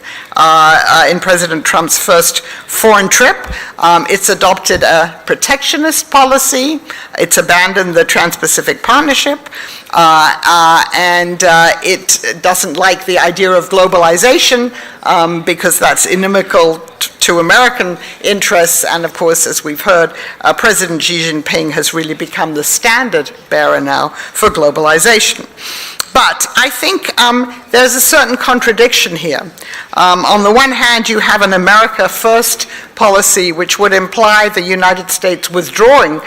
in President Trump's first foreign trip. It's adopted a protectionist policy. It's abandoned the Trans-Pacific Partnership. And it doesn't like the idea of globalization because that's inimical to American interests. And of course, as we've heard, President Xi Jinping has really become the standard bearer now for globalization. But I think there's a certain contradiction here. On the one hand, you have an America First policy which would imply the United States withdrawing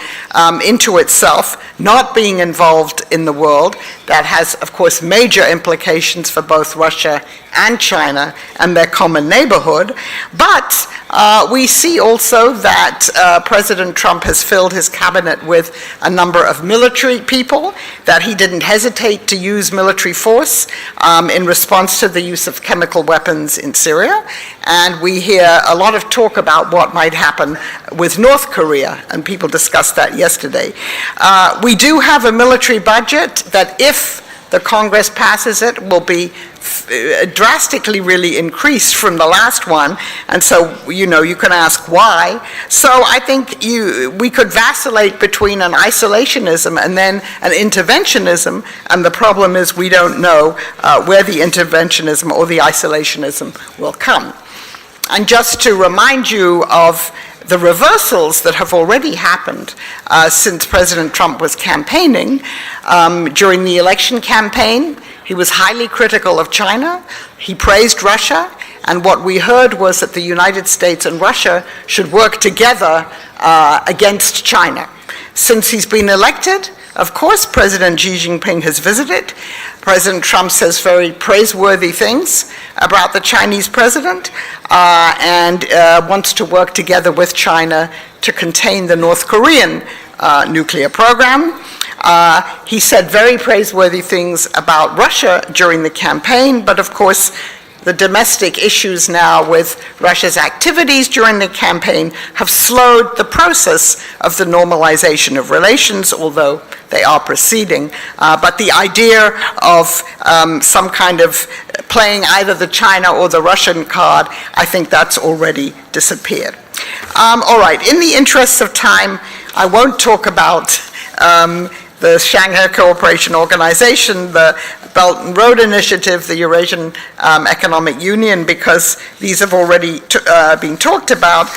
into itself, not being involved in the world. That has, of course, major implications for both Russia and China and their common neighborhood. But we see also that President Trump has filled his cabinet with a number of military people, that he didn't hesitate to use military force in response to the use of chemical weapons in Syria. And we hear a lot of talk about what might happen with North Korea, and people discussed that yesterday. We do have a military budget that, if the Congress passes it, will be drastically really increased from the last one, and so you can ask why. So I think we could vacillate between an isolationism and then an interventionism, and the problem is we don't know where the interventionism or the isolationism will come. And just to remind you of the reversals that have already happened since President Trump was campaigning. During the election campaign, he was highly critical of China. He praised Russia. And what we heard was that the United States and Russia should work together against China. Since he's been elected, of course, President Xi Jinping has visited. President Trump says very praiseworthy things about the Chinese president and wants to work together with China to contain the North Korean nuclear program. He said very praiseworthy things about Russia during the campaign, but of course, the domestic issues now with Russia's activities during the campaign have slowed the process of the normalization of relations, although they are proceeding. But the idea of some kind of playing either the China or the Russian card, I think that's already disappeared. All right, in the interests of time, I won't talk about the Shanghai Cooperation Organization, the Belt and Road Initiative, the Eurasian Economic Union, because these have already been talked about.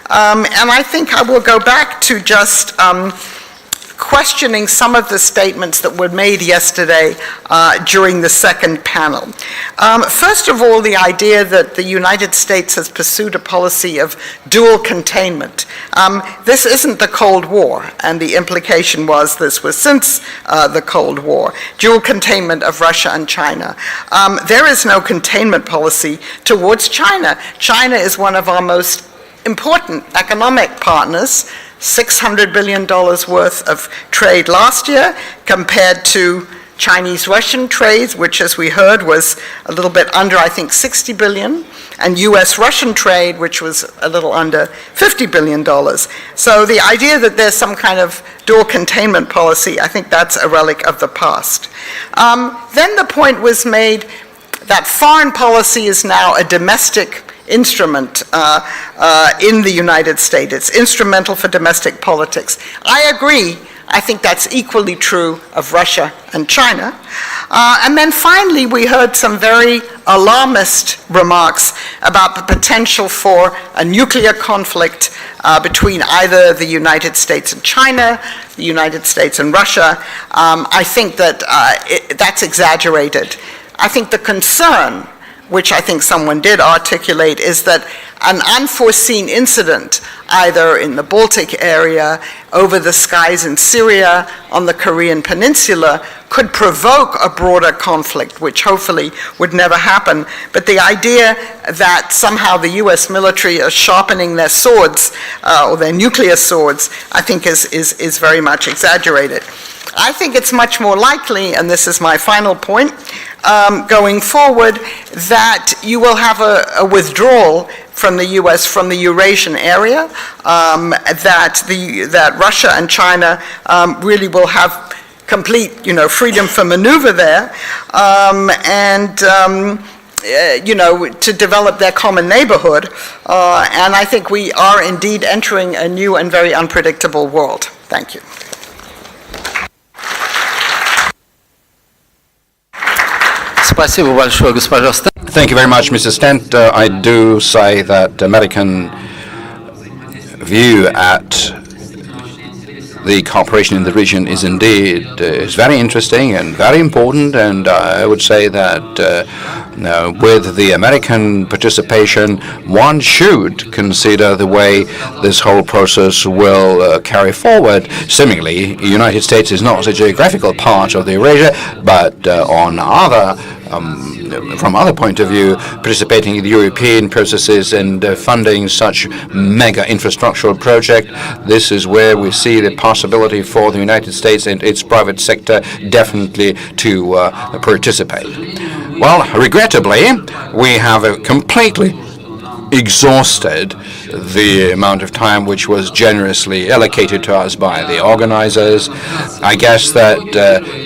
And I think I will go back to just questioning some of the statements that were made yesterday during the second panel. First of all, the idea that the United States has pursued a policy of dual containment. This isn't the Cold War, and the implication was this was since the Cold War. Dual containment of Russia and China. There is no containment policy towards China. China is one of our most important economic partners. $600 billion worth of trade last year compared to Chinese-Russian trade, which, as we heard, was a little bit under, I think, $60 billion, and US-Russian trade, which was a little under $50 billion. So the idea that there's some kind of dual containment policy, I think that's a relic of the past. Then the point was made that foreign policy is now a domestic instrument in the United States. It's instrumental for domestic politics. I agree. I think that's equally true of Russia and China. And then finally, we heard some very alarmist remarks about the potential for a nuclear conflict between either the United States and China, the United States and Russia. I think that that's exaggerated. I think the concern, which I think someone did articulate, is that an unforeseen incident, either in the Baltic area, over the skies in Syria, on the Korean Peninsula, could provoke a broader conflict, which hopefully would never happen. But the idea that somehow the US military is sharpening their swords, or their nuclear swords, I think is very much exaggerated. I think it's much more likely, and this is my final point, going forward, that you will have a withdrawal from the U.S. from the Eurasian area, that Russia and China really will have complete, freedom for maneuver there, to develop their common neighborhood. And I think we are indeed entering a new and very unpredictable world. Thank you. Thank you very much, Mrs. Stent. I do say that American view at the cooperation in the region is indeed is very interesting and very important, and I would say that with the American participation, one should consider the way this whole process will carry forward. Seemingly, the United States is not a geographical part of the Eurasia, but on other from other point of view, participating in the European processes and funding such mega infrastructural project, this is where we see the possibility for the United States and its private sector definitely to participate. Well, regrettably, we have completely exhausted the amount of time which was generously allocated to us by the organizers. I guess that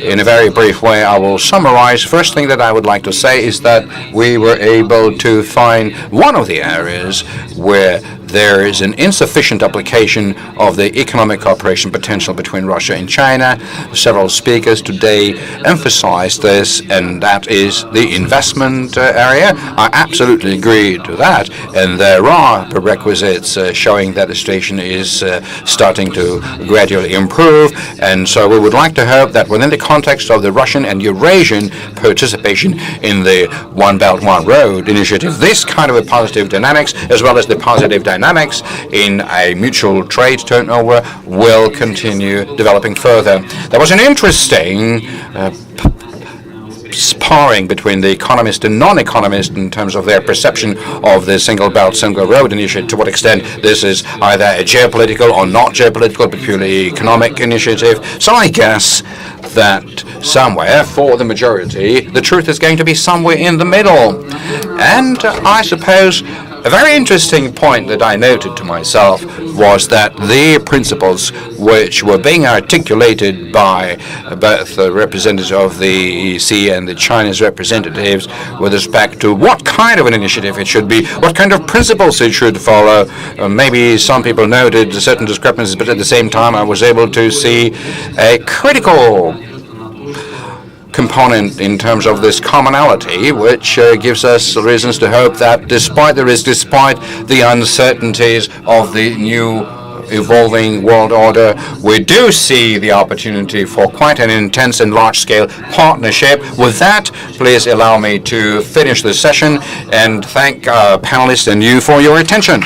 in a very brief way I will summarize. First thing that I would like to say is that we were able to find one of the areas where there is an insufficient application of the economic cooperation potential between Russia and China. Several speakers today emphasized this, and that is the investment area. I absolutely agree to that, and there are prerequisites showing that the situation is starting to gradually improve, and so we would like to hope that within the context of the Russian and Eurasian participation in the One Belt, One Road initiative, this kind of a positive dynamics, as well as the positive dynamics in a mutual trade turnover, will continue developing further. There was an interesting sparring between the economist and non-economist in terms of their perception of the Single Belt, Single Road initiative, to what extent this is either a geopolitical or not geopolitical, but purely economic initiative. So I guess that somewhere, for the majority, the truth is going to be somewhere in the middle. And I suppose a very interesting point that I noted to myself was that the principles which were being articulated by both the representatives of the EEC and the Chinese representatives with respect to what kind of an initiative it should be, what kind of principles it should follow. Maybe some people noted certain discrepancies, but at the same time I was able to see a critical component in terms of this commonality, which gives us reasons to hope that despite the risk, despite the uncertainties of the new evolving world order, we do see the opportunity for quite an intense and large-scale partnership. With that, please allow me to finish this session and thank our panelists and you for your attention.